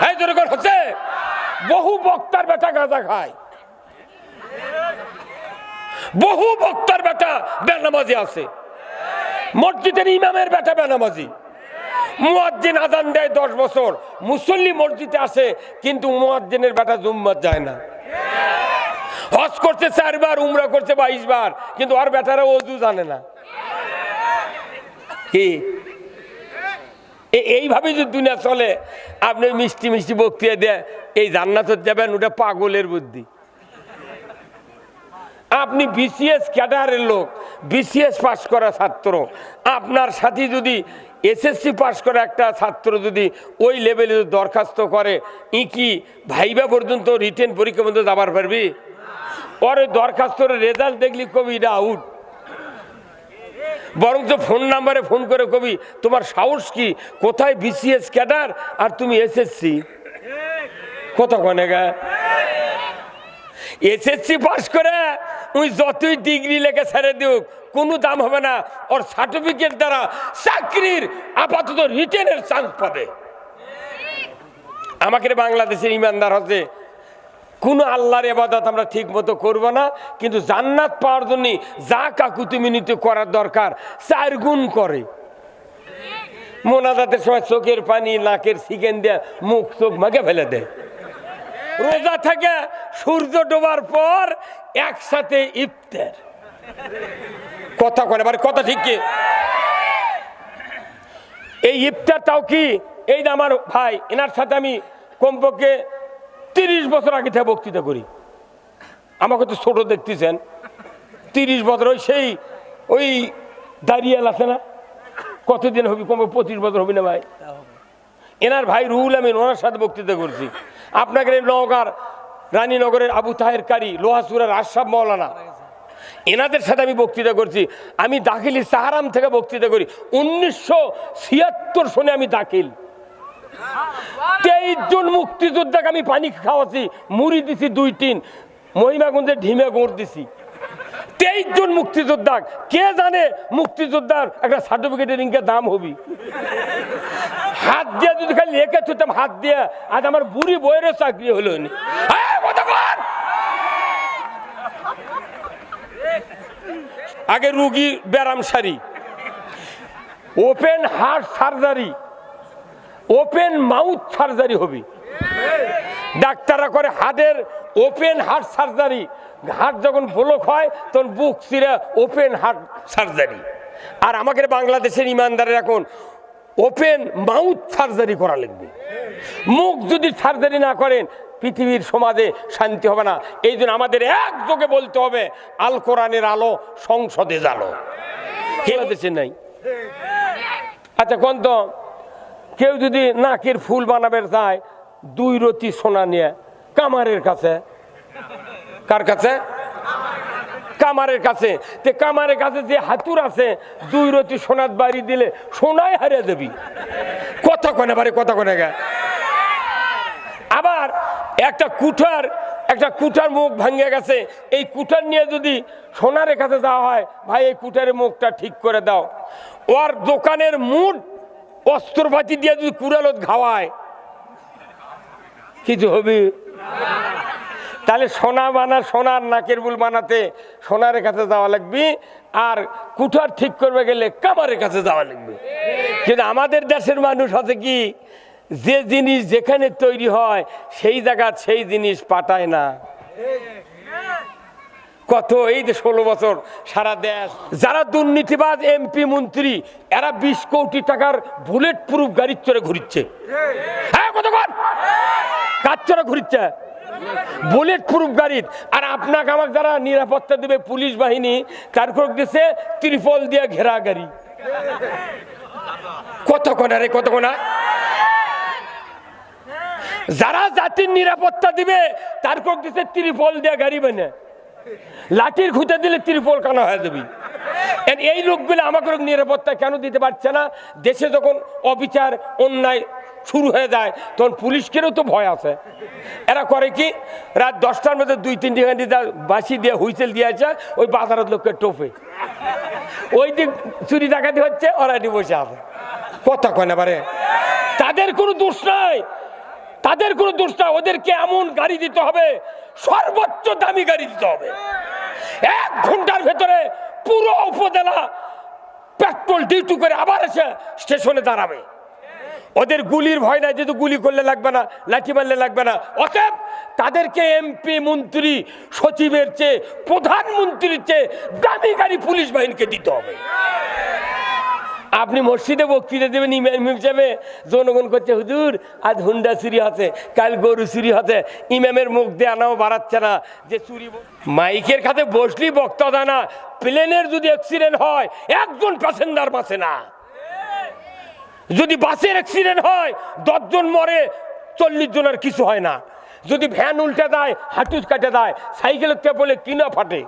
এই যেরকম হচ্ছে বহু বক্তার বেটা গাঁজা খায়, বহু বক্তার বেটা বেনামাজি আছে, মসজিদের ইমামের বেটা বেনামাজি, মুয়াজ্জিন আযান দেয় 10 বছর, মুসল্লি মসজিদে আসে কিন্তু মুয়াজ্জিনের বেটা জুম্মাত যায় না। হজ করছে 4 বার, উমরা করছে 22 বার, কিন্তু আর বেটারা ওযু জানে না। কি এইভাবে যদি দুনিয়া চলে, আপনি মিষ্টি মিষ্টি বক্তৃতা দেয় এই জান্নাতে যাবেন, ওটা পাগলের বুদ্ধি। আপনি বিসিএস ক্যাডারের লোক, বিসিএস পাস করা ছাত্র, আপনার সাথে যদি এসএসসি পাস করা একটা ছাত্র যদি ওই লেভেলে দরখাস্ত করে, কি ভাইবা পর্যন্ত রিটেন পরীক্ষা পর্যন্ত যাবার পারবি? ওর ওই দরখাস্তর রেজাল্ট দেখলি কবি এটা আউট, বরঞ্চ ফোন নাম্বারে ফোন করে কবি তোমার সাহস কি, কোথায় বিসিএস ক্যাডার আর তুমি এসএসসি, কথা কনে গা? এসএসসি পাস করে ওই যতই ডিগ্রি লেগে ছেড়ে দিক কোনো দাম হবে না, ওর সার্টিফিকেট দ্বারা চাকরির আপাতত রিটেনের চান্স পাবে। আমাকে বাংলাদেশের ইমানদার হচ্ছে কোন আল্লাহর ইবাদত আমরা ঠিক মতো করবো না, কিন্তু জান্নাত পাওয়ার জন্য যা কাকুতি মিনতি করার দরকার 4 গুণ করে। মোনাজাতের সময় চোখের পানি নাকের সিকেন দিয়ে মুখ চোখ মাগে ফেলে দেয়। রোজা থেকে সূর্য ডোবার পর একসাথে ইফতার, কথা কয় এবার কথা ঠিক কি? এই ইফতারটাও কি, এই যে আমার ভাই এনার সাথে আমি কমপক্ষে 30 বছর আগে থেকে বক্তৃতা করি, আমাকে তো ছোট দেখতেছেন, 30 বছর ওই সেই ওই দাঁড়িয়াল আছে না, কতদিন হবি, কমপক্ষে 25 বছর হবি না ভাই। এনার ভাই রুহুল আমিন, ওনার সাথে বক্তৃতা করছি। আপনাকে নওগাঁর রানীনগরের আবু তাহের কারি, লোহাসুরার আশরাফ মাওলানা, এনাদের সাথে আমি বক্তৃতা করছি। আমি দাখিলি সাহারাম থেকে বক্তৃতা করি, 1976 সনে আমি দাখিল। 23 জন মুক্তিযোদ্ধাকে আমি পানি খাওয়াছি, মুড়ি দিছি 2 টিন, মহিমাগঞ্জে ঢিমে গোড় দিছি। 23 জন মুক্তিযোদ্ধা, কে জানে মুক্তিযোদ্ধার একটা সার্টিফিকেটের ইনকে দাম হবি। হাত দিয়ে যদি খালি লেখে ছুতাম হাত দিয়ে, আজ আমার বুড়ি বইয়েরও চাকরি হলো নি। আগে রুগী ব্যারাম সারি, open heart surgery, open mouth surgery হবি। ডাক্তাররা করে হার্টের ওপেন হার্ট সার্জারি, হার্ট যখন ব্লক হয় তখন বুক চিরে ওপেন হার্ট সার্জারি। আর আমাকে বাংলাদেশের ইমানদারের এখন ওপেন মাউথ সার্জারি করা লাগবে। মুখ যদি সার্জারি না করেন পৃথিবীর সমাজে শান্তি হবে না। এই জন্য আমাদের একযোগে বলতে হবে আল কোরআনের আলো সংসদে জালো, বাংলাদেশে নাই। আচ্ছা কোন তো কেউ যদি নাকের ফুল বানাবে যায় 2 রতি সোনা নিয়ে কামারের কাছে, কার কাছে? কামারের কাছে। তে কামারের কাছে যে হাতুর আছে 2 রতি সোনার বাড়ি দিলে সোনায় হারিয়ে দেবি, কথা কনে বারে কথা কনে গা। আবার একটা কুঠার মুখ ভাঙিয়ে গেছে, এই কুঠার নিয়ে যদি সোনারের কাছে যাওয়া হয়, ভাই এই কুঠারের মুখটা ঠিক করে দাও, ওর দোকানের মুঠ অস্ত্রপাতি দিয়ে যদি কুড়ালত ঘাওয়ায় কিছু হবে? তাহলে সোনার নাকের বুল বানাতে সোনারের কাছে যাওয়া লাগবে, আর কুঠার ঠিক করবে গেলে কামারের কাছে যাওয়া লাগবে। কিন্তু আমাদের দেশের মানুষ আছে কি, যে জিনিস যেখানে তৈরি হয় সেই জায়গা সেই জিনিস পাঠায় না। কত এই যে 16 বছর সারা দেশ যারা দুর্নীতিবাজ এমপি মন্ত্রী, এরা 20 কোটি টাকার বুলেট প্রুফ গাড়ির চড়ে ঘুরিচ্ছে। হ্যাঁ কতক্ষণ কাজ চড়ে ঘুরিচ্ছে বুলেট প্রুফ গাড়ির। আর আপনাকে আমাকে যারা নিরাপত্তা দেবে পুলিশ বাহিনী, তারপর দিচ্ছে ত্রিপল দিয়ে ঘেরা গাড়ি, কতক্ষণ আরে কতক্ষণ। যারা জাতির নিরাপত্তা দিবে তারপর দিচ্ছে ত্রিপল দিয়ে গাড়ি বানে, লাঠির খুঁতে দিলে ত্রিপল কানা হয়ে যাবি। এই লোকগুলো আমাকে নিরাপত্তা কেন দিতে পারছে না? দেশে যখন অবিচার অন্যায় শুরু হয়ে যায় তখন পুলিশকেও তো ভয় আছে। এরা করে কি, রাত 10টার মধ্যে 2-3টি গাড়ি বাসি দিয়ে হুইসেল দিয়েছে, ওই বাজারের লোককে টোপে ওই দিক চুরি ডাকাতি হচ্ছে, ওরা বসে আছে, কথা কয় না পারে। তাদের কোনো দোষ নাই, তাদের দোষটা, ওদেরকে এমন গাড়ি দিতে হবে, সর্বোচ্চ দামি গাড়ি দিতে হবে। 1 ঘন্টার ভেতরে পুরো উপজেলা পেট্রোল ডিউটি করে আবার এসে স্টেশনে দাঁড়াবে। ওদের গুলির ভয় নাই, যেহেতু গুলি করলে লাগবে না, লাঠি মারলে লাগবে না। অতএব তাদেরকে এমপি, মন্ত্রী, সচিবের চেয়ে, প্রধানমন্ত্রীর চেয়ে দামি গাড়ি পুলিশ বাহিনীকে দিতে হবে। আপনি মসজিদে বক্তৃতা দেবেন, ইমাম হিসেবে জনগণ করছে হুজুর আজ হুন্ডা চুরি হচ্ছে, কাল গরু চুরি হচ্ছে, ইমামের মুখ দিয়ে আনাও বাড়াচ্ছে না যে চুরি। মাইকের কাছে বসলি বক্তা দেয় না। প্লেনের যদি অ্যাক্সিডেন্ট হয়, একজন প্যাসেঞ্জার বাঁচে না। যদি বাসের অ্যাক্সিডেন্ট হয়, 10 জন মরে, 40 জনের কিছু হয় না। যদি ভ্যান উল্টে দেয়, হাঁটু কাটে দেয়, সাইকেলের থেকে বলে কিনা ফাটে,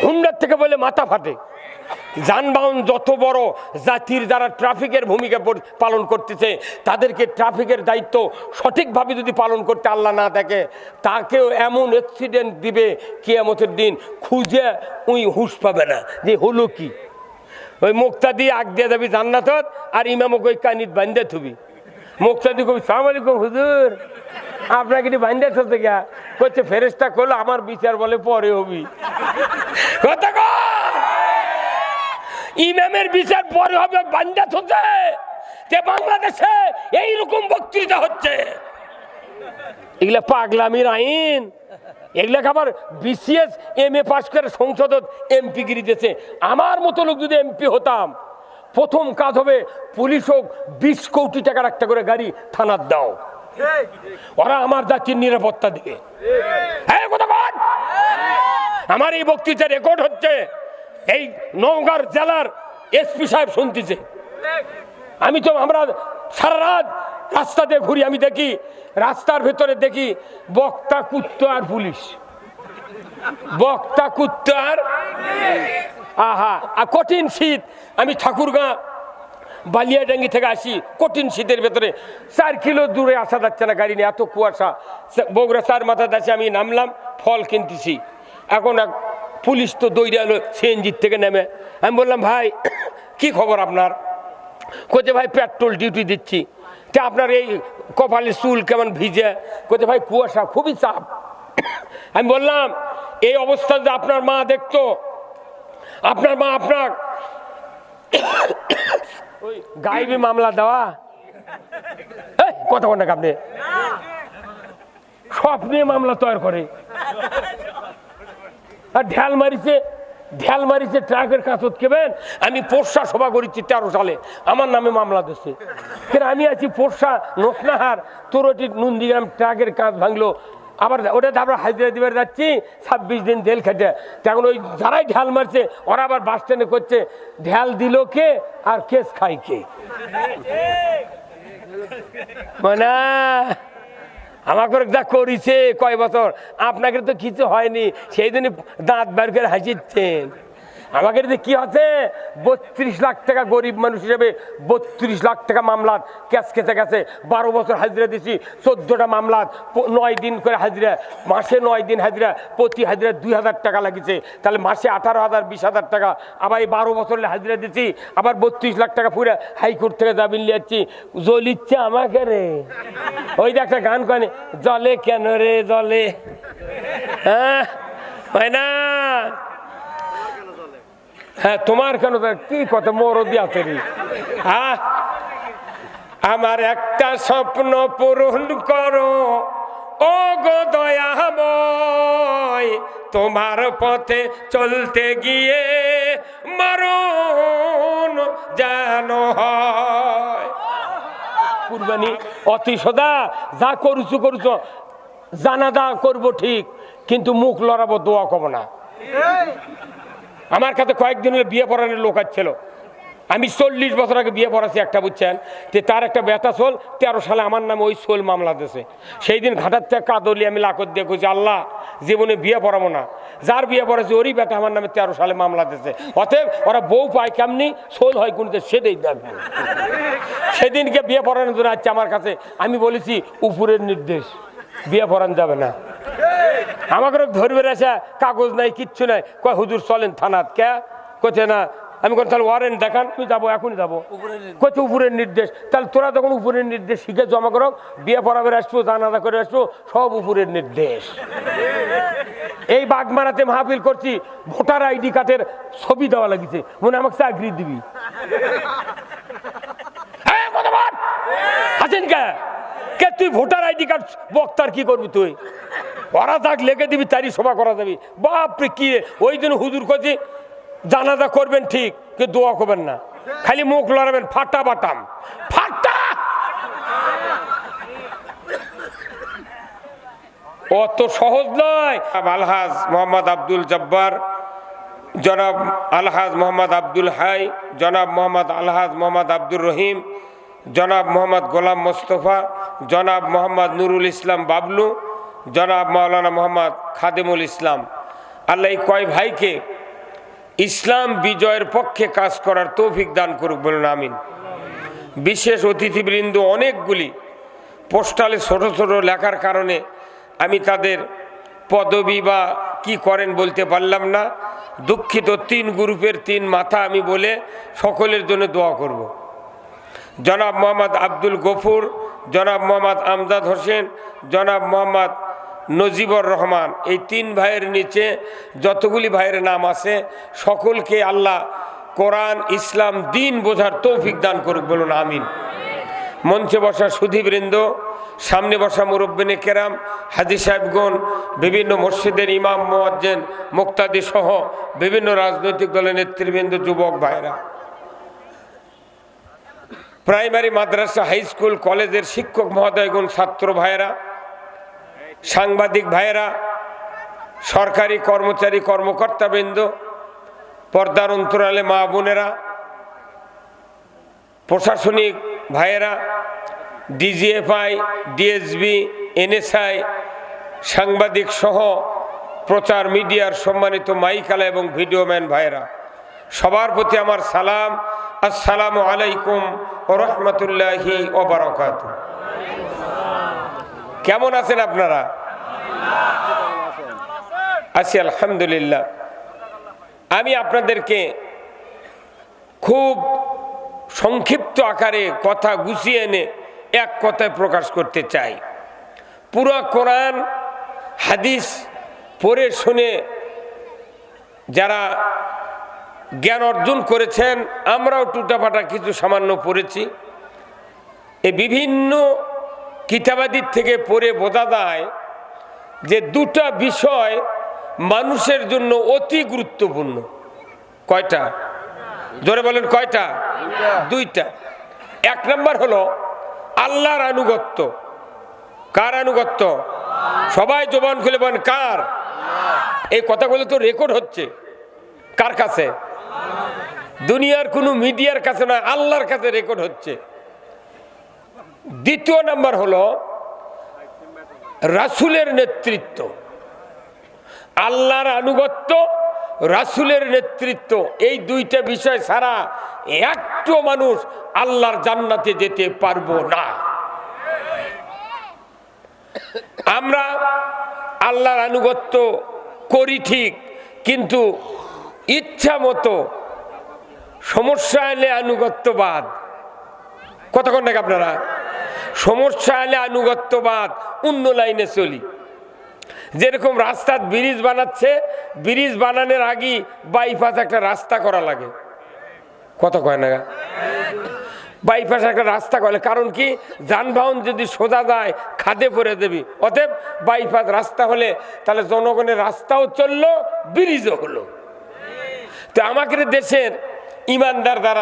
হুন্ডার থেকে বলে মাথা ফাটে। যানবাহন যত বড়, জাতির যারা ট্রাফিকের ভূমিকা পালন করতেছে, তাদেরকে ট্রাফিকের দায়িত্ব সঠিকভাবে যদি পালন করতে আল্লাহ না দেখে, তাকেও এমন অ্যাক্সিডেন্ট দিবে কিয়ামতের দিন, খুঁজে ওই হুঁশ পাবে না যে হলো কি। ওই মুক্তা দিয়ে আগ দিয়ে যাবি জান্নাতত, আর ইমামক ওই কানিত বান্ধে থুবি। মুক্তা দিয়ে কবি সালাম আলাইকুম হুজুর, আপনাকে এটি বান্ধে থতে গা করছে ফেরেশতা করলো আমার বিচার বলে পরে হবি। কথা কও, ইমামের বিচার পরে হবে, বান্ধে থতে। যে বাংলাদেশে এইরকম বক্তৃতা হচ্ছে, এগুলা পাগলামির আইন। এগুলাকে আবার বিসিএস MA পাস করে সংসদত এমপি গিরি দিয়েছে। আমার মতো লোক যদি এমপি হতাম, প্রথম কাজ হবে পুলিশ হোক 20 কোটি টাকার একটা করে গাড়ি থানার দাও, ওরা আমার জাতির নিরাপত্তা দিবে। আমার এই বক্তৃতা রেকর্ড হচ্ছে, এই নওগাঁ জেলার SP সাহেব শুনতেছে। আমরা সারা রাত রাস্তা দিয়ে ঘুরি, আমি দেখি রাস্তার ভেতরে দেখি বক্তা, কুত্তা আর পুলিশ, বক্তা, কুত্তা আর আহা। কঠিন শীত, আমি ঠাকুরগাঁ বালিয়াডাঙ্গি থেকে আসি, কঠিন শীতের ভেতরে 4 কিলো দূরে আসা যাচ্ছে না গাড়ি নিয়ে, এত কুয়াশা। বগুড়া 4 মাথা দাসে আমি নামলাম, ফল কিনতেছি। এখন পুলিশ তো দৌড়ে এলো সিএনজির থেকে নেমে। আমি বললাম ভাই কি খবর আপনার? কোথায় ভাই পেট্রোল ডিউটি দিচ্ছি। তা আপনার এই কপালের চুল কেমন ভিজে? কোথায় ভাই কুয়াশা, খুবই চাপ। আমি বললাম এই অবস্থা যদি আপনার মা দেখতো, আপনার মা আপনার ওই গায়েবী মামলা দেওয়া কথা বলেন না, আপনি সব নিয়ে মামলা তৈরি করে। আর ঢেল মারিছে ট্রাকের কাঁচত কেবেন। আমি পোরশা সভা করেছি 13 সালে, আমার নামে মামলা দিচ্ছে। আমি আছি পোরশা নোসনাহার, তোরটি নন্দীগ্রাম ট্রাকের কাঁচ ভাঙলো, আবার ওটাতে আমরা হাজিরা দিবার যাচ্ছি 26 দিন জেল খেটে। তখন ওই যারাই ঢাল মারছে ওরা আবার বাস স্ট্যান্ডে করছে ঢাল দিল কে আর কেস খাই কে। মানে আমাকে যা করেছে কয় বছর, আপনাকে তো কিছু হয়নি, সেই জন্য দাঁত বার করে হাসিচ্ছেন। আমাকে কি হচ্ছে, 32 লাখ টাকা গরিব মানুষ হিসেবে 32 লাখ টাকা মামলাত ক্যাশ খেতে গেছে। 12 বছর হাজিরা দিছি, 14টা মামলাত 9 দিন করে হাজিরা, মাসে 9 দিন হাজিরা, প্রতি হাজিরা 2000 টাকা লাগিছে। তাহলে মাসে 18,000 20,000 টাকা। আবার এই 12 বছর হাজিরা দিচ্ছি, আবার 32 লাখ টাকা পুরো হাইকোর্ট থেকে জামিন নিয়েছি। জ্বলিচ্ছে আমাকে রে। ওই যে একটা গান কয়, জলে কেন রে জলে, হ্যাঁ হয় না? হ্যাঁ তোমার কেন, কি কথা মরদি আছে রে। হ্যাঁ আমার একটা স্বপ্ন পূরণ করো ও গো দয়াময়, তোমার পথে চলতে গিয়ে মরণ যেন হয়। কুরবানি অতি সদা যা করছো জানাজা করবো ঠিক, কিন্তু মুখ লড়াবো, দোয়া করবো না। আমার কাছে কয়েকদিনের বিয়ে পড়ানোর লোক আসছিল, আমি 40 বছর আগে বিয়ে পড়াছি একটা, বুঝছেন? যে তার একটা ব্যথা সোল 13 সালে আমার নামে ওই সোল মামলা দিয়েছে। সেই দিন ঘাটার থেকে কাদলি আমি লাকত দিয়ে খুঁজছি, আল্লাহ জীবনে বিয়ে পড়াবো না, যার বিয়ে পড়াছে ওরই ব্যথা আমার নামে 13 সালে মামলা দিয়েছে। অতএব ওরা বউ পায় কেমনি, সোল হয় কোনতে সেটাই দেখবে। সেদিনকে বিয়ে পড়ানোর জন্য আসছে আমার কাছে, আমি বলেছি উপরের নির্দেশ, বিয়ে পড়ানো যাবে না। আমাকে ধরবে আসা, কাগজ নাই কিচ্ছু নাই, কয় হুজুর চলেন থানাত। কে কোথায় না আমি বলি তাহলে ওয়ারেন্ট দেখান, আমি যাবো, এখনই যাবো। কত উপরের নির্দেশ? তাহলে তোরা তখন উপরের নির্দেশ শিখে জমা করো, বিয়ে পড়াবে আসবো, জানাজা করে আসবো, সব উপরের নির্দেশ। এই বাগমারাতে মাহফিল করছি, ভোটার আইডি কার্ডের ছবি দেওয়া লাগিছে, মনে আমাকে চাকরি দিবি। হাসেন কে তুই ভোটার আইডি কার্ড বক্তার কি করবি তুই? ওরা যাক লেগে দিবি, তারই সভা করা যাবি। বাপরে কি! ওই জন্য হুজুর করছি জানাজা করবেন ঠিক, কিন্তু দোয়া করবেন না, খালি মুখ লড়াবেন, ফাটা বাটাম ফাটা। অত সহজ নয়। আলহাজ মোহাম্মদ আব্দুল জব্বার, জনাব আলহাজ মোহাম্মদ আব্দুল হাই, জনাব মোহাম্মদ আলহাজ মোহাম্মদ আব্দুর রহিম, জনাব মোহাম্মদ গোলাম মোস্তফা, জনাব মোহাম্মদ নুরুল ইসলাম বাবলু, জনাব মাওলানা মোহাম্মদ খাদেমুল ইসলাম, আল্লাহ এই কয় ভাইকে ইসলাম বিজয়ের পক্ষে কাজ করার তৌফিক দান করুক, বলুন আমিন। বিশেষ অতিথিবৃন্দ অনেকগুলি, পোস্টালে ছোট ছোট লেখার কারণে আমি তাদের পদবি বা কি করেন বলতে পারলাম না, দুঃখিত। 3 গ্রুপের 3 মাথা আমি বলে সকলের জন্য দোয়া করব। জনাব মোহাম্মদ আব্দুল গফুর, জনাব মোহাম্মদ আমজাদ হোসেন, জনাব মোহাম্মদ নজিবুর রহমান, এই 3 ভাইয়ের নিচে যতগুলি ভাইয়ের নাম আছে সকলকে আল্লাহ কোরআন ইসলাম দিন বোঝার তৌফিক দান করুক, বলুন আমিন। মঞ্চে বসা সুধীবৃন্দ, সামনে বসা মুরব্বিনে কেরাম, হাজী সাহেবগণ, বিভিন্ন মসজিদের ইমাম মুয়াজ্জিন মুক্তাদি সহ বিভিন্ন রাজনৈতিক দলের নেতৃবৃন্দ, যুবক ভাইরা, প্রাইমারি মাদ্রাসা হাই স্কুল কলেজের শিক্ষক মহোদয়গণ, ছাত্র ভাইরা, সাংবাদিক ভাইরা, সরকারি কর্মচারী কর্মকর্তাবৃন্দ, পর্দার অন্তরালে মা বোনেরা, প্রশাসনিক ভাইয়েরা, ডিজিএফআই, ডিএসবি, এনএসআই, সাংবাদিক সহ প্রচার মিডিয়ার সম্মানিত মাইকালা এবং ভিডিওম্যান ভাইয়েরা, সবার প্রতি আমার সালাম, আসসালামু আলাইকুম ওয়া রাহমাতুল্লাহি ওয়া বারাকাতুহু। কেমন আছেন আপনারা? আছি আলহামদুলিল্লাহ। আমি আপনাদেরকে খুব সংক্ষিপ্ত আকারে কথা গুছিয়ে এনে এক কথায় প্রকাশ করতে চাই। পুরো কোরআন হাদিস পড়ে শুনে যারা জ্ঞান অর্জন করেছেন, আমরাও টুটাফাটা কিছু সামান্য পড়েছি। এই বিভিন্ন কিতাবাদির থেকে পড়ে বোঝা যায় যে 2টা বিষয় মানুষের জন্য অতি গুরুত্বপূর্ণ। কয়টা? জোরে বলেন কয়টা? 2টা। 1 নম্বর হলো আল্লাহর আনুগত্য। কার আনুগত্য? সবাই জবান খুলে বলেন কার? এই কথাগুলো তো রেকর্ড হচ্ছে কার কাছে? দুনিয়ার কোনো মিডিয়ার কাছে না, আল্লাহর কাছে রেকর্ড হচ্ছে। 2য় নাম্বার হলো রাসূলের নেতৃত্ব। আল্লাহর আনুগত্য, রাসূলের নেতৃত্ব, এই 2টা বিষয় ছাড়া একটু মানুষ আল্লাহর জান্নাতে যেতে পারবো না। আমরা আল্লাহর আনুগত্য করি ঠিক, কিন্তু ইচ্ছা মতো সমস্যা এলে আনুগত্যবাদ। কতক্ষণ নাকি আপনারা? সমস্যা এলে আনুগত্যবাদ, অন্য লাইনে চলি। যেরকম রাস্তার ব্রিজ বানাচ্ছে, ব্রিজ বানানোর আগে বাইপাস একটা রাস্তা করা লাগে। কত কয় না? বাইপাস একটা রাস্তা করে, কারণ কি যানবাহন যদি সোজা যায় খাদে পড়ে দেবে। অতএব বাইপাস রাস্তা হলে তাহলে জনগণের রাস্তাও চললো, ব্রিজও হলো। তো আমাদের দেশের ইমানদার দ্বারা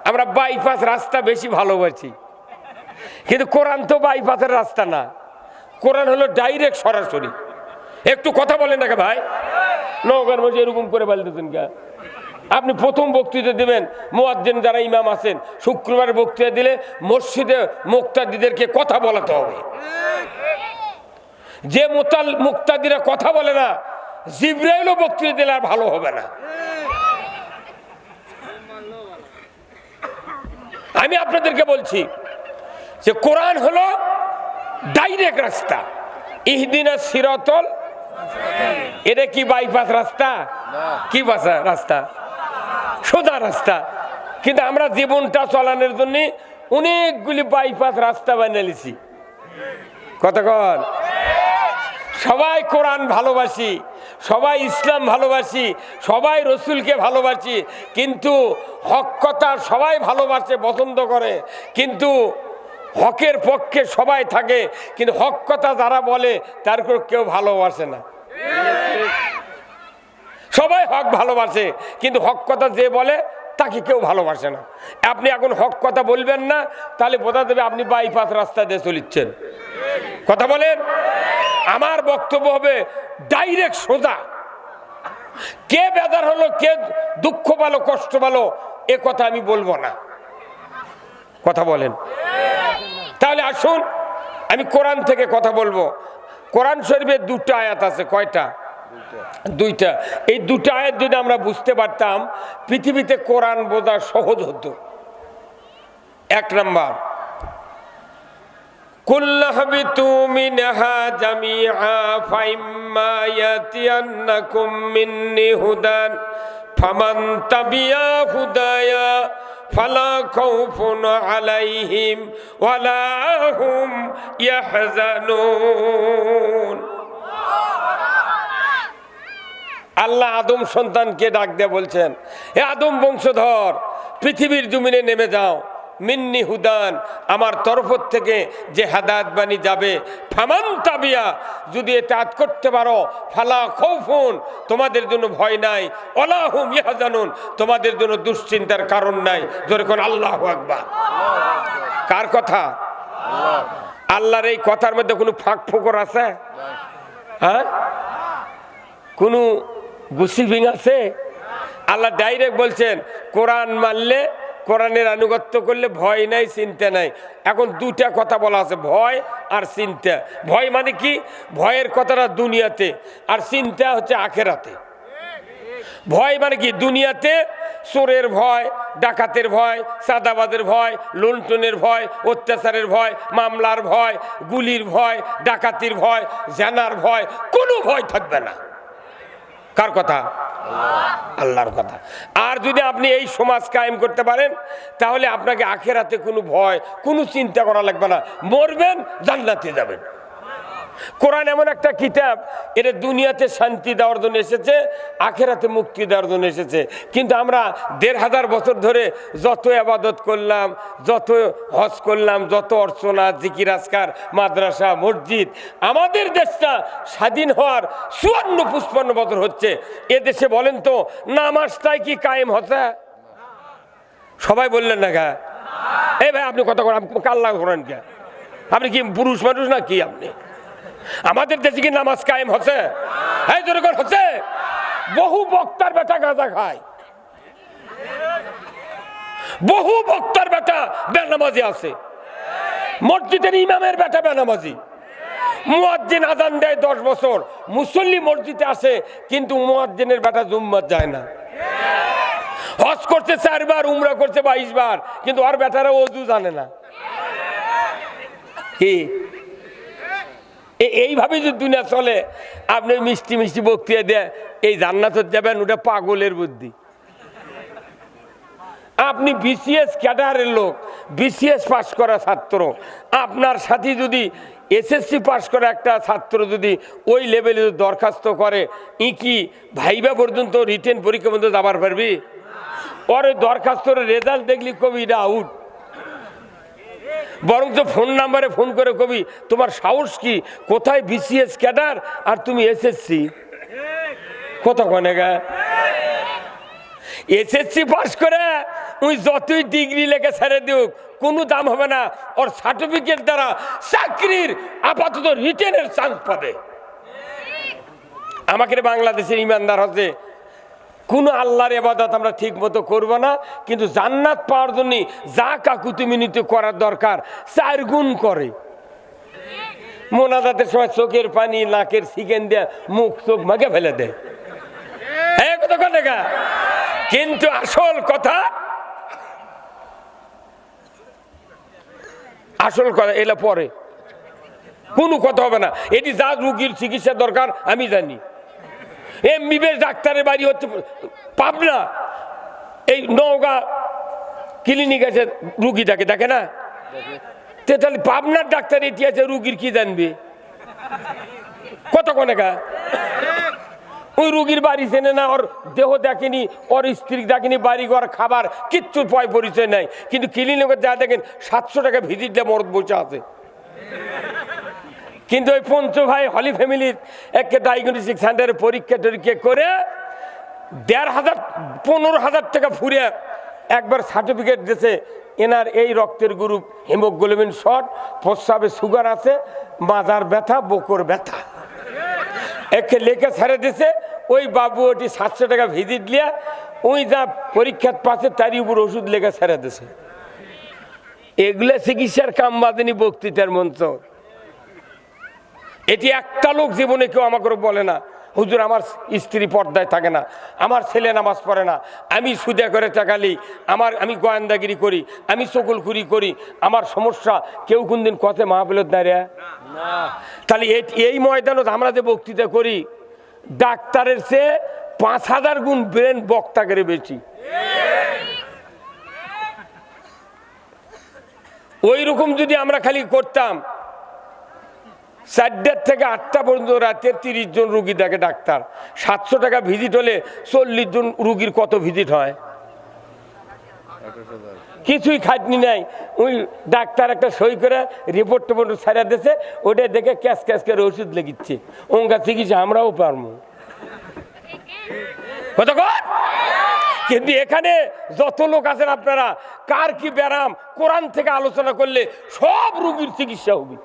আমরা বাইপাস রাস্তা বেশি ভালোবাসি, কিন্তু কোরআন তো বাইপাসের রাস্তা না, কোরআন হলো ডাইরেক্ট সরাসরি। একটু কথা বলেন না ভাই, নওগাঁর মধ্যে এরকম করে বলতেছেন কে? আপনি প্রথম বক্তৃতা দেবেন, মুয়াজ্জিন যারা ইমাম আছেন শুক্রবার বক্তৃতা দিলে মসজিদে মুক্তাদিদেরকে কথা বলাতে হবে। যে মুক্তাদিরা কথা বলে না, জিবরাইলও বক্তৃতা দিলে আর ভালো হবে না। আমি আপনাদেরকে বলছি যে কোরআন হলো ডাইরেক্ট রাস্তা। ইহদিনাস সিরাতাল, এটা কি বাইপাস রাস্তা? কি রাস্তা? সোজা রাস্তা, কিন্তু আমরা জীবনটা চালানোর জন্য অনেকগুলি বাইপাস রাস্তা বানিয়েছি। কতক্ষণ সবাই কোরআন ভালোবাসি, সবাই ইসলাম ভালোবাসি, সবাই রসুলকে ভালোবাসি, কিন্তু হক কথা সবাই ভালোবাসে, পছন্দ করে, কিন্তু হকের পক্ষে সবাই থাকে, কিন্তু হক কথা যারা বলে তার কেউ ভালোবাসে না। সবাই হক ভালোবাসে, কিন্তু হক কথা যে বলে তাকে কেউ ভালোবাসে না। আপনি এখন হক কথা বলবেন না, তাহলে বোঝা যাবে আপনি বাইপাস রাস্তা দিয়ে চলিচ্ছেন। কথা বলেন। আমার বক্তব্য হবে ডাইরেক্ট সোজা। কে বেজার হলো, কে দুঃখ পালো, কষ্ট পালো, এ কথা আমি বলবো না। কথা বলেন। তাহলে আসুন আমি কোরআন থেকে কথা বলবো। কোরআন শরীফে দুটো আয়াত আছে। কয়টা? দুইটা। এই দুটো আয়াত যদি আমরা বুঝতে পারতাম, পৃথিবীতে কোরআন বোঝা সহজ হতো। এক নাম্বার, কুল্লাহবিতু মিনহা জামিআ ফাইম্মা ইয়াতিয়ান্নাকুম মিন্নি হুদান ফামান তাবিয়া হুদায়া ফালা খাউফুন আলাইহিম ওয়ালা হুম ইয়াহজানুন। আল্লাহ আদম সন্তানকে ডাক দিয়ে বলছেন, হে আদম বংশধর, পৃথিবীর জমিনে নেমে যাও, মিন্নি হুদান, আমার তরফ থেকে যে হাদায়াত বাণী যাবে, ফামান তাবিয়া, যদি এতাআত করতে পারো, ফালা খাউফুন, তোমাদের জন্য ভয় নাই, ওয়ালা হুম ইয়াহজানুন, তোমাদের জন্য দুশ্চিন্তার কারণ নাই। জোরে কোন আল্লাহু আকবার। কার কথা? আল্লাহর এই কথার মধ্যে কোনো ফাঁক ফোকর আছে? হ্যাঁ, কোনো গুসিবিং আছে? আল্লাহ ডাইরেক্ট বলছেন, কোরআন মানলে, কোরআনের আনুগত্য করলে ভয় নাই, চিন্তা নাই। এখন দুটা কথা বলা আছে, ভয় আর চিন্তা। ভয় মানে কি? ভয়ের কথাটা দুনিয়াতে, আর চিন্তা হচ্ছে আখেরাতে। ভয় মানে কি? দুনিয়াতে চোরের ভয়, ডাকাতের ভয়, চাঁদাবাজের ভয়, লুণ্ঠনের ভয়, অত্যাচারের ভয়, মামলার ভয়, গুলির ভয়, ডাকাতির ভয়, জানার ভয়, কোনো ভয় থাকবে না। কার কথা? আল্লাহর কথা। আর যদি আপনি এই সমাজ কায়েম করতে পারেন, তাহলে আপনাকে আখেরাতে কোনো ভয়, কোনো চিন্তা করা লাগবে না। মরবেন, জান্নাতে যাবেন। কোরআন এমন একটা কিতাব, এটা দুনিয়াতে শান্তি দেওয়ার জন্য এসেছে, আখেরাতে মুক্তি দেওয়ার জন্য এসেছে। কিন্তু আমরা ১৫০০ বছর ধরে যত ইবাদত করলাম, যত হজ করলাম, যত অর্চনা, জিকির আজকার, মাদ্রাসা, মসজিদ, আমাদের দেশটা স্বাধীন হওয়ার ৫৪-৫৫ বছর হচ্ছে। এ দেশে বলেন তো নামাজটাই কি কায়েম হচ্ছে? সবাই বললেন না গা? এই ভাই আপনি কথা করেন, কাল্লা করেন কে? আপনি কি পুরুষ মানুষ না কি? আপনি আমাদের দেশে কি নামাজ কায়েম হচ্ছে? হ্যাঁ, যেরকম হচ্ছে। বহু বক্তার বেটা গাঁজা খায়, বহু বক্তার বেটা বেনামাজি আছে, মসজিদের ইমামের বেটা বেনামাজি, মুয়াজ্জিন আযান দেয় 10 বছর, মুসল্লি মসজিদে আসে, কিন্তু মুয়াজ্জিনের বেটা জুম্মাত যায় না। হজ করছে 4 বার, উমরা করছে 22 বার, কিন্তু আর বেটারা ওযু জানে না। কি এইভাবে যদি দুনিয়া চলে, আপনি মিষ্টি মিষ্টি বক্তৃতা দেয় এই জান্নাতে যাবেন, ওটা পাগলের বুদ্ধি। আপনি বিসিএস ক্যাডারের লোক, বিসিএস পাস করা ছাত্র, আপনার সাথে যদি এসএসসি পাস করা একটা ছাত্র যদি ওই লেভেলে দরখাস্ত করে, কি ভাইবা পর্যন্ত রিটেন পরীক্ষা পর্যন্ত যাবার পারবি? ওর দরখাস্তর রেজাল্ট দেখলি কবি এটা আউট। বরঞ্চ ফোন নাম্বারে ফোন করে কবি তোমার সাহস কি, কোথায় বিসিএস ক্যাডার আর তুমি এসএসসি? কত কনে গা? এসএসসি পাস করে ওই যতই ডিগ্রি লেগে ছেড়ে দিক, কোনো দাম হবে না। ওর সার্টিফিকেট দ্বারা চাকরির আপাতত রিটেনের চান্স পাবে। আমাকে বাংলাদেশের ইমানদার হচ্ছে, কোনো আল্লাহর ইবাদত আমরা ঠিক মতো করবো না, কিন্তু জান্নাত পাওয়ার জন্য যা কাকুতিমিনতি করার দরকার 4 গুণ করে। মোনাজাতের সময় চোখের পানি, নাকের সিকেন দিয়ে মুখ চোখ মাগে ফেলে দেয়। হ্যাঁ, কত কথা। কিন্তু আসল কথা এলা পরে, কোনো কথা হবে না। এটি যা রুগীর চিকিৎসা দরকার আমি জানি। এমবিবিএস ডাক্তারের বাড়ি হচ্ছে পাবনা, এই নওগাঁ ক্লিনিক আছে, রুগী দেখে না, তাহলে পাবনার ডাক্তার এটি আছে, রুগীর কি জানবে কতক্ষণ একা? ওই রুগীর বাড়ি চেনে না, ওর দেহ দেখেনি, ওর স্ত্রী দেখেনি, বাড়ি ঘর খাবার কিচ্ছু পয় পরিচয় নাই, কিন্তু ক্লিনিকে যা দেখেন 700 টাকা ভিজিট দিয়ে মরদ বসে আছে। কিন্তু ওই পঞ্চ ভাই হলি ফ্যামিলির একটা ডায়াগনস্টিক সেন্টারে পরীক্ষা টরীক্ষা করে 1500 15,000 টাকা ফুরে একবার সার্টিফিকেট দিয়েছে, এনার এই রক্তের গ্রুপ হিমোগ্লোবিন শর্ট, প্রস্রাবে সুগার আছে, মাজার ব্যথা, বকর ব্যথা, একে লেখে ছেড়ে দিছে। ওই বাবু ওটি 700 টাকা ভিজিট লিয়া ওই যা পরীক্ষার পাশে তারই উপর ওষুধ লেখা ছেড়ে দিছে। এগুলা চিকিৎসার কাম বাদেনি বক্তৃতার মঞ্চ। এটি একটা লোক জীবনে কেউ আমাকে বলে না, হুজুর আমার স্ত্রী পর্দায় থাকে না, আমার ছেলে নামাজ পড়ে না, আমি সুদে করে টাকালি, আমি গোয়েন্দাগিরি করি, আমি চকুলখুরি করি, আমার সমস্যা, কেউ কোনদিন কথে মাহফিলত নাই রে। তাহলে এই ময়দানত আমরা যে বক্তৃতা করি, ডাক্তারের চেয়ে 5000 গুণ ব্রেন বক্তা করে বেশি। ওই রকম যদি আমরা খালি করতাম, 4টা থেকে 8টা পর্যন্ত রাতে 30 জন রুগী দেখে ডাক্তার, 700 টাকা ভিজিট হলে 40 জন রুগীর কত ভিজিট হয়? কিছুই খাটনি নাই। ওই ডাক্তার একটা সই করে রিপোর্ট টিপোর্ট ছেড়ে দিয়েছে, ওটা দেখে ক্যাশ ক্যাশ করে ওষুধ লেগিচ্ছে। ওঙ্গা চিকিৎসা আমরাও পারবো কতক্ষণ। কিন্তু এখানে যত লোক আছেন আপনারা, কার কি ব্যারাম কোরআন থেকে আলোচনা করলে সব রোগীর চিকিৎসা হবে।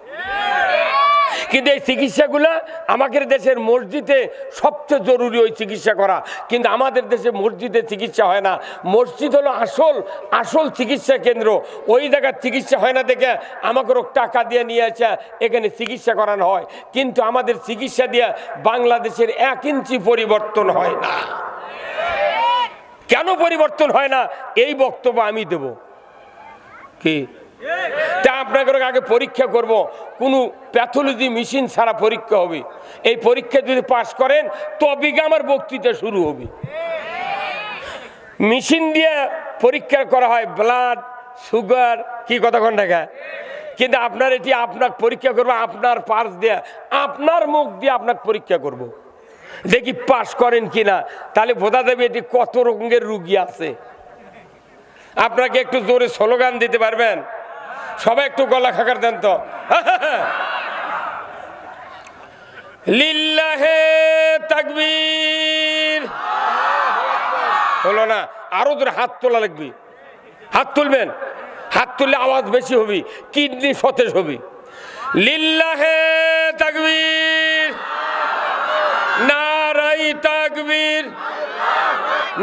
কিন্তু এই চিকিৎসাগুলা আমাদের দেশের মসজিদে সবচেয়ে জরুরি ওই চিকিৎসা করা, কিন্তু আমাদের দেশে মসজিদে চিকিৎসা হয় না। মসজিদ হলো আসল চিকিৎসা কেন্দ্র, ওই জায়গার চিকিৎসা হয় না দেখে আমাকেও টাকা দিয়ে নিয়ে আসে এখানে চিকিৎসা করানো হয়, কিন্তু আমাদের চিকিৎসা দিয়ে বাংলাদেশের 1 ইঞ্চি পরিবর্তন হয় না। কেন পরিবর্তন হয় না এই বক্তব্য আমি দেব কি? তা আপনাকে আগে পরীক্ষা করব, কোন প্যাথোলজি মেশিন ছাড়া পরীক্ষা হবে। এই পরীক্ষা যদি পাস করেন তবে আমার বক্তৃতা শুরু হবে। মেশিন দিয়ে পরীক্ষা করা হয় ব্লাড, সুগার, কি কতক্ষণ দেখা, কিন্তু আপনার এটি আপনার পরীক্ষা করবো আপনার পার্স দিয়ে, আপনার মুখ দিয়ে আপনাকে পরীক্ষা করব, দেখি পাস করেন কিনা। তাহলে বোঝা যাবে এটি কত রকমের রুগী আছে। আপনাকে একটু জোরে স্লোগান দিতে পারবেন? সবাই একটু গলা খাকার দেন তো। লিল্লাহে তাকবীর। হলো না, আরো জোরে হাত তোলা লাগবে। হাত তুলবেন, হাত তুললে আওয়াজ বেশি হবে, কিডনি সতেজ হবে। লিল্লাহে তাকবীর, নারাই তাকবীর,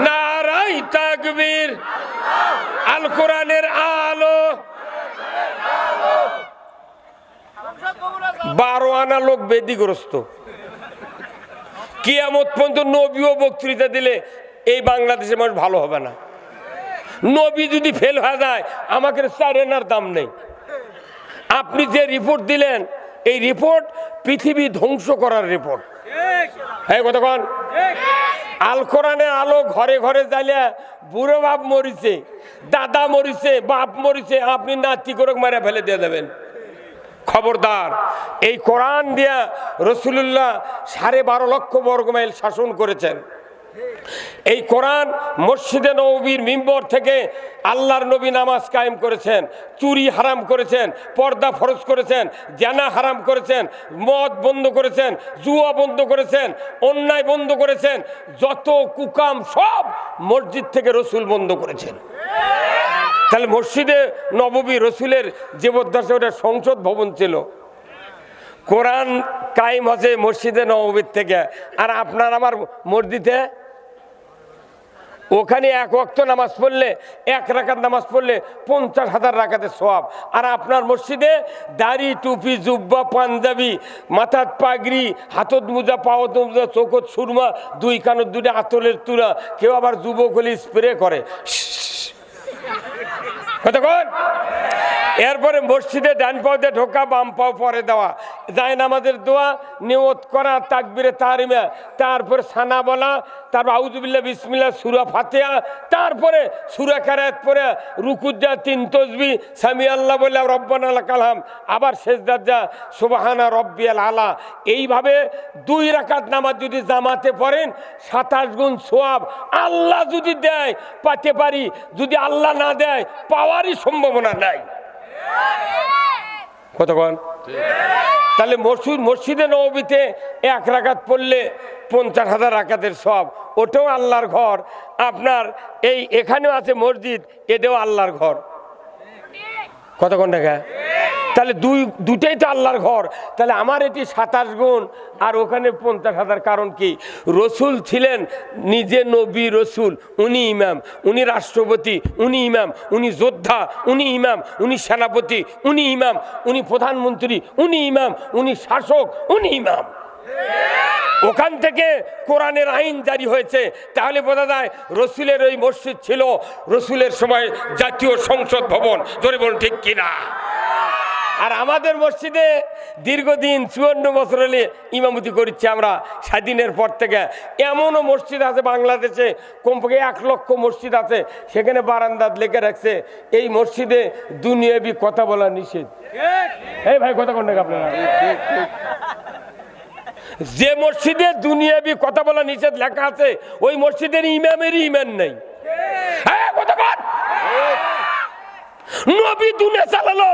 নারাই তাকবীর। আল কোরআনের আলো। 12 আনা লোক বেদিগ্রস্ত। কিয়ামত পর্যন্ত নবীও বক্তৃতা দিলে এই বাংলাদেশের মানুষ ভালো হবে না। নবী যদি ফেল হয়ে যায় আমাকে 4 আনার দাম নেই। আপনি যে রিপোর্ট দিলেন এই রিপোর্ট পৃথিবী ধ্বংস করার রিপোর্ট। হ্যাঁ কতক্ষণ? আল কোরআনের আলো ঘরে ঘরে জ্বালিয়ে বুড়ো বাপ মরিছে, দাদা মরিছে, বাপ মরিছে, আপনি নাতি করে মারা ফেলে দিয়ে দেবেন। খবরদার, এই কোরআন দিয়া রাসূলুল্লাহ 12.5 লক্ষ বর্গমাইল শাসন করেছেন। এই কোরআন মসজিদে নববীর মিম্বর থেকে আল্লাহর নবী নামাজ কায়েম করেছেন, চুরি হারাম করেছেন, পর্দা ফরজ করেছেন, জানা হারাম করেছেন, মদ বন্ধ করেছেন, জুয়া বন্ধ করেছেন, অন্যায় বন্ধ করেছেন, যত কুকাম সব মসজিদ থেকে রসুল বন্ধ করেছেন। তাহলে মসজিদে নববী রসুলের জীবদ্দশায় ওটা সংসদ ভবন ছিল। কোরআন কায়েম হচ্ছে মসজিদে নববীর থেকে, আর আপনার আমার মসজিদে ওখানে 1 ওয়াক্ত নামাজ পড়লে 1 রাকাত নামাজ পড়লে 50,000 রাকাতের সওয়াব। আর আপনার মসজিদে দাড়ি, টুপি, জুব্বা, পাঞ্জাবি, মাথার পাগড়ি, হাতত মোজা, পাওয়াত মোজা, চোখত সুরমা, 2 কানত 2টা আতলের তুলা, কেউ আবার যুবক হলে স্প্রে করে। কতক্ষণ? এরপরে মসজিদে ডান পাও দিয়ে ঢোকা, বাম পাও পরে দেওয়া, যায় নামাজের দোয়া, নিয়ত করা, তাকবীরে তাহরিমা, তারপরে সানা বলা, তারপর আউযুবিল্লাহ বিসমিল্লাহ, সূরা ফাতিহা, তারপরে সূরা কারাত পড়ে রুকুত যা 3 তাসবিহ, সামি আল্লাহ বলে রব্বানা লাকাল হামদ, আবার সেজদাত যা সুবহানা রাব্বিয়াল আলা। এইভাবে 2 রাকাত নামাজ যদি জামাতে পড়েন 27 গুণ সওয়াব আল্লাহ যদি দেয় পাতে পারি, যদি আল্লাহ না দেয় পাওয়ারই সম্ভাবনা নাই। কতক্ষণ? তাহলে মসজিদে নববীতে 1 রাকাত পড়লে 50,000 রাকাতের সওয়াব, ওটাও আল্লাহর ঘর। আপনার এখানেও আছে মসজিদ, এটাও আল্লাহর ঘর। কতক্ষণ টাকা? তাহলে দুটাই তো আল্লাহর ঘর। তাহলে আমার এটি 27 গুণ আর ওখানে 50,000। কারণ কি? রসুল ছিলেন নিজে নবী রসুল, উনি ইমাম, উনি রাষ্ট্রপতি, উনি ইমাম, উনি যোদ্ধা, উনি ইমাম, উনি সেনাপতি, উনি ইমাম, উনি প্রধানমন্ত্রী, উনি ইমাম, উনি শাসক, উনি ইমাম। ওখান থেকে কোরআনের আইন জারি হয়েছে। তাহলে বোঝা যায় রসুলের ওই মসজিদ ছিল রসুলের সময় জাতীয় সংসদ ভবন। জোরে বলুন ঠিক কিনা? আর আমাদের মসজিদে দীর্ঘদিন 54 বছর হলে ইমামতি করছি আমরা স্বাধীনের পর থেকে। এমনও মসজিদ আছে বাংলাদেশে, কমপক্ষে 1 লক্ষ মসজিদ আছে, সেখানে বারান্দাত লেখা রাখছে এই মসজিদে দুনিয়াবি কথা বলা নিষেধ। এই ভাই কথা কোন আপনারা? যে মসজিদে দুনিয়াবি কথা বলা নিষেধ লেখা আছে ওই মসজিদের ইমামেরই ইমান নাই। নবী দুনিয়া চালালো,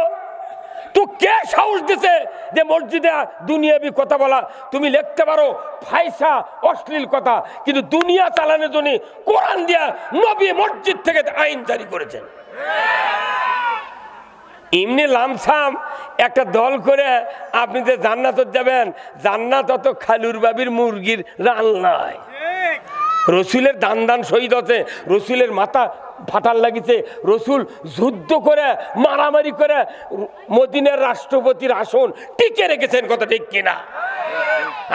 তো কে সাহস দিছে যে মসজিদে দুনিয়াবি কথা বলা? তুমি লিখতে পারো ফাইসা অশ্লীল কথা, কিন্তু দুনিয়া চালানোর জন্য কোরআন দিয়া নবী মসজিদ থেকে আইন জারি করেছেন। এমনি লামসাম একটা দল করে আপনি যে জান্নাত যাবেন, জান্নাত অত খালুর বাবির মুরগির রান্নায়। রসুলের দান শহীদ হচ্ছে, রসুলের মাথা ফাটার লাগিছে, রসুল যুদ্ধ করে মারামারি করে মদিনার রাষ্ট্রপতির আসন টিকে রেখেছেন। কথা ঠিক কিনা?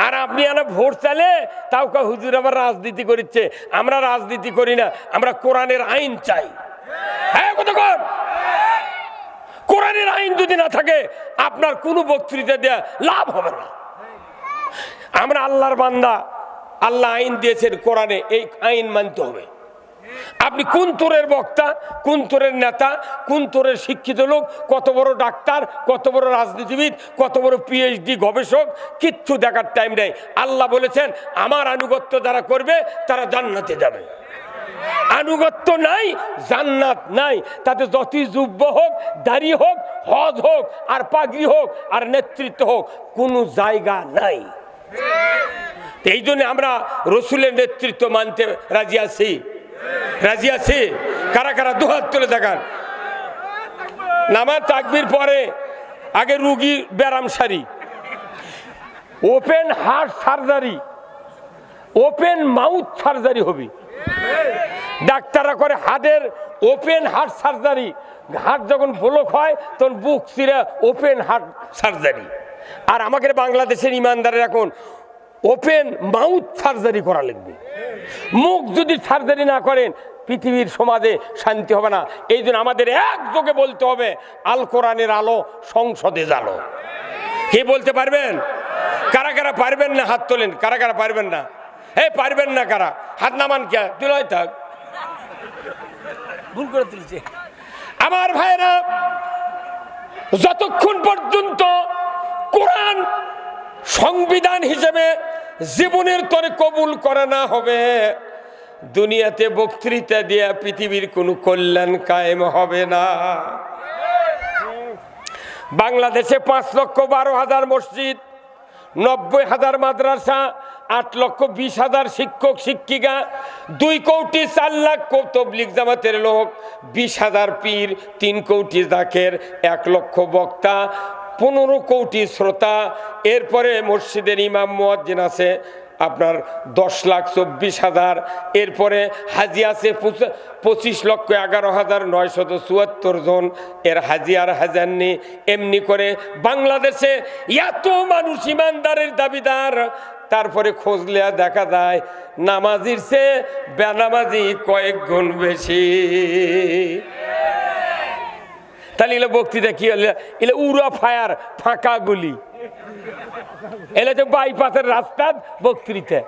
আর আপনি ভোট চালে তাও হুজুর আবার রাজনীতি করছে। আমরা রাজনীতি করি না, আমরা কোরআনের আইন চাই। হ্যাঁ কতক্ষণ? কোরআনের আইন যদি না থাকে আপনার কোনো বক্তৃতা দেয়া লাভ হবে না। আমরা আল্লাহর বান্দা, আল্লাহ আইন দিয়েছেন কোরআনে, এই আইন মানতে হবে। আপনি কোন তোরের বক্তা, কোন তোরের নেতা, কোন তোরের শিক্ষিত লোক, কত বড় ডাক্তার, কত বড় রাজনীতিবিদ, কত বড় পিএইচডি গবেষক, কিচ্ছু দেখার টাইম নেই। আল্লাহ বলেছেন আমার আনুগত্য যারা করবে তারা জান্নাতে যাবে। আনুগত্য নাই, জান্নাত নাই। তাতে যতই যুব্ব হোক, দাড়ি হোক, হজ হোক, আর পাগড়ি হোক, আর নেতৃত্ব হোক, কোনো জায়গা নাই। এই জন্য আমরা রসুলের নেতৃত্ব মানতে রাজি আছি। রাজি আছি? কারা কারা দুহাত তুলে দেখান। নামাজ তাকবীর পরে আগে রুগী ব্যারাম সারি, open heart surgery, open mouth surgery হবে। ডাক্তাররা করে হার্টের ওপেন হার্ট সার্জারি। হার্ট যখন ব্লক হয় তখন বুক চিরে ওপেন হার্ট সার্জারি। আর আমাকে বাংলাদেশের ইমানদারের এখন ওপেন মাউথ সার্জারি করা লাগবে। মুখ যদি সার্জারি না করেন পৃথিবীর সমাজে শান্তি হবে না। এই জন্য আমাদের একযোগে বলতে হবে আল কোরআনের আলো সংসদে জালো। কে বলতে পারবেন? কারা কারা পারবেন না হাত তোলেন। কারা কারা পারবেন না? এই পারবেন না কারা? হাত নামান কে তুলাই থাক। ভুল করে তুলছে আমার ভাইরা। যতক্ষণ পর্যন্ত কোরআন সংবিধান হিসেবে জীবনের তরে কবুল করা না হবে, দুনিয়াতে বক্তৃতা দিয়ে পৃথিবীর কোনো কল্যাণ কায়েম হবে না। বাংলাদেশে 5,12,000 মসজিদ, 90,000 মাদ্রাসা, 8,20,000 শিক্ষক শিক্ষিকা, 2 কোটি 4 লাখ তবলিগ জামাতের লোক, 20,000 পীর, 3 কোটি জাকের, 1 লক্ষ বক্তা, 15 কোটি শ্রোতা। এরপরে মসজিদের ইমাম মুয়াজ্জিন আছে আপনার 10,24,000। এরপরে হাজি আছে 25,11,974 জন। এর হাজি আর হাজার নেই। এমনি করে বাংলাদেশে এত মানুষ ইমানদারের দাবিদার, তারপরে খোঁজলে দেখা যায় নামাজির চেয়ে বেনামাজি কয়েক গুণ বেশি। তাহলে এগুলো বক্তৃতা কি হলে? এগুলো উড়া ফায়ার, ফাঁকা গুলি। এলে তো বাইপাসের রাস্তার বক্তৃতা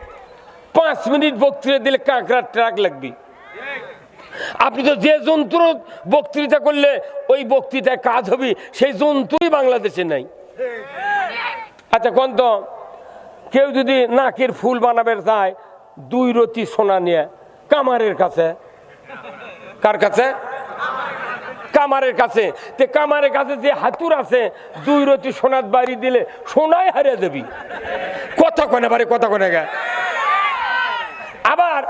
5 মিনিট বক্তৃতা দিলে কাঁকড়ার ট্রাক লাগবে। আপনি তো যে যন্ত্র বক্তৃতা করলে ওই বক্তৃতায় কাজ হবে সেই যন্ত্রই বাংলাদেশে নাই। আচ্ছা কোন তো কেউ যদি নাকের ফুল বানাবে চায় 2 রতি সোনা নিয়ে কামারের কাছে, কার কাছে? কামারের কাছে। তে কামারের কাছে যে হাতুর আছে 2 রতি সোনার বাড়ি দিলে সোনাই হারিয়ে দেবি। কথা কনে বারে কথা কনে গা। আবার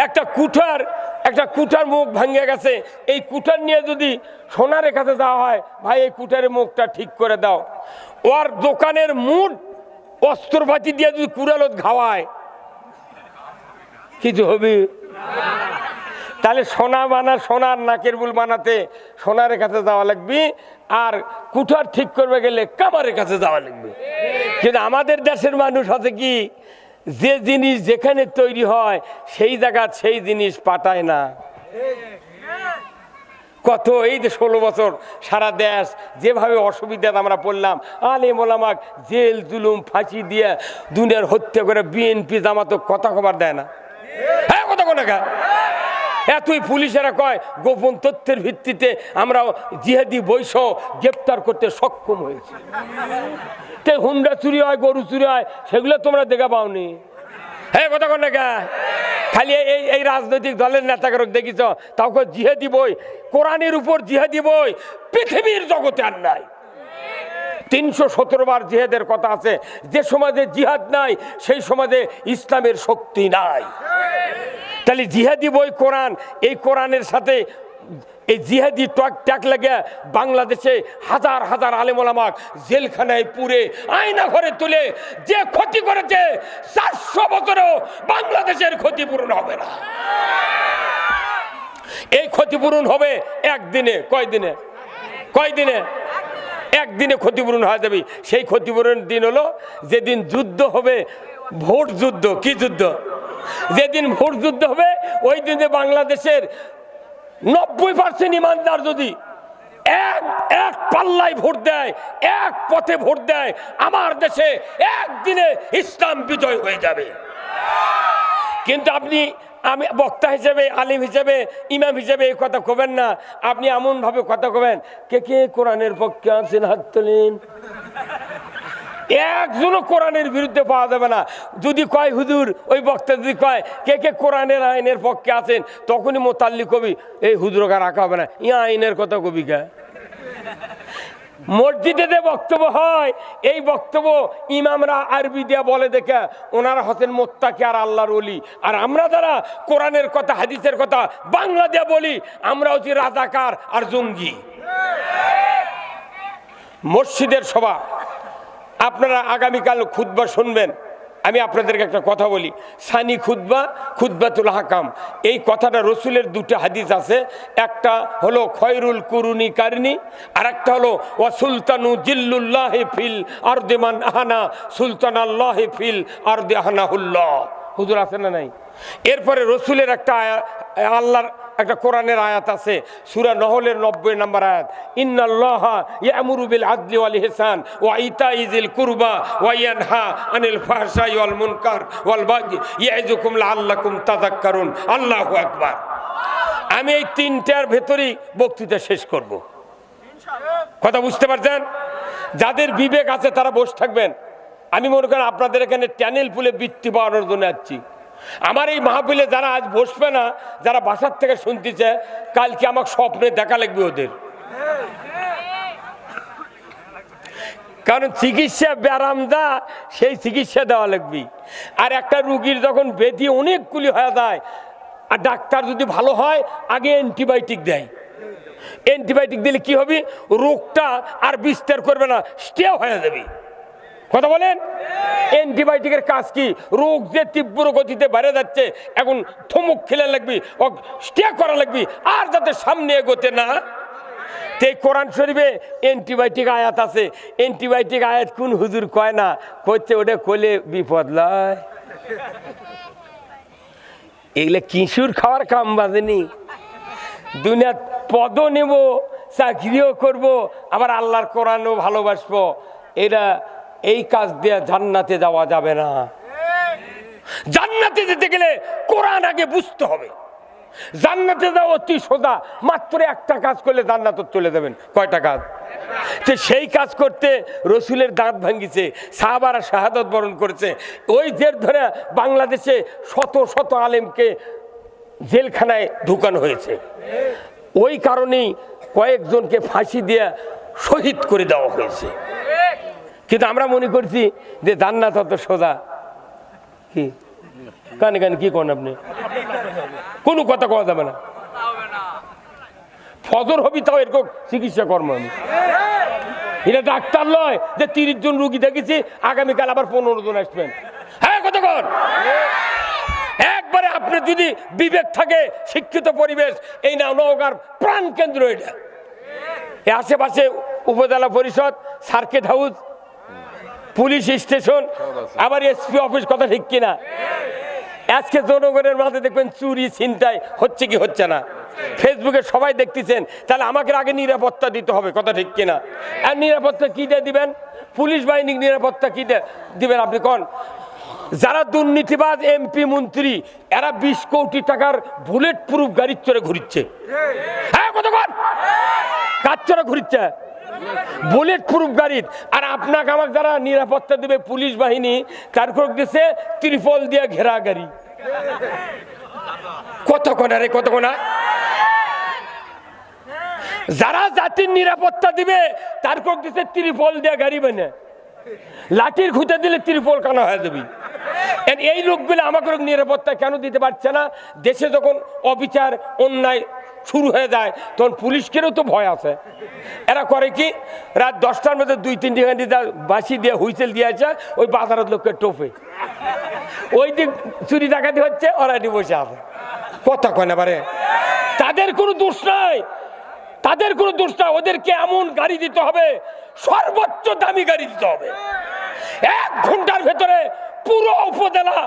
একটা কুঠার মুখ ভাঙে গেছে, এই কুঠার নিয়ে যদি সোনারের কাছে যাওয়া হয়, ভাই এই কুঠারের মুখটা ঠিক করে দাও, ওর দোকানের মুঠ অস্ত্রপাতি দিয়ে যদি কুড়ালত ঘাওয়ায় কিছু হবে? তাহলে সোনার নাকের বুল বানাতে সোনারের কাছে যাওয়া লাগবে, আর কুঠার ঠিক করবে গেলে কামারের কাছে যাওয়া লাগবে। কিন্তু আমাদের দেশের মানুষ আছে কি, যে জিনিস যেখানে তৈরি হয় সেই জায়গা সেই জিনিস পাঠায় না। কত এই যে 16 বছর সারা দেশ যেভাবে অসুবিধাতে আমরা পড়লাম, আলেম ওলামা জেল জুলুম ফাঁসি দিয়ে দুনিয়ার হত্যা করে বিএনপি জামাত কথা খবর দেয় না। হ্যাঁ কথা কোন এতই পুলিশেরা কয় গোপন তথ্যের ভিত্তিতে আমরা জিহাদি বৈশ গ্রেপ্তার করতে সক্ষম হয়েছি। তে হুন্ডা চুরি হয়, গরু চুরি হয়, সেগুলো তোমরা দেখা পাওনি। হ্যাঁ কথা কোন খালি এই রাজনৈতিক দলের নেতাকে দেখিছ তাও জিহাদি বই, কোরআনের উপর জিহাদি বই পৃথিবীর জগতে আর নাই। 317 বার জিহাদের কথা আছে। যে সমাজে জিহাদ নাই সেই সমাজে ইসলামের শক্তি নাই। তাহলে জিহাদি বই কোরআন, এই কোরআনের সাথে এই জিহাদি ট্যাগ লাগে বাংলাদেশে হাজার হাজার আলেম ওলামা জেলখানায় পুরে আয়না ঘরে তুলে যে ক্ষতি করেছে 400 বছরেও বাংলাদেশের ক্ষতিপূরণ হবে না। এই ক্ষতিপূরণ হবে একদিনে। কয়দিনে? একদিনে ক্ষতিপূরণ হয়ে যাবে। সেই ক্ষতিপূরণের দিন হলো যেদিন যুদ্ধ হবে, ভোট যুদ্ধ। কি যুদ্ধ? যেদিন ভোট যুদ্ধ হবে ওই দিনে বাংলাদেশের 90% ইমানদার যদি এক পাল্লায় ভোট দেয়, এক পথে ভোট দেয়, আমার দেশে একদিনে ইসলাম বিজয় হয়ে যাবে। কিন্তু আমি বক্তা হিসেবে, আলিম হিসেবে, ইমাম হিসেবে এই কথা কবেন না। আপনি এমন ভাবে কথা কবেন, কে কে কোরআনের পক্ষে আছেন হাত তোলেন। একজনও কোরআনের বিরুদ্ধে পাওয়া যাবে না। যদি কয় হুজুর, ওই বক্তা যদি কয় কে কে কোরআনের আইনের পক্ষে আছেন, তখনই মোতাল্লি কবি এই হুজুরকে রাখা হবে না, ইয়া আইনের কথা কবি কে। মসজিদে যে বক্তব্য হয় এই বক্তব্য ইমামরা আরবি দিয়ে বলে দেখে ওনারা হচ্ছেন মোত্তাকি আর আল্লাহর ওলি, আর আমরা যারা কোরআনের কথা হাদিসের কথা বাংলা দিয়ে বলি আমরা হচ্ছি রাজাকার আর জঙ্গি। মসজিদের সভা আপনারা আগামীকাল খুতবা শুনবেন। আমি আপনাদেরকে একটা কথা বলি, সানি খুতবাতুল হাকাম, এই কথাটা রসুলের 2টা হাদিস আছে। একটা হলো খয়রুল কুরুনি কারনি, আর একটা হলো ওয়া সুলতানু জিল্লুল্লাহি ফিল আরদি মান আহানা সুলতানাল্লাহি ফিল আরদি আহানাহুল্লাহ। হুজুর আছে না নাই? এরপরে রসুলের একটা আল্লাহর একটা কোরআনের আয়াত আছে, সূরা নহলের 90 নম্বর আয়াত, ইন্নাল্লাহা ইয়ামুরু বিল আদলি ওয়াল ইহসান ওয়া ইতাইজিল কুরবা ওয়া ইয়ানহা আনিল ফাহশাই ওয়াল মুনকার ওয়াল বাগি ইয়াইজুকুম লাআল্লাকুম তাযাক্কারুন। আল্লাহু আকবার। আমি এই 3টার ভেতরেই বক্তৃতা শেষ করব। কথা বুঝতে পারছেন? যাদের বিবেক আছে তারা বসে থাকবেন। আমি মনে করেন আপনাদের এখানে চ্যানেল ফুলে বৃত্তি পাওয়ানোর জন্য আসছি। আমার এই মাহফিলে যারা আজ বসবে না, যারা বাসার থেকে শুনতেছে, কালকে আমার স্বপ্নে দেখা লাগবে ওদের। কারণ চিকিৎসা ব্যারামদা, সেই চিকিৎসা দেওয়া লাগবে। আর একটা রুগীর যখন ব্যাধি অনেকগুলি হয়ে যায়, আর ডাক্তার যদি ভালো হয় আগে অ্যান্টিবায়োটিক দেয়। অ্যান্টিবায়োটিক দিলে কি হবে, রোগটা আর বিস্তার করবে না, স্টে হয়ে যাবে। কথা বলেন? অ্যান্টিবায়োটিকের কাজ কি? রোগ যে তীব্র গতিতে বেড়ে যাচ্ছে, এখন থমক খেলে লাগবে, স্টে করা লাগবে, আর যাতে সামনে এগোতে না। এই কোরআন শরীফে অ্যান্টিবায়োটিক আয়াত আছে। অ্যান্টিবায়োটিক আয়াত কোন হুজুর কয় না, কইছে ওটা কইলে বিপদ লয়। এগুলো কিশোর খাওয়ার কাম বাজেনি। দুনিয়ার পদও নেব, চাকরিও করব, আবার আল্লাহর কোরআনও ভালোবাসবো। এরা এই কাজ দিয়ে জান্নাতে যাওয়া যাবে না। জান্নাতে যেতে গেলে কোরআন আগে বুঝতে হবে। জান্নাতে যাওয়া অতি সোজা, মাত্র একটা কাজ করলে জান্নাতে চলে যাবেন। কয়টা কাজ? তো সেই কাজ করতে রসুলের দাঁত ভাঙ্গিছে, সাহাবারা শাহাদত বরণ করেছে। ওই জের ধরে বাংলাদেশে শত শত আলেমকে জেলখানায় ঢুকানো হয়েছে। ওই কারণেই কয়েকজনকে ফাঁসি দিয়ে শহীদ করে দেওয়া হয়েছে। কিন্তু আমরা মনে করছি যে জান্নাত অত সোজা। কি কানে কানে কি করেন আপনি? কোনো কথা কওয়া যাবে না। ফজর হবি তাও এরকম চিকিৎসা কর্ম। আমি এটা ডাক্তার নয় যে 30 জন রুগী দেখেছি, আগামীকাল আবার 15 জন আসবেন। হ্যাঁ, কতক্ষণ? একবারে আপনি যদি বিবেক থাকে, শিক্ষিত পরিবেশ, এই না নওগাঁর প্রাণ কেন্দ্র। এটা এই আশেপাশে উপজেলা পরিষদ, সার্কিট হাউস, পুলিশ স্টেশন, আবার এসপি অফিস। কথা ঠিক কিনা? আজকে জনগণের মাঝে দেখবেন চুরি ছিনতাই হচ্ছে কি হচ্ছে না, ফেসবুকে সবাই দেখতেছেন। তাহলে আমাকে আগে নিরাপত্তা দিতে হবে। কথা ঠিক কিনা? আর নিরাপত্তা কি দিয়ে দিবেন? পুলিশ বাহিনী নিরাপত্তা কি দিবেন আপনি কোন? যারা দুর্নীতিবাজ এমপি মন্ত্রী, এরা 20 কোটি টাকার বুলেট প্রুফ গাড়ির চড়ে ঘুরিচ্ছে। হ্যাঁ, কতক্ষণ? কার চড়ে ঘুরিচ্ছে? বুলেট প্রুফ গাড়ির। আর আপনাকে আমাকে যারা নিরাপত্তা দেবে পুলিশ বাহিনী, তারপর দিচ্ছে ত্রিপল দিয়ে ঘেরা গাড়ি। কতক্ষণ? আরে কতক্ষণ? যারা জাতির নিরাপত্তা দিবে তারপর দিচ্ছে ত্রিপল দিয়ে গাড়ি বানে, লাঠির খুঁটে দিলে ত্রিপল কানা হয়ে যাবে। এই লোকগুলো আমাকে নিরাপত্তা কেন দিতে পারছে না? দেশে যখন অবিচার অন্যায় শুরু হয়ে যায় তখন পুলিশকেও তো ভয় আছে। এরা করে কি, রাত 10টার মধ্যে 2-3টি গাড়ি বাসি দিয়ে হুইসেল দিয়েছে, ওই বাজারের লোককে টোপে ওই দিক চুরি ডাকাতি হচ্ছে, ওরা বসে আছে। কথা কয় না পারে? তাদের কোনো দোষ নাই, তাদের কোনো দোষ নাই। ওদেরকে এমন গাড়ি দিতে হবে, সর্বোচ্চ দামি গাড়ি দিতে হবে। 1 ঘন্টার ভেতরে পুরো উপজেলা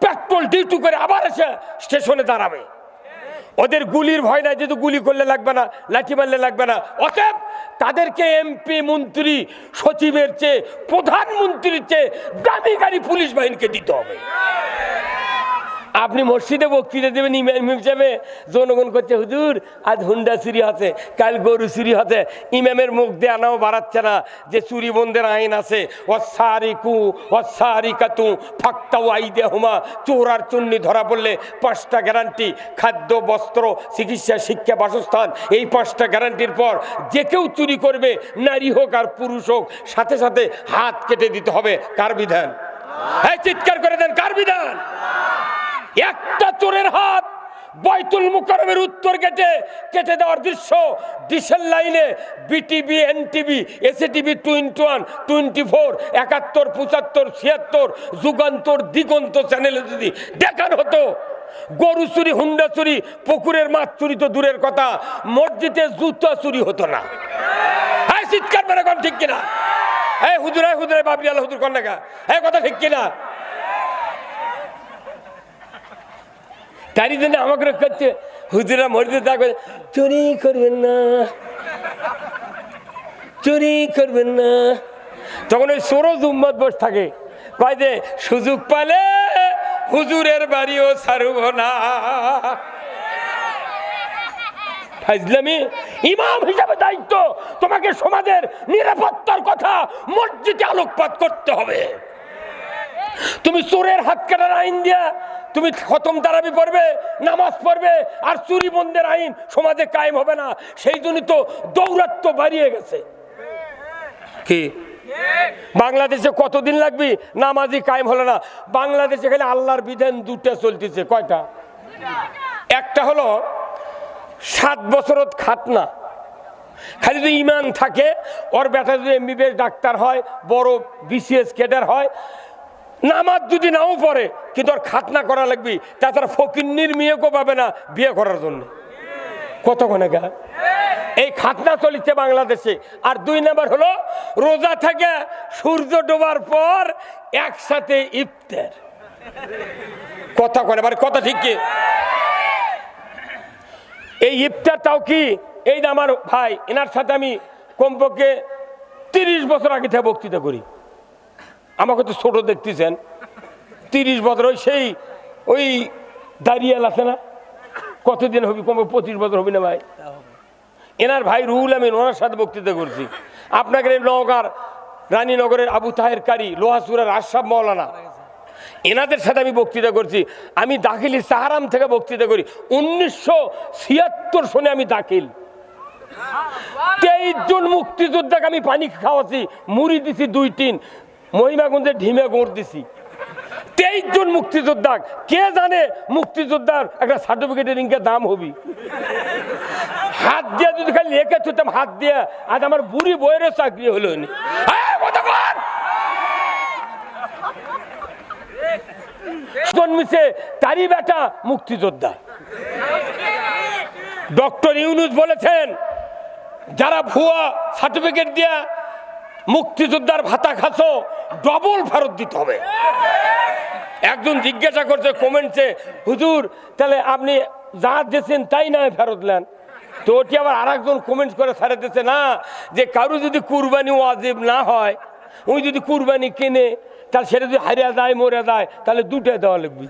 পেট্রোল ডিউটি করে আবার এসে স্টেশনে দাঁড়াবে। ওদের গুলির ভয় নাই, যেহেতু গুলি করলে লাগবে না, লাঠি মারলে লাগবে না। অতএব তাদেরকে এমপি মন্ত্রী সচিবের চেয়ে, প্রধানমন্ত্রীর চেয়ে দামি গাড়ি পুলিশ বাহিনীকে দিতে হবে। আপনি মসজিদে বক্তৃতা দেবেন, ইমাম হিসেবে জনগণ করছে হুজুর আজ হুন্ডা চুরি আছে, কাল গরু চুরি আছে। ইমামের মুখ দিয়ে আনাও বাড়াচ্ছে না যে চুরি বন্ধের আইন আছে। অসারিকু অসারিকাতু ফাক্তাউ আইদিয়াহুমা, চোর আর চুন্নি ধরা পড়লে 5টা গ্যারান্টি, খাদ্য, বস্ত্র, চিকিৎসা, শিক্ষা, বাসস্থান। এই 5টা গ্যারান্টির পর যে কেউ চুরি করবে, নারী হোক আর পুরুষ হোক, সাথে সাথে হাত কেটে দিতে হবে। কার বিধান? এই চিৎকার করে দেন, কার বিধান? একটা চোরের হাত বাইতুল মুকাররমের উত্তর গেটে কেটে দেওয়ার দৃশ্য ডিসেল লাইনে বিটিভি, এনটিভি, এসএটিভি 21, 24, 71, 75, 76, যুগান্তর, দিগন্ত চ্যানেলে যদি দেখানো হতো, গরু চুরি, হুন্ডা চুরি, পুকুরের মাছ চুরি তো দূরের কথা, মসজিদে জুতা চুরি হতো না। হ্যাঁ, চিৎকার মেরে কোন ঠিক কিনা? হ্যাঁ হুজুর, হ্যাঁ হুজুর, বাবরি আল্লাহ হুজুর কন্যা, হ্যাঁ কথা ঠিক কিনা? তারই জন্য আমাকে করছে হুজুরা মসজিদে থাকবে, চুরি করবেন না, চুরি করবেন না। তখন ওই সরোজ উম্মত বসে থাকে, কয় যে সুযোগ পালে হুজুরের বাড়িও ছাড়ব না। ফাজলামি। ইমাম হিসাবে দায়িত্ব, তোমাকে সমাজের নিরাপত্তার কথা মসজিদে আলোকপাত করতে হবে। তুমি চোরের হাত কাটার আইন দিয়া তুমি খতম তারাবি পড়বে, নামাজ পড়বে, আর চুরি বন্ধের আইন সমাজে কায়েম হবে না। সেই জন্য তো দৌরাত্ম্য বাড়িয়ে গেছে। কি বাংলাদেশে কতদিন লাগবে নামাজি কায়েম হলো না? বাংলাদেশে খালি আল্লাহর বিধান 2টা চলতেছে। কয়টা? একটা হলো 7 বছরত খাতনা। খালি যদি ইমান থাকে, ওর বেটা যদি এমবিবিএস ডাক্তার হয়, বড় বিসিএস ক্যাডার হয়, নামাজ যদি নাও পড়ে কিন্তু আর খাতনা করা লাগবে। তাছাড়া ফকিন্নির মেয়েকেও পাবে না বিয়ে করার জন্য। কতক্ষণে গা এই খাতনা চলিছে বাংলাদেশে। আর 2 নাম্বার হলো রোজা থেকে সূর্য ডোবার পর একসাথে ইফতার। কথা কয় না, কথা ঠিক কি? এই ইফতারটাও কি, এই যে আমার ভাই, এনার সাথে আমি কমপক্ষে 30 বছর আগে থেকে বক্তৃতা করি। আমাকে তো ছোট দেখতেছেন, 30 বছর ওই দাঁড়িয়ে আছে না, কতদিন হবি, কমে 25 বছর হবি না ভাই। এনার ভাই রুহুল আমিন, ওনার সাথে বক্তৃতা করছি। আপনাদের নওগাঁর রানীনগরের আবু তাহের কারি, লোহাসুরার আশরাফ মাওলানা, এনাদের সাথে আমি বক্তৃতা করছি। আমি দাখিলি সাহারাম থেকে বক্তৃতা করি, 1976 সনে আমি দাখিল। 23 জন মুক্তিযোদ্ধাকে আমি পানি খাওয়াছি, মুড়ি দিছি 2-3, মহিমাগঞ্জে ঢিমে গোড় দিছি। 23 জন মুক্তিযোদ্ধা, কে জানে মুক্তিযোদ্ধার একটা সার্টিফিকেটের ইনকে দাম হবি। হাত দিয়ে যদি খালি লেখে থুতাম, হাত দিয়ে, আজ আমার বুড়ি বইয়েরও চাকরি হলো নি। জন্মিছে তারই বেটা মুক্তিযোদ্ধা। ডক্টর ইউনূস বলেছেন, যারা ভুয়া সার্টিফিকেট দিয়া মুক্তিযোদ্ধার ভাতা খাচ্ছো, ডবল ফেরত দিতে হবে। একজন জিজ্ঞাসা করছে কমেন্টে, হুজুর তাহলে আপনি যা দিয়েছেন তাই না ফেরত নেন? তো ওটি আবার আরেকজন কমেন্ট করে ছেড়ে দিচ্ছে, না, যে কারো যদি কুরবানি ওয়াজিব না হয়, ওই যদি কুরবানি কিনে, তাহলে সেটা যদি হারিয়ে যায়, মরে যায়, তাহলে দুটাই দেওয়া লাগবে।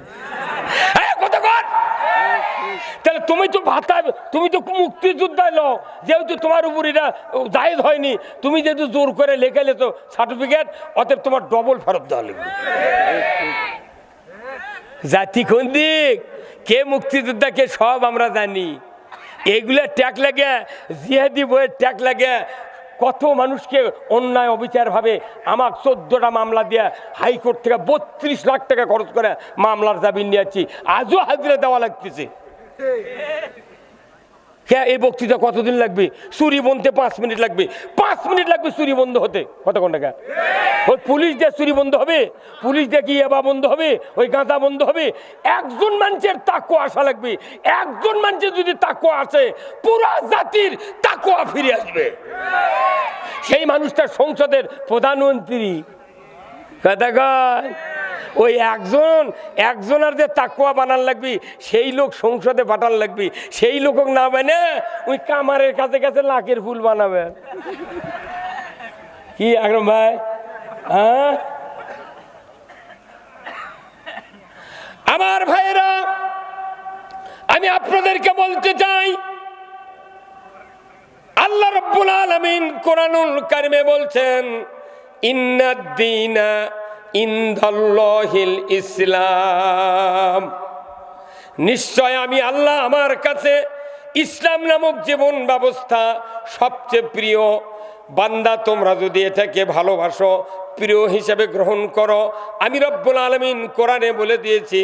তাহলে তুমি তো ভাতা, তুমি তো মুক্তিযোদ্ধা লো, যেহেতু তোমার উপর এটা জায়েজ হয়নি, তুমি যেহেতু জোর করে লেখালে তো সার্টিফিকেট, অতএব তোমার ডবল ফেরত দেওয়া লাগবে। জাতি কোন দিক, কে মুক্তিযোদ্ধা, কে সব আমরা জানি। এগুলা ট্যাগ লাগে, জিহাদি বইয়ের ট্যাগ লাগে। কত মানুষকে অন্যায় অবিচার ভাবে আমার 14টা মামলা দিয়ে হাইকোর্ট থেকে 32 লাখ টাকা খরচ করে মামলার জামিন নিয়েছি, আজও হাজিরা দেওয়া লাগতেছে। হ্যাঁ, এই বক্তৃতা কতদিন লাগবে? চুরি বন্ধে 5 মিনিট লাগবে, 5 মিনিট লাগবে চুরি বন্ধ হতে। কতক্ষণ টাকা? ওই পুলিশ দিয়ে চুরি বন্ধ হবে, পুলিশ দিয়ে কি এবা বন্ধ হবে, ওই গাঁজা বন্ধ হবে? একজন মানুষের তাকওয়া আসা লাগবে। একজন মানুষের যদি তাকওয়া আসে, পুরো জাতির তাকওয়া ফিরে আসবে। সেই মানুষটা সংসদের প্রধানমন্ত্রী। ওই একজনের যে তাকওয়া বানান লাগবে, সেই লোক সংসদে পাঠান লাগবে। সেই লোক না বানে ওই কামারের কাছে কাছে লাখের ফুল বানাবে। কি আকরাম ভাই? হ্যাঁ, আমার ভাইরা, আমি আপনাদেরকে বলতে চাই, আল্লাহ রাব্বুল আলামিন কোরআনুল কারিমে বলছেন, ইন্নাদ-দীনা ইনদাল্লাহিল ইসলাম। নিশ্চয় আমি আল্লাহ, আমার কাছে ইসলাম নামক জীবন ব্যবস্থা সবচেয়ে প্রিয়। বান্দা, তোমরা যদি এটাকে ভালোবাসো, প্রিয় হিসেবে গ্রহণ করো, আমি রব্বুল আলামিন কোরআনে বলে দিয়েছি,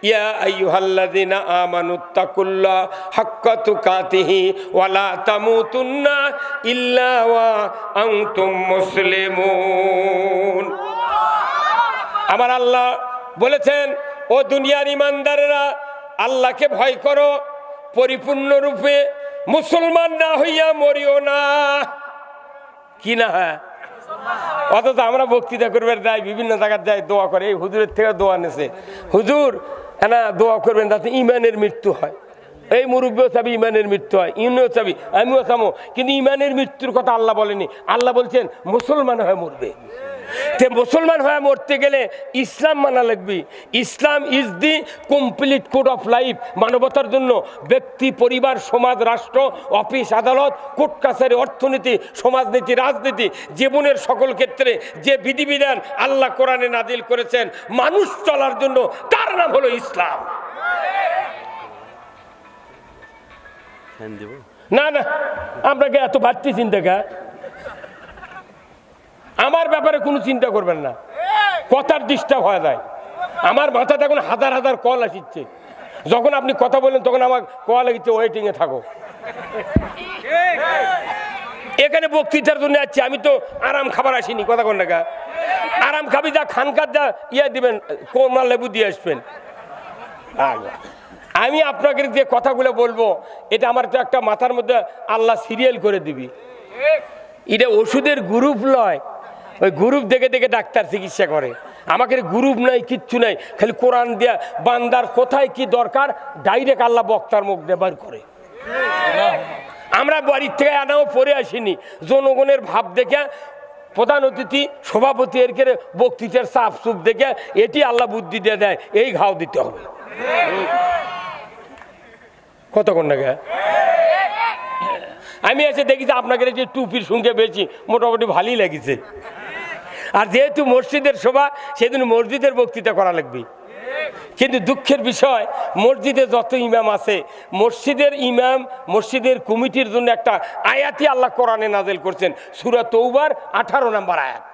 ইয়া আইয়ুহাল্লাযীনা আমানুত্তাকুল্লাহ হাক্কা তুকাতিহি ওয়া লা তামুতুন্না ইল্লা ওয়া আনতুম মুসলিমুন। আমার আল্লাহ বলেছেন, ও দুনিয়ার ইমানদারেরা, আল্লাহকে ভয় করো, পরিপূর্ণরূপে মুসলমান না হইয়া মরিও না। কি না? হ্যাঁ, অথচ আমরা বক্তৃতা করবেন যাই, বিভিন্ন জায়গায় যাই, দোয়া করে। এই হুজুরের থেকে দোয়া নেছে, হুজুর না দোয়া করবেন যাতে ইমানের মৃত্যু হয়। এই মুরব্বীও চাবি ইমানের মৃত্যু হয়, ইউনিও চাবি, আমিও চাবো, কিন্তু ইমানের মৃত্যুর কথা আল্লাহ বলেনি। আল্লাহ বলছেন মুসলমান হয়ে মরবে। তে মুসলমান হয়ে মরতে গেলে ইসলাম মানা লাগবে। Islam is the complete code of life. মানবতার জন্য ব্যক্তি, পরিবার, সমাজ, রাষ্ট্র, অফিস, আদালত, কোর্ট কাছারি, অর্থনীতি, সমাজনীতি, রাজনীতি, জীবনের সকল ক্ষেত্রে যে বিধিবিধান আল্লাহ কোরআনে নাজিল করেছেন মানুষ চলার জন্য, তার নাম হলো ইসলাম। না না, আপনাকে এত বাড়তি চিন্তা কা? আমার ব্যাপারে কোনো চিন্তা করবেন না, কথার ডিস্টার্ব হয়ে যায়। আমার মাথাতে এখন হাজার হাজার কল আসছে। যখন আপনি কথা বলেন তখন আমার কল লাগছে, ওয়েটিংয়ে থাকো। এখানে বক্তৃতার জন্য আসছি, আমি তো আরাম খাবার আসিনি। কথা কোন টাকা আরাম খাবি, যা খানকার যা ইয়ে দিবেন, কোমরা লেবু দিয়ে আসবেন। আমি আপনাকে যে কথাগুলো বলবো, এটা আমার তো একটা মাথার মধ্যে আল্লাহ সিরিয়াল করে দিবি। এটা ওষুধের গ্রুপ নয়, ওই গ্রুপ দেখে দেখে ডাক্তার চিকিৎসা করে। আমাকে গ্রুপ নাই, কিচ্ছু নাই, খালি কোরআন দিয়া বান্দার কোথায় কি দরকার ডাইরেক্ট আল্লাহ বক্তার মুখ দিয়ে বার করে। আমরা বাড়ির থেকে আনাও পরে আসিনি, জনগণের ভাব দেখে প্রধান অতিথি সভাপতি এর করে বক্তৃতার চাপ চুপ দেখে এটি আল্লাহ বুদ্ধি দিয়ে দেয়, এই ঘাও দিতে হবে। কতক্ষণ না গে আমি এসে দেখি যে আপনাকে যে টুপির সঙ্গে বেশি মোটামুটি ভালোই লাগিছে। আর যেহেতু মসজিদের সভা, সেদিন মসজিদের বক্তৃতা করা লাগবে। কিন্তু দুঃখের বিষয়, মসজিদে যত ইমাম আছে, মসজিদের ইমাম মসজিদের কমিটির জন্য একটা আয়াতই আল্লাহ কোরআনে নাযিল করছেন, সূরা তৌবার 18 নম্বর আয়াত।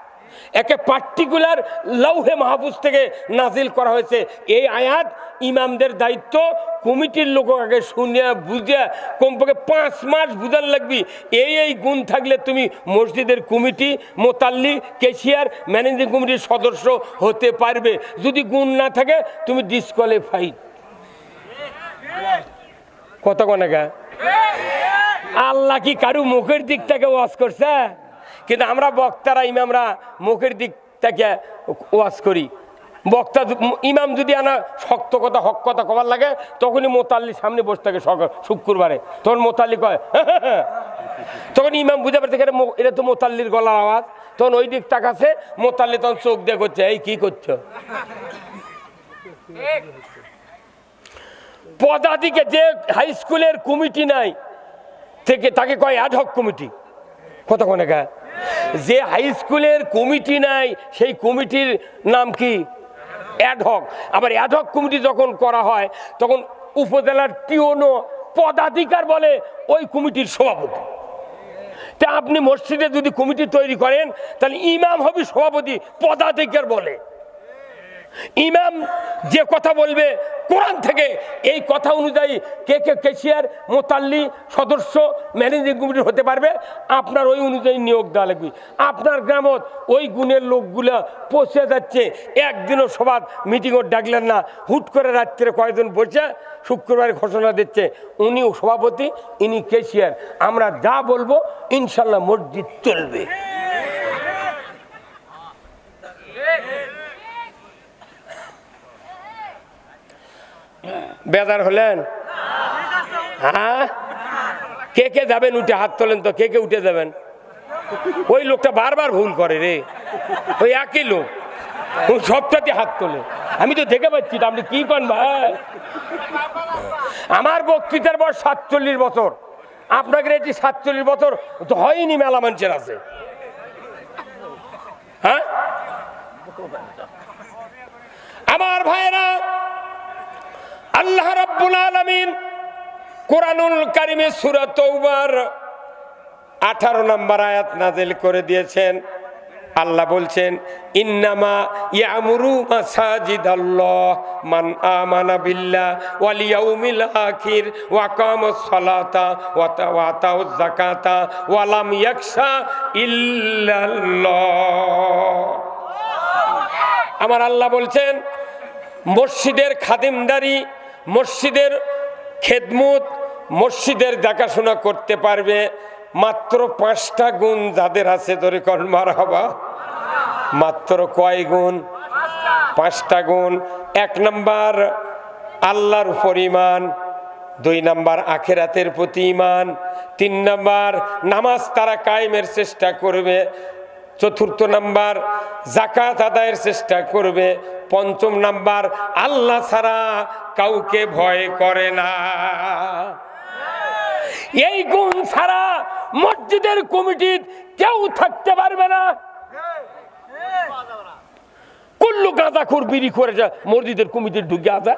একে পার্টিকুলার লৌহে মাহফুজ থেকে নাজিল করা হয়েছে। এই আয়াত ইমামদের দায়িত্ব কমিটির লোক আগে শুনে বুঝে কমপক্ষে 5 মাস বুঝার লাগবি। এই গুণ থাকলে তুমি মসজিদের কমিটি, মোতাল্লি, ক্যাশিয়ার, ম্যানেজিং কমিটির সদস্য হতে পারবে। যদি গুণ না থাকে তুমি ডিসকোয়ালিফাইড। কত কনাকা আল্লাহ কি কারু মুখের দিক থেকে ওয়াজ করছে? কিন্তু আমরা বক্তারা ইমামরা মুখের দিক থেকে ওয়াজ করি। বক্তা ইমাম যদি আনা শক্ত কথা হক কথা কবার লাগে, তখনই মোতাল্লির সামনে বসে থাকে শুক্রবারে। তখন মোতাল্লি কয় তখন ইমাম বুঝে পারছে এটা তো মোতাল্লির গলার আওয়াজ। তখন ওই দিক তাকাছে, মোতাল্লি তখন চোখ দিয়ে করছে, এই কি করছো? পদাধিকে যে হাই স্কুলের কমিটি নাই থেকে তাকে কয় অ্যাডহক কমিটি। কতক্ষণ একা যে হাই স্কুলের কমিটি নাই সেই কমিটির নাম কি? অ্যাডহক। আবার অ্যাডহক কমিটি যখন করা হয় তখন উপজেলার টিওনো পদাধিকার বলে ওই কমিটির সভাপতি। তা আপনি মসজিদে যদি কমিটি তৈরি করেন তাহলে ইমাম হবে সভাপতি, পদাধিকার বলে। ইমাম যে কথা বলবে কোরআন থেকে, এই কথা অনুযায়ী কে কে ক্যাশিয়ার, মোতাল্লি, সদস্য, ম্যানেজিং কমিটি হতে পারবে, আপনার ওই অনুযায়ী নিয়োগ দেওয়া লাগবে। আপনার গ্রামত ওই গুণের লোকগুলা পৌঁছে যাচ্ছে, একদিনও সভা মিটিংও ডাকলেন না, হুট করে রাত্রে কয়েকজন বসে শুক্রবারে ঘোষণা দিচ্ছে উনি সভাপতি, ইনি ক্যাশিয়ার, আমরা যা বলবো ইনশাল্লাহ মসজিদ চলবে। বেজার হলেন? হ্যাঁ, কে কে যাবেন উঠে হাত তোলেন তো, কে কে উঠে যাবেন? ওই লোকটা বারবার ভুল করে রে, ওই একই লোক সবটাতে হাত তোলে। আমি তো দেখে পাচ্ছি, আপনি কি করেন ভাই? আমার বক্তৃতার বয়স 47 বছর, আপনাদের এটি 47 বছর হয়নি, মেলা মানুষের আছে। হ্যাঁ আমার ভাইরা, আল্লাহ রাব্বুল আলামিন কোরআনুল কারিমে সূরা তওবার 18 নম্বর আয়াত নাযিল করে দিয়েছেন। আল্লাহ বলছেন, ইন্নামা ইয়ামুরু মাসাজিদাল্লাহ মান আমানা বিল্লাহ ওয়াল ইয়াউমিল আখির ওয়া কামাস সালাতা ওয়া আতাউজ যাকাতা ওয়া লাম ইয়াখশা ইল্লাল্লাহ। আমার আল্লাহ বলছেন, মসজিদের খাদিমদারি, মসজিদের খেদমত, মসজিদের দেখাশোনা করতে পারবে মাত্র 5টা গুণ যাদের আছে। ধরে কর মারহাবা। মাত্র কয় গুণ? 5টা গুণ। 1 নাম্বার আল্লাহর উপর ঈমান, 2 নাম্বার আখিরাতের প্রতি ঈমান, 3 নাম্বার নামাজ তারা কায়েমের চেষ্টা করবে, 4th নাম্বার যাকাত আদায়ের চেষ্টা করবে, 5ম নাম্বার আল্লাহ ছাড়া কাউকে ভয় করে না। এই গুণ ছাড়া মসজিদের কমিটির কেউ থাকতে পারবে না। কুল্লু গাঁজাখোর বিড়ি করে মসজিদের কমিটির ঢুকে আসা,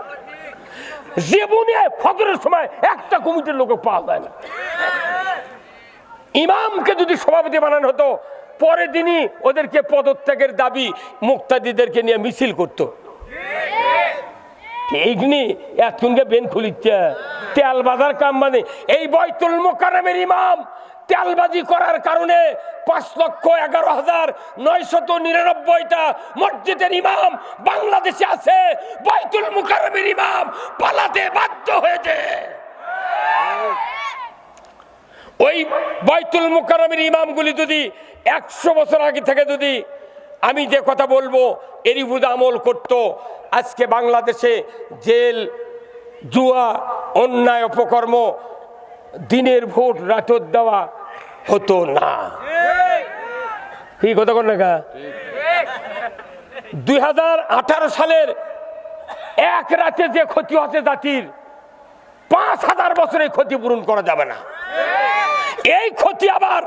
জীবনে ফজরের সময় একটা কমিটির লোক পাওয়া যায় না। ইমামকে যদি সভাপতি বানানো হতো, পরের দিনই ওদেরকে পদত্যাগের দাবি মুক্তাদিদেরকে নিয়ে মিছিল করতো। ঠিক নি, এতক্ষণকে বেন খুলিচ্ছে তেল বাজার কাম। মানে এই বাইতুল মুকাররমের ইমাম তেলবাজি করার কারণে 5,11,999টা মসজিদের ইমাম বাংলাদেশে আছে। বাইতুল মুকাররমের ইমাম পালাতে বাধ্য হয়েছে। ওই বাইতুল মুকাররমের ইমামগুলি যদি 100 বছর আগে থেকে যদি আমি যে কথা বলবো এরই বুঝে আমল করত, আজকে বাংলাদেশে জেল, জুয়া, অন্যায়, অপকর্ম, দিনের ভোট রাতের দেওয়া হতো না। কি কথা কন না? 2018 সালের এক রাতে যে ক্ষতি হচ্ছে জাতির, 5000 বছরে ক্ষতিপূরণ করা যাবে না। এই ক্ষতি আবার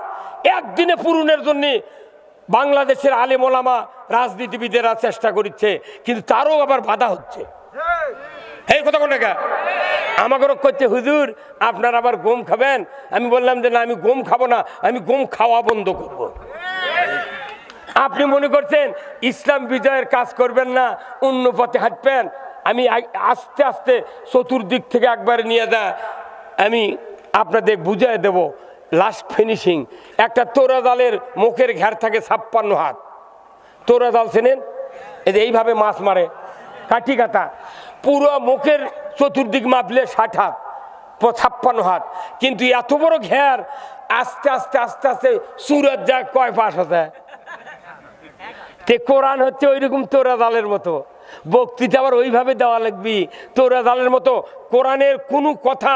একদিনে পূরণের জন্য বাংলাদেশের আলেম ওলামা রাজনীতিবিদেরা চেষ্টা করছে, কিন্তু তারও আবার বাধা হচ্ছে। এই কথা কোন টাকা আমাকে করছে, হুজুর আপনার আবার গম খাবেন? আমি বললাম যে না, আমি গম খাবো না, আমি গম খাওয়া বন্ধ করব। আপনি মনে করছেন ইসলাম বিজয়ের কাজ করবেন না, অন্য পথে হাঁটবেন? আমি আস্তে আস্তে চতুর্দিক থেকে একবারে নিয়ে যা আমি আপনাদের বুঝিয়ে দেব। লাস্ট ফিনিশিং, একটা তোরা জালের মুখের ঘের থাকে 56 হাত। তোরা জাল চেনেন? এই যে এইভাবে মাছ মারে, কাঠি কাটা, পুরো মুখের চতুর্দিক মাপলে 60 হাত, 56 হাত। কিন্তু এত বড় ঘের, আস্তে আস্তে আস্তে আস্তে সুরত যায় কয় পাশ আছে। তে কোরআন হচ্ছে ওইরকম তোরা জালের মতো, বক্তৃতা আবার ওইভাবে দেওয়া লাগবি তোরা জালের মতো। কোরআনের কোনো কথা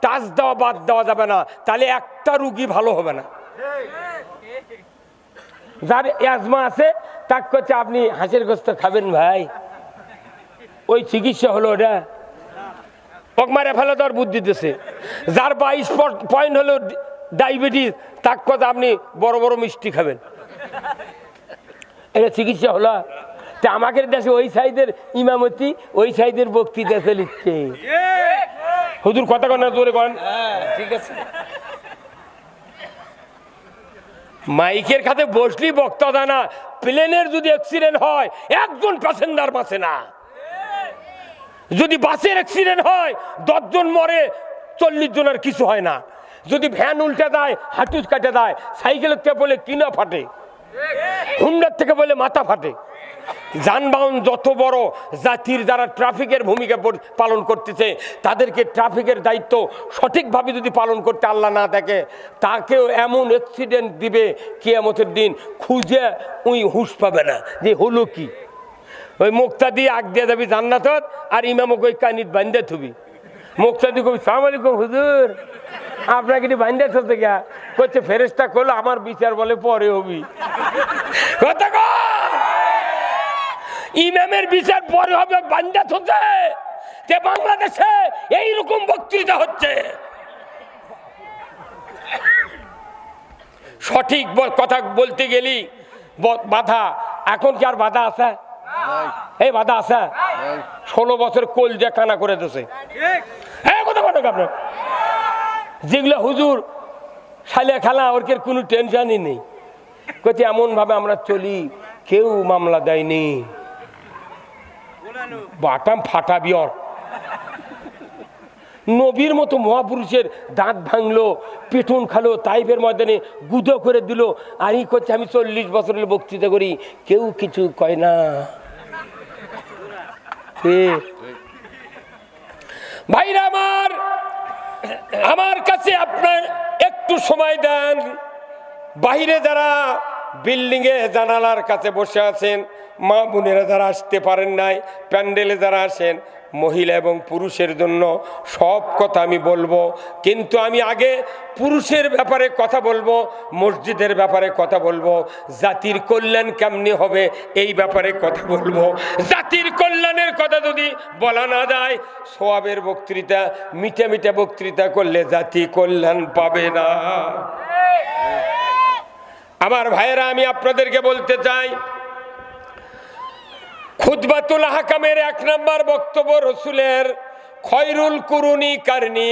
টাচ দেওয়া বাদ দেওয়া যাবে না, তাহলে একটা রুগী ভালো হবে না। যার অ্যাজমা আছে তাক করছে আপনি হাঁসের গোস্ত খাবেন ভাই, ওই চিকিৎসা হলো ওটা, মারে ফেলে দেওয়ার বুদ্ধি দিতেছে। যার 22 পয়েন্ট হলো ডায়াবেটিস, তাক কথা আপনি বড় বড় মিষ্টি খাবেন, এটা চিকিৎসা হলো। তা আমাদের দেশে ওই সাইডের ইমামতি, ওই সাইডের বক্তৃতা চলিচ্ছে। হুজুর কথা কন না, জোরে কন। ঠিক আছে, মাইকের কাছে বসলি বক্তা যায় না। প্লেনের যদি অ্যাক্সিডেন্ট হয় একজন প্যাসেঞ্জার বাঁচে না, যদি বাসের অ্যাক্সিডেন্ট হয় 10 জন মরে, 40 জনের কিছু হয় না। যদি ভ্যান উল্টে দেয়, হাঁটু কাটে দেয়, সাইকেলের থেকে বলে কিনা ফাটে, হুন্ডার থেকে বলে মাথা ফাটে। যানবাহন যত বড়, জাতির যারা ট্রাফিকের ভূমিকা পালন করতেছে, তাদেরকে ট্রাফিকের দায়িত্ব সঠিকভাবে যদি পালন করতে আল্লাহ না দেখে, তাকেও এমন অ্যাক্সিডেন্ট দিবে কিয়ামতের দিন, খুঁজে উই হুঁশ পাবে না যে হলো কি। ওই মুক্তা দিয়ে আগ দিয়ে যাবি জান্নাতত, আর ইমামকে ওই কানিত বান্ধে থুবি। মুক্তা দিয়ে কবি সালাম আলাইকুম হুজুর, আপনাকে এটি বান্ধে থতে গা করছে, ফেরেশতা করলো আমার বিচার বলে পরে হবি। কথা কর, ইমামের বিচার পরে হবে, বান্ধে থতে। যে বাংলাদেশে এইরকম বক্তৃতা হচ্ছে, সঠিক কথা বলতে গেলি বাধা। এখন কি আর বাধা আছে? এই বাধা আছে? 16 বছর কোল যে কানা করে দিয়েছে। হ্যাঁ কথা বলেন আপনার, যেগুলো হুজুর শালিয়া খেলা, ওর কোনো টেনশনই নেই। কচ্ছে এমন ভাবে আমরা চলি, কেউ মামলা দেয়নি, বাটাম ফাটাবি। ওর নবীর মতো মহাপুরুষের দাঁত ভাঙলো, পেটন খালো, তাইফের ময়দানে গুঁদো করে দিল, আর ই করছে আমি 40 বছরের বক্তৃতা করি, কেউ কিছু কয় না। ভাইরা আমার কাছে আপনার একটু সময় দেন। বাইরে যারা বিল্ডিং এ জানালার কাছে বসে আছেন, মা বোনেরা যারা আসতে পারেন নাই, প্যান্ডেলে যারা আসেন, মহিলা এবং পুরুষের জন্য সব কথা আমি বলবো, কিন্তু আমি আগে পুরুষের ব্যাপারে কথা বলবো, মসজিদের ব্যাপারে কথা বলবো, জাতির কল্যাণ কেমনি হবে এই ব্যাপারে কথা বলবো। জাতির কল্যাণের কথা যদি বলা না যায়, সোয়াবের বক্তৃতা, মিঠে মিঠে বক্তৃতা করলে জাতি কল্যাণ পাবে না। আমার ভাইয়েরা, আমি আপনাদেরকে বলতে চাই, খুতবাতুল আহকামের 1 নম্বর বক্তব্য রসুলের, খয়রুল কুরুনি কারনি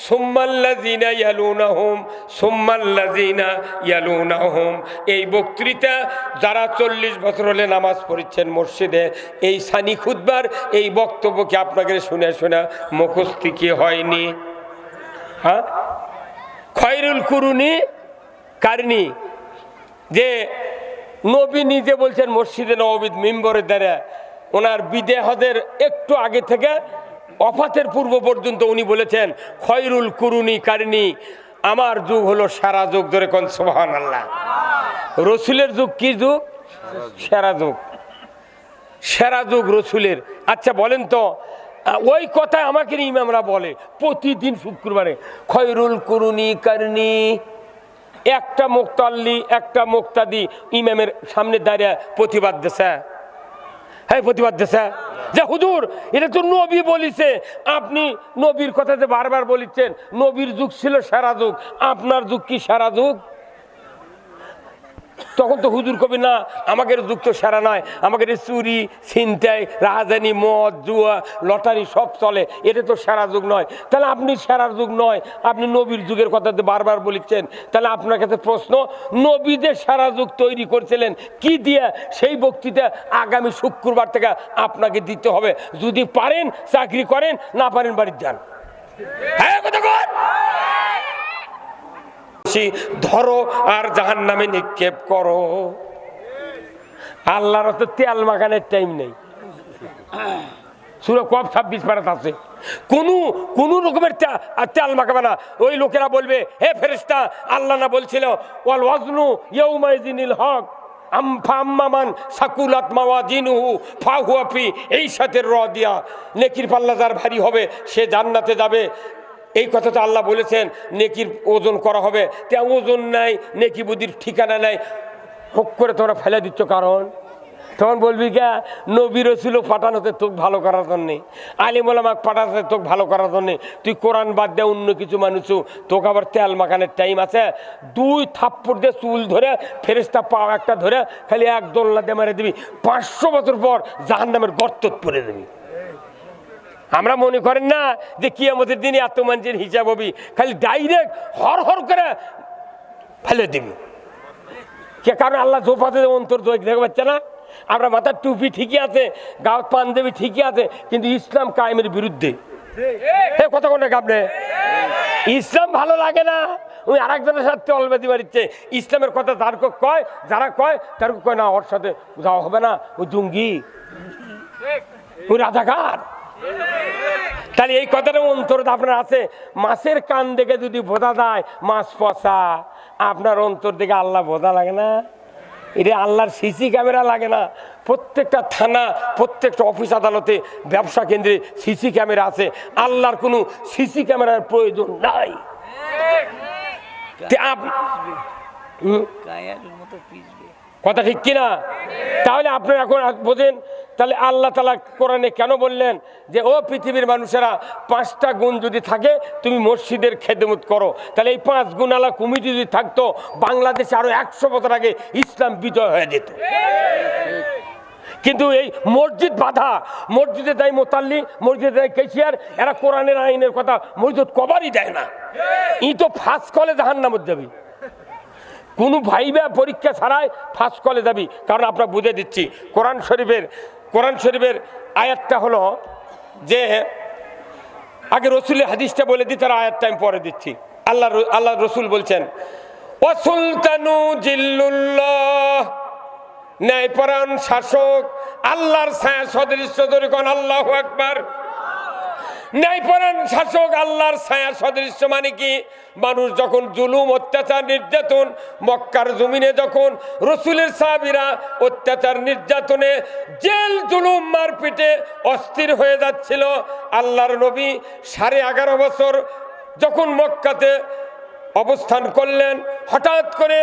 সুম্মাল্লাযিনা ইয়ালুনাহুম সুম্মাল্লাযিনা ইয়ালুনাহুম। এই বক্তৃতা যারা 40 বছর হলে নামাজ পড়ছেন মসজিদে, এই সানি খুতবার এই বক্তব্যকে আপনাকে শুনে শুনে মুখস্থ কি হয়নি? হ্যাঁ, খয়রুল কুরুনি কারনি, যে নবী নিজে বলছেন মসজিদে নববীর মিম্বরের দ্বারা, ওনার বিদেহদের একটু আগে থেকে ওফাতের পূর্ব পর্যন্ত উনি বলেছেন খয়রুল কুরুনি কারনি, আমার যুগ হলো সেরা যুগ। ধরে কোন সুবহানাল্লাহ। রসুলের যুগ কি যুগ? সেরা যুগ, সেরা যুগ রসুলের। আচ্ছা বলেন তো, ওই কথা আমাকে ইমামরা বলে প্রতিদিন শুক্রবারে, খয়রুল কুরুনি কারনি, একটা মুক্তাল্লি একটা মুক্তাদি ইমামের সামনে দাঁড়িয়ে প্রতিবাদ দিছে, হ্যাঁ প্রতিবাদ দিছে যে হুজুর এটা তো নবী বলিছে, আপনি নবীর কথাতে বারবার বলিচ্ছেন নবীর যুগ ছিল সেরা যুগ, আপনার যুগ কি সেরা যুগ? তখন তো হুজুর কবি না আমাদের যুগ তো সেরা নয়, আমাদের চুরি ছিনতাই রাজধানী মদ জুয়া লটারি সব চলে, এটা তো সেরা যুগ নয়। তাহলে আপনি সেরার যুগ নয়, আপনি নবীর যুগের কথাতে বারবার বলিচ্ছেন। তাহলে আপনার কাছে প্রশ্ন, নবী যে সেরা যুগ তৈরি করছিলেন কি দিয়ে, সেই বক্তৃতা আগামী শুক্রবার থেকে আপনাকে দিতে হবে। যদি পারেন চাকরি করেন, না পারেন বাড়ির যান। হ্যাঁ কথা কর, ধরো আর জাহান্নামে নিক্ষেপ করো। আল্লাহর তো তেল মাখানোর টাইম নেই। সূরা কফ 26 পারাত আছে, কোন রকমের তেল মাখাবে না। ওই লোকেরা বলবে হে ফেরেশতা, আল্লাহ না বলছিল ওয়াল ওয়াজনু ইয়াউমাইযিনিল হক আম্মান সাকুলাত মাওয়াজিনুহু ফাহুয়া ফি ঈশাতির রাদিয়া, নেকির পাল্লা যার ভারী হবে সে জান্নাতে যাবে। এই কথা তো আল্লাহ বলেছেন নেকির ওজন করা হবে, তা ওজন নাই, নেকি বুদ্ধির ঠিকানা নাই, হোক করে তোমরা ফেলে দিচ্ছ। কারণ তখন বলবি কে নবী রাসূল পাঠানোতে তোকে ভালো করার জন্যে, আলিম ওলামাকে পাঠাতে তোকে ভালো করার জন্যে, তুই কোরআন বাদ দে অন্য কিছু মানুষ, তোকে আবার তেল মাখানোর টাইম আছে? 2 থাপ্পড় দিয়ে চুল ধরে ফেরেশতা পাও একটা ধরে খালি এক দোলনা দিয়ে মারে দিবি, 500 বছর পর জাহান্নামের গর্তত পড়ে দিবি। আমরা মনে করেন না যে কিয়ামতের দিনে এত মানুষের হিসাব হবি, খালি ডাইরেক্ট হর হর করে ফেলে দিবি। কে কারণ আল্লাহ জোফাতে অন্তর দেখতে পাচ্ছে না? আমরা মাথার টুপি ঠিকই আছে, গাও পাঞ্জাবি ঠিকই আছে, কিন্তু ইসলাম কায়েমের বিরুদ্ধে। কথা কোনটা গাবলে ইসলাম ভালো লাগে না, ওই আরেকজনের সাথে অলবেদি মারিচ্ছে। ইসলামের কথা যারা কয় তার কয় না, ওর সাথে যাওয়া হবে না, ওই জঙ্গি, ওই রাজাকার। তাহলে এই কথাটা অন্তর আপনার আছে। মাছের কান দেখে যদি বোঝা যায় মাছ পচা, আপনার অন্তর দেখে আল্লাহ বোঝা লাগে না? এটা আল্লাহর সিসি ক্যামেরা লাগে না? প্রত্যেকটা থানা, প্রত্যেকটা অফিস আদালতে, ব্যবসা কেন্দ্রে সিসি ক্যামেরা আছে। আল্লাহর কোনো সিসি ক্যামেরার প্রয়োজন নাই। কথা ঠিক কিনা? তাহলে আপনারা এখন বোঝেন, তাহলে আল্লাহ তাআলা কোরআনে কেন বললেন যে ও পৃথিবীর মানুষেরা 5টা গুণ যদি থাকে তুমি মসজিদের খেদমত করো। তাহলে এই 5 গুণওয়ালা কমিটি যদি থাকতো, বাংলাদেশে আরো 100 বছর আগে ইসলাম বিজয় হয়ে যেত। কিন্তু এই মসজিদ বাধা, মসজিদে দেয় মোতাল্লি, মসজিদে দেয় কেশিয়ার, এরা কোরআনের আইনের কথা মসজিদ কবারই দেয় না। ই তো ফার্স্ট কলে জাহান্নামে যাবি, কোনো ভাইবা পরীক্ষা ছাড়াই ফার্স্ট কলে যাবি। কারণ আপনারা বুঝে দিচ্ছি, কোরআন শরীফের আয়াতটা হলো যে, আগে রসুলের হাদিসটা বলে দিই, তার আয়াতটা আমি পরে দিচ্ছি। আল্লাহ রসুল বলছেন ওয়াসুলতানু জিল্লুল্লাহ, ন্যায়পরায়ণ শাসক আল্লাহর ছায়া সদৃশ্য, ধরে কোন আল্লাহু আকবার। ন্যায়পরায়ণ শাসক আল্লাহর ছায়া সদৃশ্য মানে কি? মানুষ যখন জুলুম অত্যাচার নির্যাতন, মক্কার জমিনে যখন রসুলের সাহাবীরা অত্যাচার নির্যাতনে জেল জুলুম মারপিটে অস্থির হয়ে যাচ্ছিল, আল্লাহর নবী 11.5 বছর যখন মক্কাতে অবস্থান করলেন, হঠাৎ করে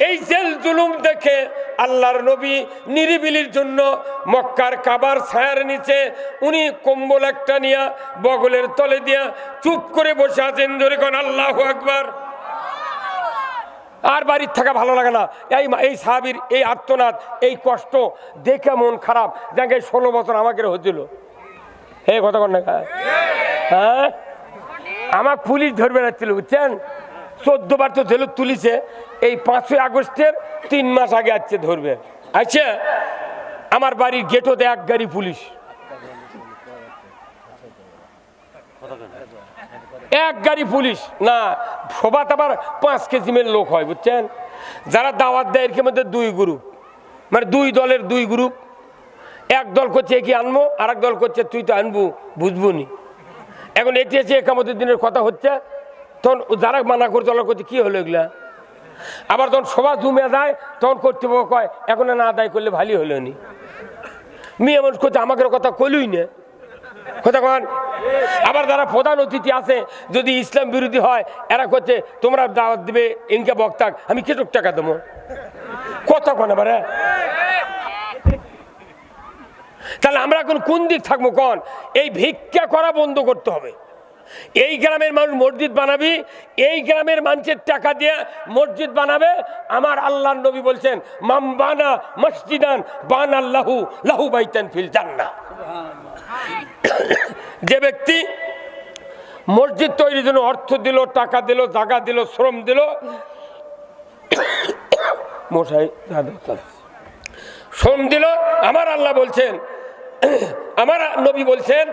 এই জেল জুলুম দেখে আল্লাহর নবী নিরিবিলির জন্য মক্কার কাবার ছায়ার নিচে উনি কম্বল একটা নিয়ে বগলের তলে দিয়া চুপ করে বসে আছেন। ধরে কোন আল্লাহু আকবার। আর বাড়ির থাকা ভালো লাগে না। এই সাহাবীর এই আর্তনাদ, এই কষ্ট দেখে মন খারাপ। যাকে 16 বছর আমাকে হয়েছিল, হে কথা কন না, হ্যাঁ আমার পুলিশ ধরবে রাখছিল, বুঝছেন? 14 বার তো জেলত তুলিছে। এই 5ই আগস্টের 3 মাস আগে আসছে ধরবে। আচ্ছা, আমার বাড়ির গেটতে 1 গাড়ি পুলিশ, 1 গাড়ি পুলিশ না। সবাত আবার 5 কেজিমের লোক হয়, বুঝছেন? যারা দাওয়াত দেয় এর মধ্যে 2 গ্রুপ, মানে 2 দলের 2 গ্রুপ। এক দল করছে কি আনবো, আর এক দল করছে তুই তো আনবো, বুঝবো নি। এখন এটি এসে একামতের দিনের কথা হচ্ছে, তখন যারা মানা করছে ওরা করছে কি হলো এগুলা। আবার যখন সভা জমে যায় তখন কর্তৃপক্ষ কয় এখন না আদায় করলে ভালোই হলো নি। মেয়ে মানুষ করছে আমাকে কথা কইলই না, কথা কন আবার যারা প্রধান অতিথি আছে যদি ইসলাম বিরোধী হয় এরা করছে তোমরা দাওয়াত দিবে ইনকা বক্তা আমি কিছু টাকা দেবো কথা কোন আবার। তাহলে আমরা এখন কোন দিক থাকবো কোন? এই ভিক্ষা করা বন্ধ করতে হবে। এই গ্রামের মানুষ মসজিদ বানাবি, এই গ্রামের মানুষের টাকা দিয়ে মসজিদ বানাবে। আমার আল্লাহর নবী বলছেন মাম বানা মসজিদান বানাল্লাহু লাহু বাইতান ফিল জান্নাহ। যে ব্যক্তি মসজিদ তৈরির জন্য অর্থ দিল, টাকা দিল, জায়গা দিল, শ্রম দিল, মশাই শ্রম দিল, আমার আল্লাহ বলছেন, আমার নবী বলছেন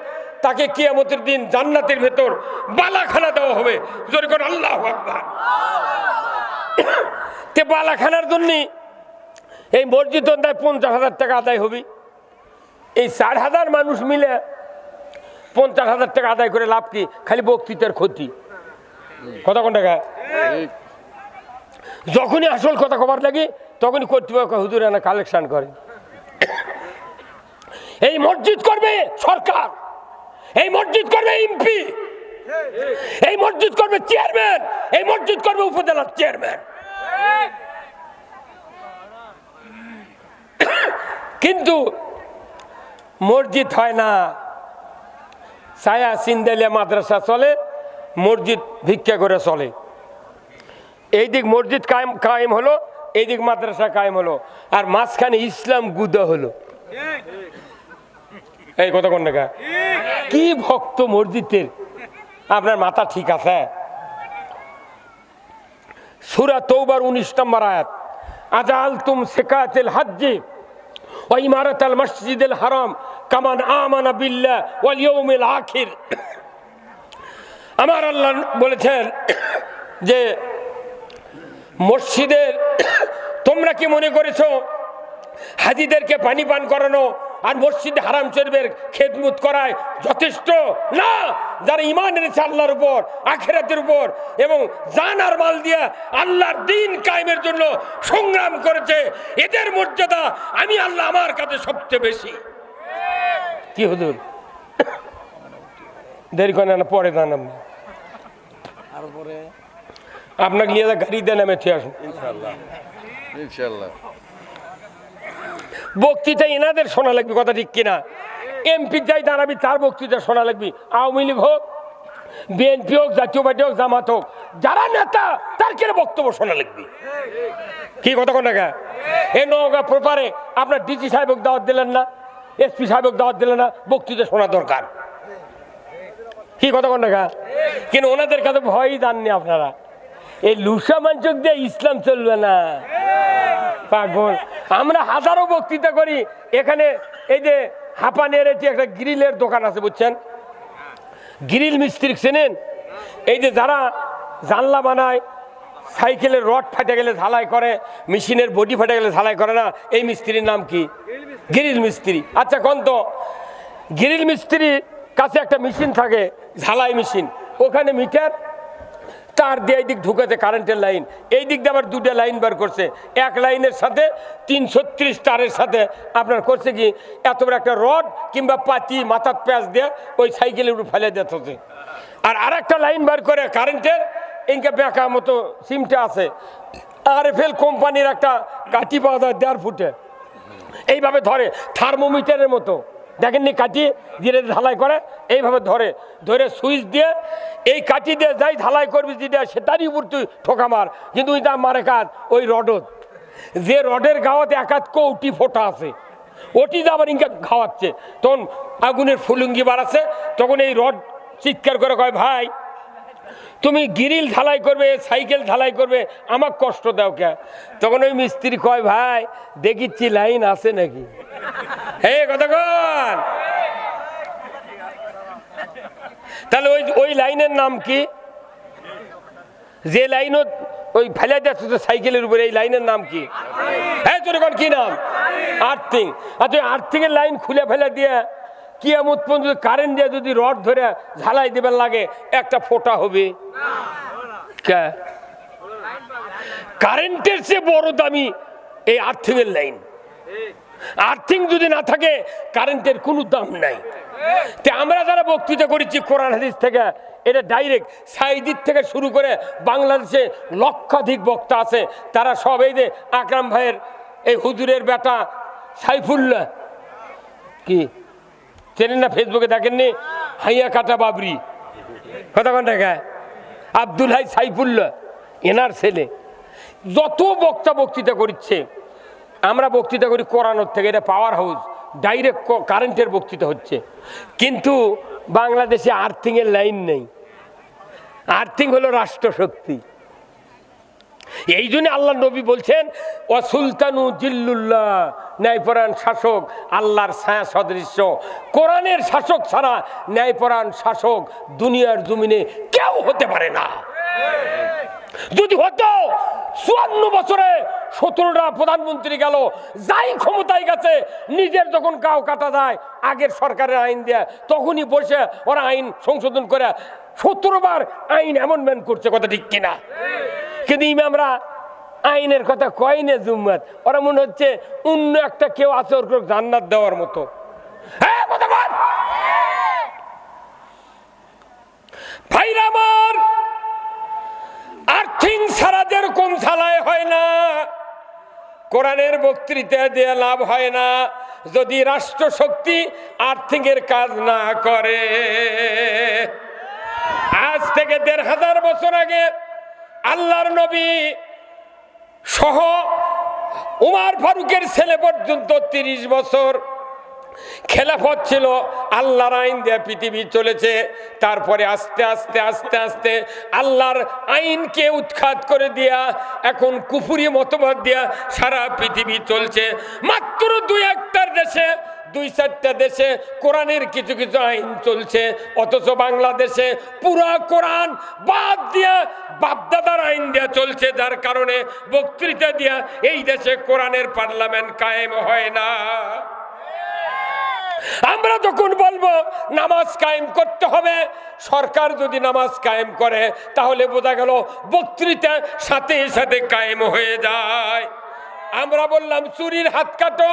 তাকে কিয়ামতের দিন জান্নাতের ভেতর বালাখানা দেওয়া হবে। জোরে করে আল্লাহু আকবার। তে বালাখানার জন্য এই মসজিদ 50,000 টাকা আদায় হবে। এই 4,000 মানুষ মিলে 50,000 টাকা আদায় করে লাভ কি? খালি বক্তৃতার ক্ষতি। কথা কোন টাকা? যখনই আসল কথা কবার লাগে তখনই কর্তৃপক্ষ হুজুর এনে কালেকশন করে। এই মসজিদ করবে সরকার, এই মসজিদ করবে এমপি, এই মসজিদ করবে চেয়ারম্যান, এই মসজিদ করবে উপজেলার চেয়ারম্যান। কিন্তু মসজিদ হয় না। ছায়া সিন্দালিয়া মাদ্রাসা চলে, মসজিদ ভিক্ষা করে চলে। এই দিক মসজিদ কায়েম হলো, এই দিক মাদ্রাসা কায়েম হলো, আর মাঝখানে ইসলাম গুদা হলো। এই কথা কোন টাকা? কি ভক্ত মসজিদের, আপনার মাথা ঠিক আছে? সূরা তওবার 19 নম্বর আয়াত, আজালতুম সিকাতুল হজ্জি ওয়া ইমারাতাল মসজিদিল হারাম কামান আমানা বিল্লাহ ওয়াল ইয়াউমিল আখির। আমার আল্লাহ বলেছেন যে মসজিদের তোমরা কি মনে করেছো হাজিদেরকে পানি পান করানো আর মসজিদ হারাম শরীফের খেদমত করায় যথেষ্ট না? যারা ঈমান এনেছে আল্লাহর উপর, আখিরাতের উপর এবং জান আর মাল দিয়ে আল্লাহর দ্বীন কায়েমের জন্য সংগ্রাম করেছে, এদের মর্যাদা আমি আল্লাহ আমার কাছে সবচেয়ে বেশি। কি হুজুর দেরি করে না, পরে জানাম আর পরে আপনাকে নিয়ে গাড়ি দেন, আমি ঠিক আসুন ইনশাআল্লাহ। ইনশাআল্লাহ বক্তৃতা এনাদের শোনা লাগবে, কথা ঠিক কিনা? এমপি যাই দাঁড়াবি তার বক্তৃতা শোনা লাগবে। আওয়ামী লীগ হোক, বিএনপি হোক, জাতীয় পার্টি হোক, জামাত হোক, যারা নেতা তার কেন বক্তব্য শোনা লাগবে। কি কথা কোন টাকা? এই নওগাঁ প্রপারে আপনার ডিসি সাহেবক দাওয়াত দিলেন না, এসপি সাহেবক দাওয়াত দিলেন না, বক্তৃতা শোনা দরকার। কি কথা কোন টাকা? কিন্তু ওনাদের কাছে ভয়ই জাননি আপনারা। এই লুসা মানচক দিয়ে ইসলাম চলবে না পাগল। আমরা হাজারো বক্তৃতা করি এখানে। এই যে হাঁপানের এটি একটা গ্রিলের দোকান আছে, বুঝছেন? গ্রিল মিস্ত্রি চেনেন? এই যে যারা জানলা বানায়, সাইকেলের রড ফাটে গেলে ঝালাই করে, মেশিনের বডি ফাটে গেলে ঝালাই করে না, এই মিস্ত্রির নাম কি? গ্রিল মিস্ত্রি। আচ্ছা কোন তো গ্রিল মিস্ত্রির কাছে একটা মেশিন থাকে, ঝালাই মেশিন, ওখানে মিটার তার দিয়ে এই দিক ঢুকেছে কারেন্টের লাইন, এই দিক দিয়ে আবার দুটো লাইন বার করছে। এক লাইনের সাথে 330 তারের সাথে আপনার করছে কি এত বড় একটা রড কিংবা পাতি মাথার প্যাঁচ দিয়ে ওই সাইকেলের উপর ফেলে দিতে। আর একটা লাইন বার করে কারেন্টের, ইনকে বেঁকা মতো সিমটা আছে, RFL কোম্পানির একটা কাঠি পাওয়া যায় 1.5 ফুটে, এইভাবে ধরে থার্মোমিটারের মতো, দেখেননি কাঠি ধীরে ঢালাই করে, এইভাবে ধরে ধরে সুইচ দিয়ে এই কাঠি দিয়ে যাই ঢালাই করবি যেটা সেটারই উপর তুই ঠোকা মার, কিন্তু ওই দাম মারে কাজ ওই রডত, যে রডের গাওয়াতে একাত কৌটি ফোটা আছে, ওটি আবার ইনকা খাওয়াচ্ছে। তখন আগুনের ফুলুঙ্গি বাড়াচ্ছে, তখন এই রড চিৎকার করে কয় ভাই তুমি গ্রিল ঢালাই করবে, সাইকেল ঢালাই করবে, আমার কষ্ট দাও কে? তখন ওই মিস্ত্রি কয় ভাই দেখিচ্ছি লাইন আছে নাকি। হে কতক্ষণ? তাহলে ওই লাইনের নাম কি? যে লাইনও ওই ফেলে যাচ্ছে সাইকেলের উপরে, এই লাইনের নাম কি? হ্যাঁ তোর এখন কি নাম? আর্থিং। আচ্ছা আর্থিং এর লাইন খুলে ফেলে দিয়ে কিয়ামত পর্যন্ত কারেন্ট দিয়ে যদি রড ধরে ঝালাই দেবার লাগে একটা ফোঁটা হবে? কারেন্টের চেয়ে বড় দামি এই আর্থিং এর লাইন। আর্থিং যদি না থাকে কারেন্টের কোনো দাম নাই। তে আমরা যারা বক্তৃতা করেছি কোরআন হাদিস থেকে, এটা ডাইরেক্ট সাইদির থেকে শুরু করে বাংলাদেশে লক্ষাধিক বক্তা আছে, তারা সব এই যে আকরাম ভাইয়ের এই হুজুরের বেটা সাইফুল্লাহ, কি চেনেন না? ফেসবুকে দেখেননি? হাইয়া কাটা বাবরি, কথা কোন টাকায় আব্দুল হাই সাইফুল্লাহ, এনার ছেলে। যত বক্তৃতা করছে, আমরা বক্তৃতা করি কোরআনের থেকে, এটা পাওয়ার হাউস, ডাইরেক্ট কারেন্টের বক্তৃতা হচ্ছে। কিন্তু বাংলাদেশে আর্থিংয়ের লাইন নেই। আর্থিং হলো রাষ্ট্রশক্তি। এই জন্য আল্লাহ নবী বলছেন ও সুলতানু জিল্লুল্লাহ, ন্যায়পরায়ণ শাসক আল্লাহর ছায়া সদৃশ্য। কোরআনের শাসক ছাড়া ন্যায়পরায়ণ শাসক দুনিয়ার জমিনে কেউ হতে পারে না। যদি হতো 54 বছরে 17টা প্রধানমন্ত্রী গেল, যাই ক্ষমতায় গেছে, নিজের যখন গাও কাটা যায় আগের সরকারের আইন দেয়া, তখনই বসে ওরা আইন সংশোধন করে 17 বার আইন এমনমেন্ট করছে, কথা ঠিক কিনা? কিন্তু ইমামরা আইনের কথা কয় না জুম্মাত, ওরা মনে হচ্ছে অন্য একটা কেউ আছে ওর জান্নাত দেওয়ার মতো। হ্যাঁ কথা বল ভাইরা আমার, আর্থিং ছাড়া যেরকম চালায় হয় না, কোরআনের বক্তৃতা দিয়ে লাভ হয় না যদি রাষ্ট্রশক্তি আর্থিংয়ের কাজ না করে। আজ থেকে 1500 বছর আগে আল্লাহর নবী সহ উমর ফারুকের ছেলে পর্যন্ত 30 বছর খেলাফত ছিল, আল্লাহর আইন দিয়ে পৃথিবী চলেছে। তারপরে আস্তে আস্তে আস্তে আস্তে আল্লাহর আইনকে উৎখাত করে দিয়া এখন কুফরি মতবাদ দিয়া সারা পৃথিবী চলছে। মাত্র 2-1টার দেশে, 2-4টা দেশে কোরআনের কিছু কিছু আইন চলছে, অথচ বাংলাদেশে পুরা কোরআন বাদ দিয়া বাপদাদার আইন দিয়া চলছে, যার কারণে বক্তৃতা দিয়া এই দেশে কোরআনের পার্লামেন্ট কায়েম হয় না। আমরা যখন বলবো নামাজ কায়েম করতে হবে, সরকার যদি নামাজ কায়েম করে তাহলে বোঝা গেল বক্তৃতা সাথে সাথে কায়েম হয়ে যায়। আমরা বললাম চুরির হাত কাটো,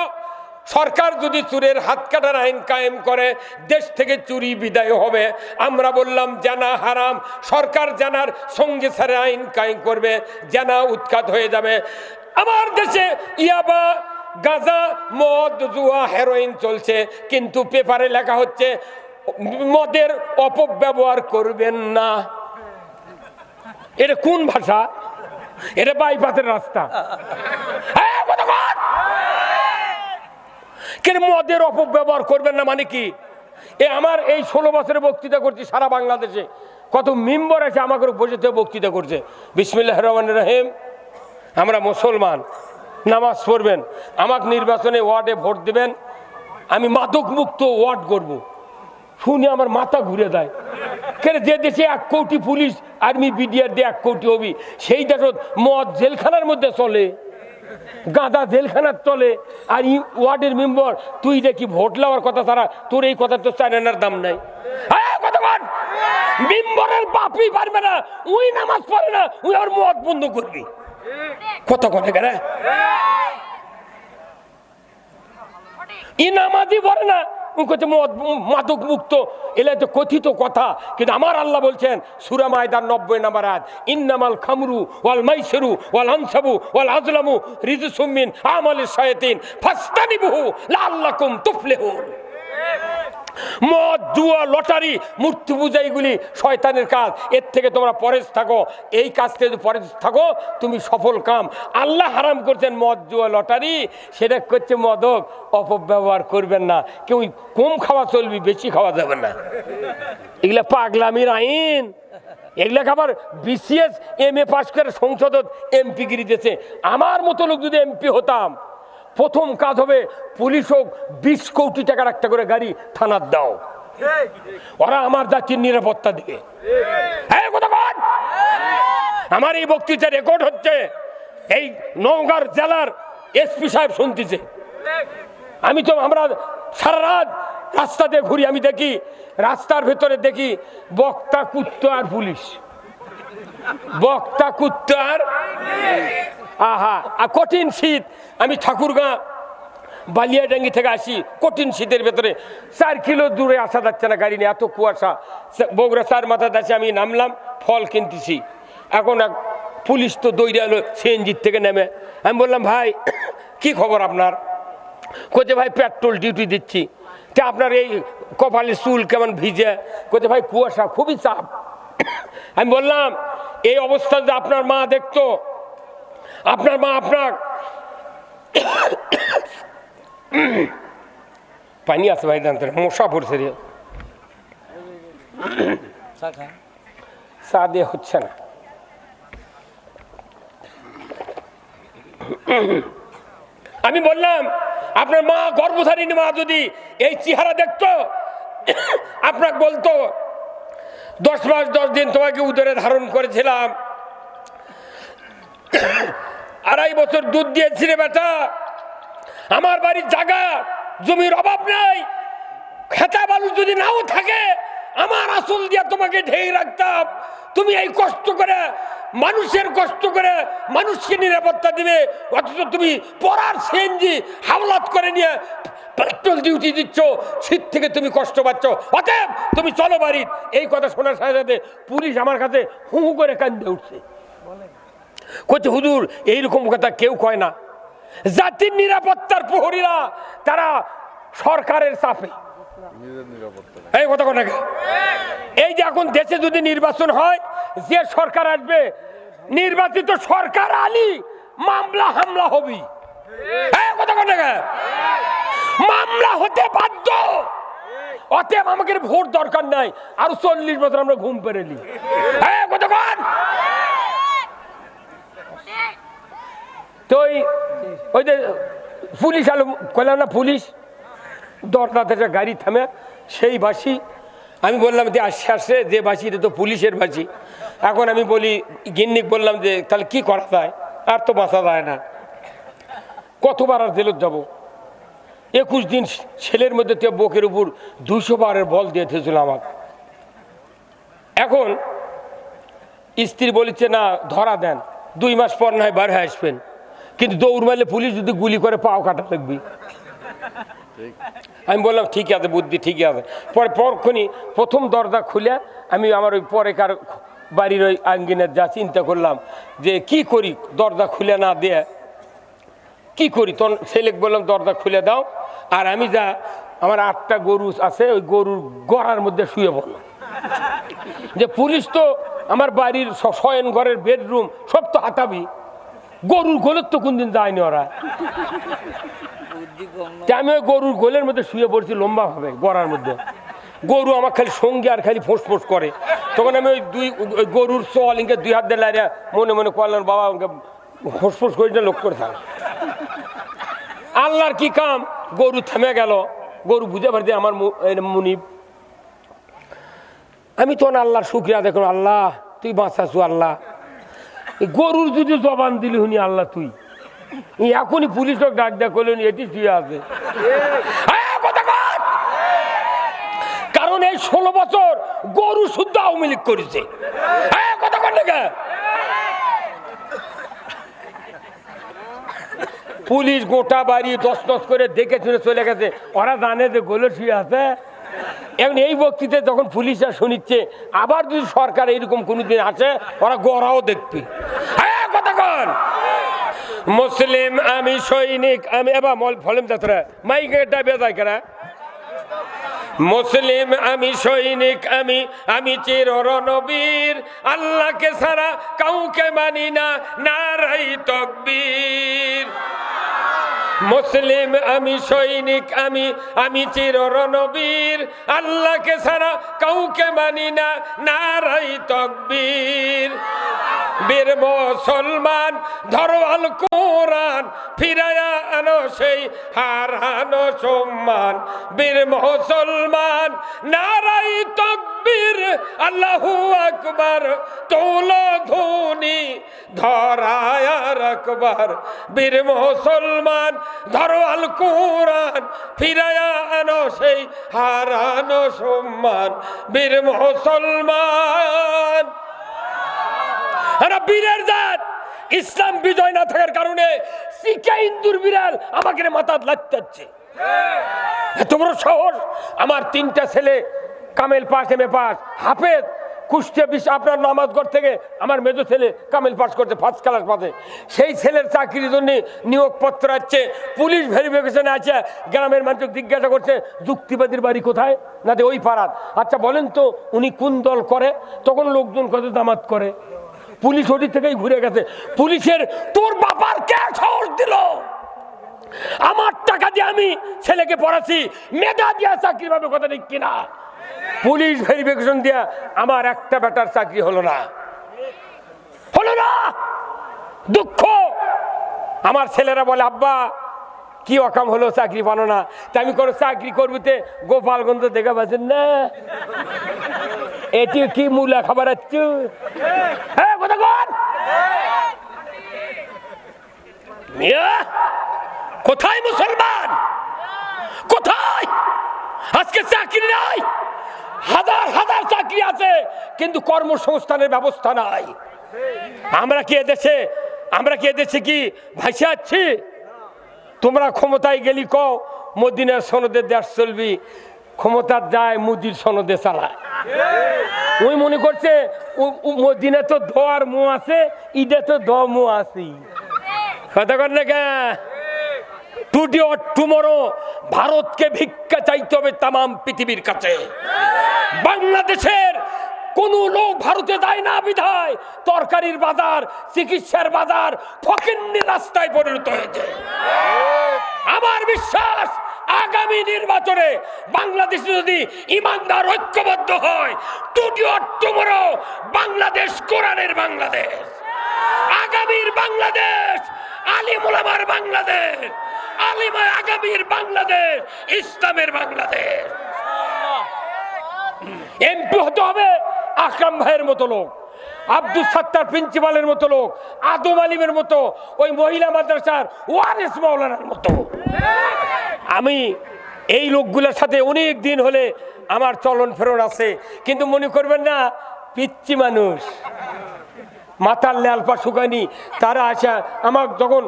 সরকার যদি চুরের হাত কাটার আইন কায়েম করে দেশ থেকে চুরি বিদায় হবে। আমরা বললাম জানা হারাম, সরকার জানার সঙ্গে সারে আইন কায়েম করবে, জানা উৎখাত হয়ে যাবে। আমার দেশে ইয়াবা, গাঁজা, মদ, জুয়া, হেরোইন চলছে, কিন্তু পেপারে লেখা হচ্ছে মদের অপব্যবহার করবেন না। এটা কোন ভাষা? এটা বাইপাসের রাস্তা। কেন মদের অপব্যবহার করবেন না মানে কি? আমার এই 16 বছরে বক্তৃতা করছি সারা বাংলাদেশে, কত মেম্বার আছে আমাকে বসে বক্তৃতা করছে। বিসমিল্লাহির রহমানির রহিম, আমরা মুসলমান, নামাজ পড়বেন, আমাকে নির্বাচনে ওয়ার্ডে ভোট দেবেন, আমি মাদক মুক্ত ওয়ার্ড করব। শুনে আমার মাথা ঘুরে দেয়। কেন যে দেশে 1 কোটি পুলিশ আর্মি বিডিআর দিয়ে 1 কোটি হবি, সেই দেশত মদ জেলখানার মধ্যে চলে, গাঁদা জেলখানার চলে, আর ওয়ার্ডের মেম্বার তুই দেখি ভোট লওয়ার কথা ছাড়া তোর এই কথা তো চায়নার দাম নাই। মেম্বারের বাপই পারবে না, ওই নামাজ পড়ে না, ওই আর মদ বন্ধ করবি, কত কথা কেন ই নামাজই পড়ে না, মাদক মুক্ত, এলে তো কথিত কথা। কিন্তু আমার আল্লাহ বলছেন সূরা মায়দার 90 নম্বর আয়াত, ইন্নামাল খামরু ওয়াল মাইসিরু ওয়াল আনসাবু ওয়াল আজলামু রিজসুম মিন আমালিশ শায়াতিন ফাসতানিবুহু লাআল্লাকুম তুফলিহুন। মদ, জুয়া, লটারি, মূর্তি পূজা এগুলি শয়তানের কাজ, এর থেকে তোমরা পরেজ থাকো। এই কাজ থেকে যদি পরেজ থাকো তুমি সফল কাম। আল্লাহ হারাম করছেন মদ, জুয়া, লটারি, সেটা করছে মদক, অপব্যবহার করবেন না। কেউ কম খাওয়া চলবি, বেশি খাওয়া যাবে না। এগুলা পাগলামির আইন। এগুলা আবার বিসিএস MA পাস করে সংসদত MP গিরি দিয়েছে। আমার মতো লোক যদি MP হতাম, প্রথম কাজ হবে পুলিশ হোক 20 কোটি টাকার একটা করে গাড়ি থানার দাও, ওরা আমার জাতির নিরাপত্তা দিবে। আমার এই বক্তৃতা রেকর্ড হচ্ছে, এই নওগাঁর জেলার SP সাহেব শুনতেছে। আমরা সারা রাত রাস্তাতে ঘুরি, আমি দেখি রাস্তার ভেতরে দেখি বক্তা, কুত্তা আর পুলিশ, বক্তা, কুত্তা আর আহা কঠিন শীত। আমি ঠাকুরগাঁ বালিয়াডাঙ্গি থেকে আসি কঠিন শীতের ভেতরে 4 কিলো দূরে আসা যাচ্ছে না গাড়ি নিয়ে, এত কুয়াশা। বগুড়া 4 মাথা দাসে আমি নামলাম, ফল কিনতেছি। এখন এক পুলিশ তো দৌড়ে এলো সিএনজির থেকে নেমে। আমি বললাম ভাই কি খবর আপনার? কোথায় ভাই পেট্রোল ডিউটি দিচ্ছি। তা আপনার এই কপালের চুল কেমন ভিজে? কোথায় ভাই কুয়াশা, খুবই চাপ। আমি বললাম এই অবস্থা যে আপনার মা দেখতো, আপনার মা আপনার পানি আছে ভাই, জানতে মশা পড়ছে রে, চা দিয়ে হচ্ছে না। আমি বললাম আপনার মা গর্ভধারিণী মা যদি এই চেহারা দেখতো, আপনাকে বলতো 10 মাস 10 দিন তোমাকে উদরে ধারণ করেছিলাম, 2.5 বছর দুধ দিয়েছি রে বেটা, আমার বাড়ির জায়গা জমির অভাব নাই, খেতা বালু যদি নাও থাকে আমার আসল দিয়ে তোমাকে ঢেকে রাখতাম। তুমি এই কষ্ট করে মানুষের কষ্ট করে মানুষকে নিরাপত্তা দিবে, অথচ তুমি পড়ার সিএনজি হাওলাত করে নিয়ে পেট্রোল ডিউটি দিচ্ছ, শীত থেকে তুমি কষ্ট পাচ্ছ, অতএব তুমি চলো বাড়ি। এই কথা শোনার সাথে সাথে পুলিশ আমার কাছে হু হু করে কান্দে উঠছে। কইছে হুজুর এইরকম কথা কেউ কয় না, জাতির নিরাপত্তার প্রহরীরা তারা সরকারের চাপে এই কথা কোন। এই যে এখন দেশে যদি নির্বাচন হয়, যে সরকার আসবে নির্বাচিত সরকার আলী মামলা হামলা হবি, কথা কোন মামলা হতে বাধ্য। অতএব আমাকে ভোট দরকার নাই, আরো 40 বছর আমরা ঘুম পেরেলি। কথা কোন তো ওই যে পুলিশ আলো কইলাম না, পুলিশ দরজা থেকে গাড়ি থামে, সেই বাসি আমি বললাম যে আসছে আসছে, যে বাসি এটা তো পুলিশের বাসি। এখন আমি বলি গিন্নিক বললাম যে তাহলে কি করা যায়, আর তো বাঁচা যায় না, কতবার আর জেলত যাবো? 21 দিন ছেলের মধ্যে তো বুকের উপর 200 বারের বল দিয়ে থেছিল আমাকে। এখন স্ত্রী বলেছে না ধরা দেন, 2 মাস পর না হয় বার হয়ে আসবেন, কিন্তু দৌড় মারলে পুলিশ যদি গুলি করে পাও কাটা লাগবে। আমি বললাম ঠিক আছে বুদ্ধি, ঠিক আছে। পরে পরক্ষণই প্রথম দরজা খুলে আমি আমার ওই পরেকার বাড়ির ওই আঙ্গিনের যা চিন্তা করলাম যে কি করি, দরজা খুলে না দিয়ে কি করি। তখন ছেলেকে বললাম দরজা খুলে দাও, আর আমি যা আমার 8টা গরু আছে ওই গরুর গড়ার মধ্যে শুয়ে পড়লাম। যে পুলিশ তো আমার বাড়ির শয়ন ঘরের বেডরুম সব তো হাতাবি, গরুর গোলের তো কোনদিন যায়নি ওরা। আমি ওই গরুর গোলের মধ্যে শুয়ে পড়ছি লম্বা ভাবে গড়ার মধ্যে। গরু আমার খালি সঙ্গে আর খালি ফোঁস ফোঁস করে। তখন আমি ওই গরুর চল ইনকে 2 হাত দিয়ে লাইয়া মনে মনে করলাম বাবা ওকে ফোঁস ফোঁস করে লোক করে থাক। আল্লাহর কি কাম, গরু থেমে গেল, গরু বুঝে পারছি আমার মুনিব। আমি তখন আল্লাহর শুকরিয়া দেখুন, আল্লাহ তুই বাঁচাছু, আল্লাহ গরুর যদি জবান দিলি হুনি আল্লাহ তুই। এখনই পুলিশ ডাক ডাক করলেন এটি শুয়ে আছে। কারণ এই 16 বছর গরু শুদ্ধ আওয়ামী লীগ করেছে। কথা কন না, পুলিশ গোটা বাড়ি দশ করে দেখে শুনে চলে গেছে, ওরা জানে যে গোলে শুয়ে আছে। এখন এই বক্তৃতা যখন পুলিশরা শুনিচ্ছে, আবার যদি সরকার এইরকম কোনোদিন আসে ওরা গড়াও দেখবি। কথা কন মুসলিম আমি সৈনিক আমি, এবার ফলেম যাত্রা মাইকে ডাবে যায় কেনা, মুসলিম আমি সৈনিক আমি, আমি চির রণবীর, আল্লাহকে ছাড়া কাউকে মানি না, নারাই তাকবীর। মুসলিম আমি সৈনিক আমি, আমি চির রণবীর, আল্লাহকে ছাড়া কাউকে মানি না, নারাই তাকবীর। বীর মুসলমান ধরো আল কোরআন, ফিরায়া আনো সেই হারানো সম্মান। বীর মুসলমান নারাই তাকবীর, আল্লাহু আকবার, তোলো ধ্বনি ধরায় রাখবার। বীর মুসলমান ধরো আল কোরআন, ফিরায়া আনো সেই হারানো সম্মান। বীর মুসলমান বীরের জাত, ইসলাম বিজয় না থাকার কারণে শিখা হিন্দুর বিড়াল আমাকে মাথা লাগতে এত বড় শহর। আমার 3টা ছেলে কামেল পাস, এম এ পাস, হাফেজ, কুষ্টিয়া আপনার নামাজগড় থেকে আমার মেজো ছেলে কামেল পাস করছে, ফার্স্ট ক্লাস পাশে। সেই ছেলের চাকরির জন্য নিয়োগপত্র আছে, পুলিশ ভেরিফিকেশনে আছে, গ্রামের মানুষ জিজ্ঞাসা করছে যুক্তিবাদীর বাড়ি কোথায়, না যে ওই পাড়ার। আচ্ছা বলেন তো উনি কোন দল করে? তখন লোকজন কত জামাত করে। পুলিশ ওটি থেকেই ঘুরে গেছে। পুলিশের তোর বাবার কে সাহস দিল? আমার টাকা দিয়ে আমি ছেলেকে পড়াচ্ছি, মেধা দিয়া চাকরি পাবে, কথা ঠিক কিনা? পুলিশ ভেরিফিকেশন দিয়া আমার একটা বেটার চাকরি হলো না। দুঃখ। আমার ছেলেরা বলে আব্বা কি অকাম হলো, চাকরি পানো না? তা আমি কোনো চাকরি করবিতে গোপালগঞ্জ দেখা পাচ্ছেন না, এটি কি মূলা খাবার আচ্ছু? হ্যাঁ কথা কন মিয়া, কোথায় মুসলমান? কোথায়? আজকে চাকরি নাই, হাজার হাজার চাকরি আছে কিন্তু কর্মসংস্থানের ব্যবস্থা নাই। আমরা কি এদেশে কি ভাসে আছি? তোমরা ক্ষমতায় গেলি কও মদিনার সনদে দেশ চলবি, ক্ষমতার যায় মুদির সনদে চালায়। ওই মনে করছে মদিনা তো ধোয়ার মুখ আছে, ঈদে তো দ মুখ আছে। কথা কর না কে? টুডে অর টুমরো ভারতকে ভিক্ষা চাইতে হবে তামাম পৃথিবীর কাছে। বাংলাদেশের কোন লোক ভারতে যায় না বিধায় তরকারির বাজার, চিকিৎসার বাজার ফকিন্নির রাস্তায় পরিণত হয়েছে। আমার বিশ্বাস আগামী নির্বাচনে বাংলাদেশ যদি ইমানদার ঐক্যবদ্ধ হয়, টুডে অর টুমরো বাংলাদেশ কোরআনের বাংলাদেশ, আগামীর বাংলাদেশ, আলিম ওলামার বাংলাদেশ, আগামীর বাংলাদেশ ইসলামের বাংলাদেশ। এমপি হতে হবে আকরাম ভাইয়ের মতো লোক, আব্দুল সাত্তার প্রিন্সিপালের মতো লোক, আদম আলিমের মতো, ওই মহিলা মাদ্রাসার ওয়ারিস মাওলানার মতো। আমি এই লোকগুলোর সাথে অনেক দিন হলে আমার চলন ফেরন আছে, কিন্তু মনে করবেন না পিচ্ছি মানুষ, মাথার ল্যালপা শুকানি। তারা আসা আমার যখন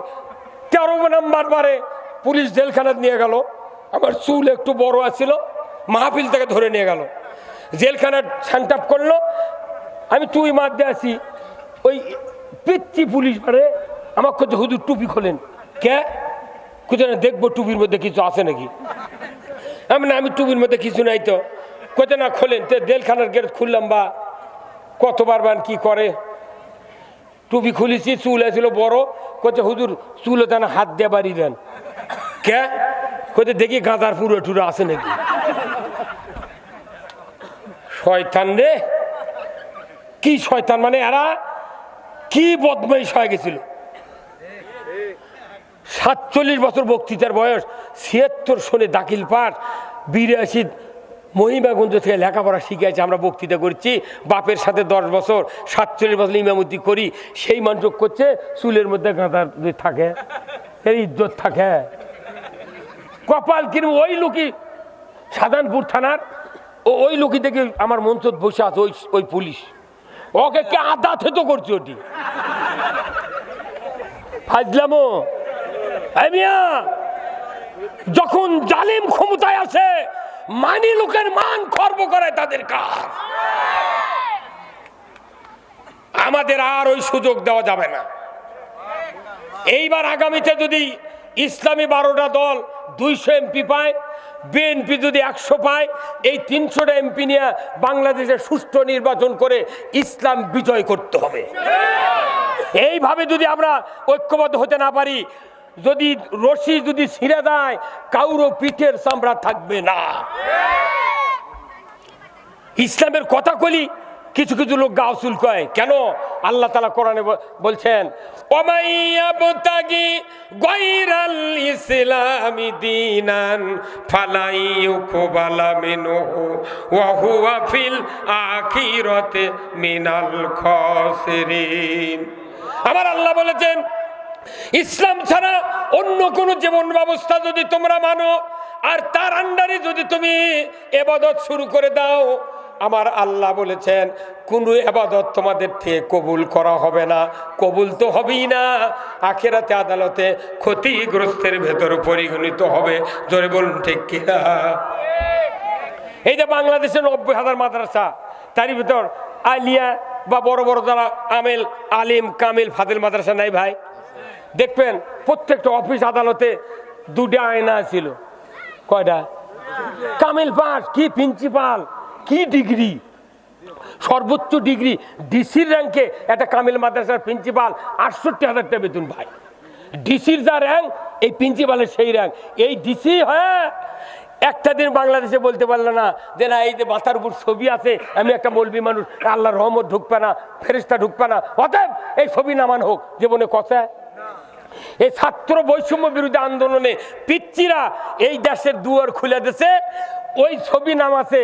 13 নম্বর বারে পুলিশ জেলখানায় নিয়ে গেল, আমার চুল একটু বড় আছিল, মাহফিল থেকে ধরে নিয়ে গেল, জেলখানার স্যান্টাপ করলো, আমি টুপি মারতে আসি, ওই পিচ্ছি পুলিশ বারে আমাকে করছে হুজুর টুপি খোলেন। কে? কোথায় না দেখবো টুপির মধ্যে কিছু আছে নাকি। আমি টুপির মধ্যে কিছু নাই তো। কোথায় না খোলেন। তো জেলখানার গেট খুললাম, বা কতবার বান কি করে, টুপি খুলেছি, চুল আছিল বড়, কোথায় হুজুর চুলে দেন হাত দিয়ে বাড়ি দেন। কে? কোথায় দেখি গাঁদার পুরো টুরো আছে নাকি। শয়তান রে, কি শয়তান, মানে এরা কি বদমাইশ হয়ে গেছিল। 47 বছর বক্তৃতার বয়স, 76 সনে দাখিল পাঠ, 82 মহিমাগঞ্জ থেকে লেখাপড়া শিখেছে। আমরা বক্তৃতা করছি, বাপের সাথে 10 বছর, 47 বছর ইমামতি করি। সেই মানুষ করছে চুলের মধ্যে গাঁদার থাকে, এর ইজ্জত থাকে। কপাল কিনব ওই লোকই সাধারণপুর থানার ওই লোকই দেখে আমার মঞ্চ বসে আছে, ওই পুলিশ ওকে কে আদা থেতো করছে। ওটি ফাজলামো। যখন জালিম ক্ষমতায় আসে, মানি লোকের মান খর্ব করে তাদের কাজ। আমাদের আর ওই সুযোগ দেওয়া যাবে না। এইবার আগামীতে যদি ইসলামী 12টা দল 200 এমপি পায়, বিএনপি যদি 100 পায়, এই 300টা এমপি নিয়ে বাংলাদেশে সুষ্ঠু নির্বাচন করে ইসলাম বিজয় করতে হবে। এইভাবে যদি আমরা ঐক্যবদ্ধ হতে না পারি, যদি রশি যদি ছিঁড়ে যায়, কাউরো পিঠের চামড়া থাকবে না। ইসলামের কথা কলি কিছু কিছু লোক গাউসুল কয় কেন? আল্লাহ তাআলা কোরআনে বলছেন, ওমাইয়াবতাগি গায়রাল ইসলামি দীনান ফালাই ইউকবালা মিনহু ওয়া হুয়া ফিল আখিরাতি মিনাল খাসিরিন। আমার আল্লাহ বলেছেন, ইসলাম ছাড়া অন্য কোন জীবন ব্যবস্থা যদি তোমরা মানো আর তার আন্ডারে যদি তুমি ইবাদত শুরু করে দাও, আমার আল্লাহ বলেছেন কোনো ইবাদত তোমাদের থেকে কবুল করা হবে না, কবুল তো হবেই না, আখিরাতে আদালতে ক্ষতিগ্রস্তের ভেতর পরিগণিত হবে। জোরে বলুন ঠিক কিনা? এই যে বাংলাদেশে 90,000 মাদ্রাসা, তারই ভিতর আলিয়া বা বড় বড় যারা আমেল আলিম কামিল ফাজিল মাদ্রাসা নাই ভাই? দেখবেন প্রত্যেকটা অফিস আদালতে 2টা আয়না ছিল। কয়টা? কামিল পাস, কি প্রিন্সিপাল, কি ডিগ্রি, সর্বোচ্চ ডিগ্রি ডিসির র্যাঙ্কে একটা কামিল মাদ্রাসার প্রিন্সিপাল 68,000 টাকা বেতন ভাই। ডিসির যা র্যাঙ্ক, এই প্রিন্সিপালের সেই র্যাঙ্ক। এই ডিসি হ্যাঁ একটা দিন বাংলাদেশে বলতে পারলো না যে না এই যে মাথার উপর ছবি আছে, আমি একটা মৌলবি মানুষ, আল্লাহর রহমত ঢুকবে না, ফেরেশতা ঢুকবে না, অতএব এই ছবি নামান হোক। জীবনে কথা এই ছাত্র বৈষম্য বিরোধী আন্দোলনে পিচ্চিরা এই দেশের দুয়ার খুলে দিয়েছে, ওই ছবি নামাছে।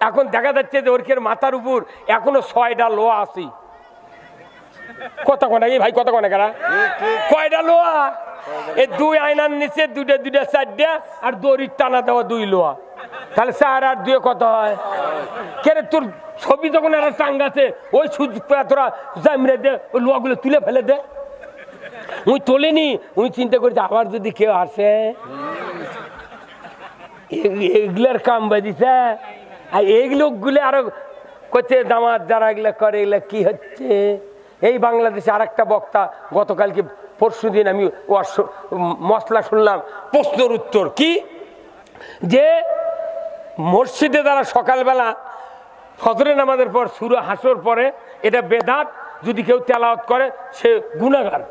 এখন দেখা যাচ্ছে যে ওরকের মাথার উপর এখনো 6টা লোহা আছে। কথা কনা ভাই, কথা কনা কারা? কয়টা লোহা? এই 2 আয়নার নিচে 2টা 4টা আর দড়ির টানা দেওয়া 2 লোহা, তাহলে 4 আর 2 কত হয়? কেরে তোর ছবি যখন একটা টাঙ্গাছে, ওই তোরা জামরে দে, ওই লোহাগুলো তুলে ফেলে দে। ওই তোলেনি, ওই চিন্তা করছে আবার যদি কেউ আসে, এগুলার কাম বাজিছে। আর এই লোকগুলো আরো করছে দামাত যারা এগুলা করে, এগুলা কি হচ্ছে? এই বাংলাদেশে আর একটা বক্তা গতকালকে পরশু দিন আমি মশলা শুনলাম, প্রশ্নের উত্তর কি, যে মসজিদে যারা সকালবেলা ফজরের নামাজের পর সূরা হাসর পরে, এটা বেদাত, যদি কেউ তেলাওয়াত করে সে গুনাহগার।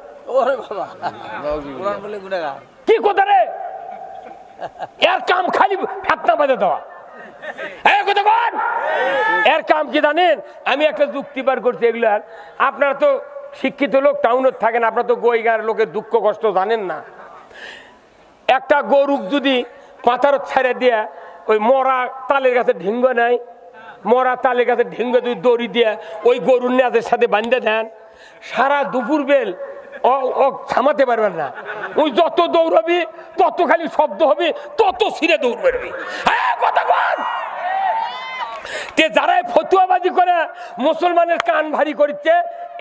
কি কথা রে? এর কাম খালি ফেতনা বাজে দেওয়া। এর কাম কি জানেন? আমি একটা যুক্তি বার করছি এগুলার। আপনারা তো শিক্ষিত লোক, টাউনত থাকেন, আপনারা তো গইগার লোকের দুঃখ কষ্ট জানেন না। একটা গরুক যদি পাতার ছেড়ে দিয়ে ওই মরা তালের গাছে ঢিঙ্গ নেয়, মরা তালের গাছে ঢিঙ্গ যদি দড়ি দিয়ে ওই গরুর নেয়াদের সাথে বাঁধে দেন, সারা দুপুর বেল ও থামাতে পারবেন না। ওই যত দৌড়াবি তত খালি শব্দ হবে, তত ছিঁড়ে দৌড় মারবি। কথা বল। যারা ফতুয়াবাজি করে মুসলমানের কান ভারী করছে,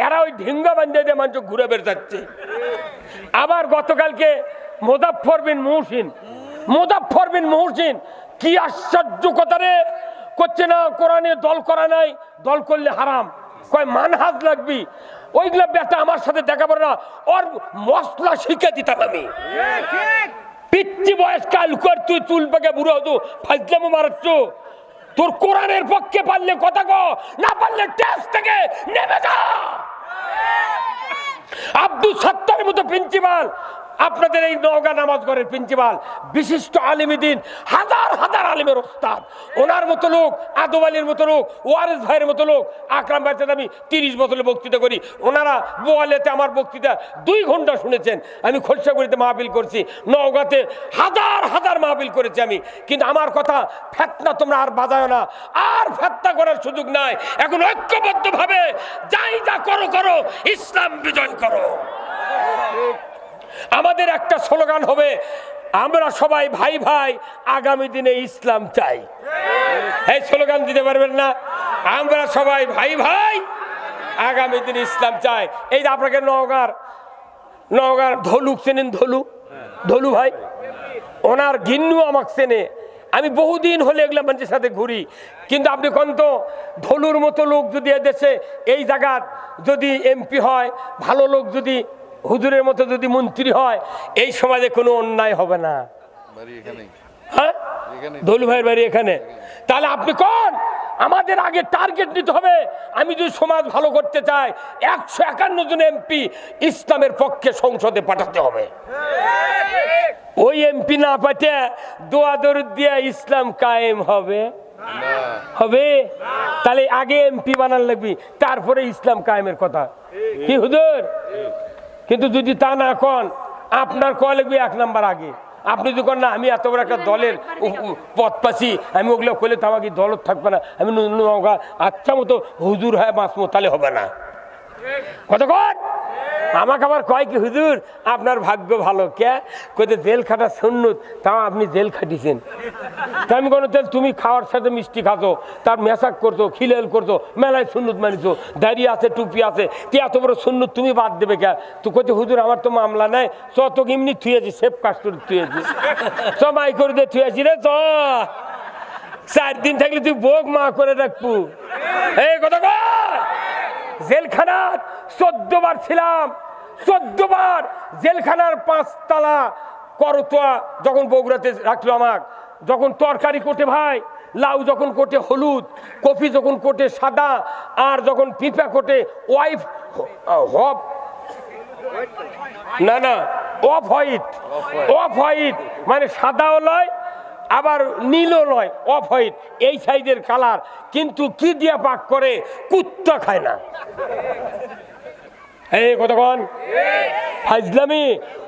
এরা ওই ঢিঙ্গা বান্ধে দিয়ে মানুষ ঘুরে বের যাচ্ছে। আবার গতকালকে মোজাফফর বিন মুহসিন কি আশ্চর্য কথা রে করছে না, কোরআনে দল করা নাই, দল করলে হারাম, কয় মানহাজ লাগবি। ওইগুলা বেটা আমার সাথে দেখা পড়ে না, ওর মশলা শিখে দিতাম আমি। পিচ্ছি বয়স কাল কর, তুই চুল পাকে বুড়ো হতো, ফাজলামো মারাচ্ছ। তোর কোরআনের পক্ষে পারলে কথা কো, না পারলে টেস্ট থেকে নেমে যা। আব্দুল সত্তারের মতো প্রিন্সিপাল, আপনাদের এই নওগাঁ নামাজ ঘরের প্রিন্সিপাল, বিশিষ্ট আলিমুদ্দিন, হাজার হাজার আলিমের ওস্তাদ, ওনার মতো লোক, আদব আলীর মতো লোক, ওয়ারেস ভাইয়ের মতো লোক, আকরাম ভাইয়ের সাথে আমি 30 বছরের বক্তৃতা করি। ওনারা বোয়ালেতে আমার বক্তৃতা 2 ঘন্টা শুনেছেন। আমি খোলসাগুড়িতে মাহফিল করছি, নওগাঁতে হাজার হাজার মাহফিল করেছি আমি। কিন্তু আমার কথা, ফেতনা তোমরা আর বাজায় না, আর ফেতনা করার সুযোগ নাই। এখন ঐক্যবদ্ধভাবে যাই যা করো করো, ইসলাম বিজয় করো। আমাদের একটা স্লোগান হবে, আমরা সবাই ভাই ভাই, আগামী দিনে ইসলাম চাই। এই স্লোগান দিতে পারবেন না? আমরা সবাই ভাই ভাই, আগামী দিনে ইসলাম চাই। এই যে আপনাকে নওগাঁর ধলুক চেনেন? ধলু ভাই, ওনার গিন্নু আমাকে চেনে। আমি বহুদিন হলে এগুলা মানুষের সাথে ঘুরি। কিন্তু আপনি কোন তো ধলুর মতো লোক যদি এদেশে এই জায়গার যদি এমপি হয়, ভালো লোক যদি হুজুরের মতো যদি মন্ত্রী হয়, এই সমাজে কোনো অন্যায় হবে না। হ্যাঁ, ধলু ভাইয়ের বাড়ি এখানে। তাহলে আপনি কোন, আমাদের আগে টার্গেট নিতে হবে। আমি যদি সমাজ ভালো করতে চাই, 151 জন এমপি ইসলামের পক্ষে সংসদে পাঠাতে হবে। ওই এমপি না পাঠিয়ে দোয়া দরুদ দিয়ে ইসলাম কায়েম হবে? তাহলে আগে এমপি বানান লাগবি, তারপরে ইসলাম কায়েমের কথা। কি হুজুর? কিন্তু যদি তা না কন, আপনার কয় লাগবে 1 নাম্বার আগে। আপনি যদি কন না আমি এত বড় একটা দলের পথ পাচ্ছি, আমি ওগুলো করলে তো আমাকে দলত থাকবে না, আমি আচ্ছা মতো হুজুর হয় বাঁচবো, তাহলে হবে না। কতক্ষণ আমাকে আবার কয় কি হুজুর আপনার ভাগ্য ভালো, কে কইতে জেল খাটা সুন্নত, তাও আপনি জেল খাটিছেন। তা আমি কোনো তেল তুমি খাওয়ার সাথে মিষ্টি খাতো, তার মেশাক করতো, খিলেল করতো, মেলায় সুন্নত মানিছো, দাড়ি আছে, টুপি আছে, তে এত বড় সুন্নত তুমি বাদ দেবে কে? তো কইতে হুজুর আমার তো মামলা নাই, চ তো এমনি থুয়েছি, সেফ কাস্টডি থুয়েছি, চ মাই করে দিয়ে থুয়েছি রে, চ 4 দিন থাকলে তুই বোক মা করে রাখবো। এই কথা কয়, জেলখানার 14 বার ছিলাম, 14 বার জেলখানার 5 তলা করতোয়া যখন বগুড়াতে রাখলো আমার, যখন তরকারি কোটে ভাই, লাউ যখন কোটে হলুদ, কফি যখন কোটে সাদা, আর যখন পিপা কোটে ওয়াইফ হব না না অফ হোয়াইট, অফ হোয়াইট মানে সাদাও লয় আবার নীলও নয়, অফ হোয়াইট এই সাইজের কালার, কিন্তু কি দিয়ে পাক করে, কুত্তা খায় না। এই কতক্ষণ ফাজলামি,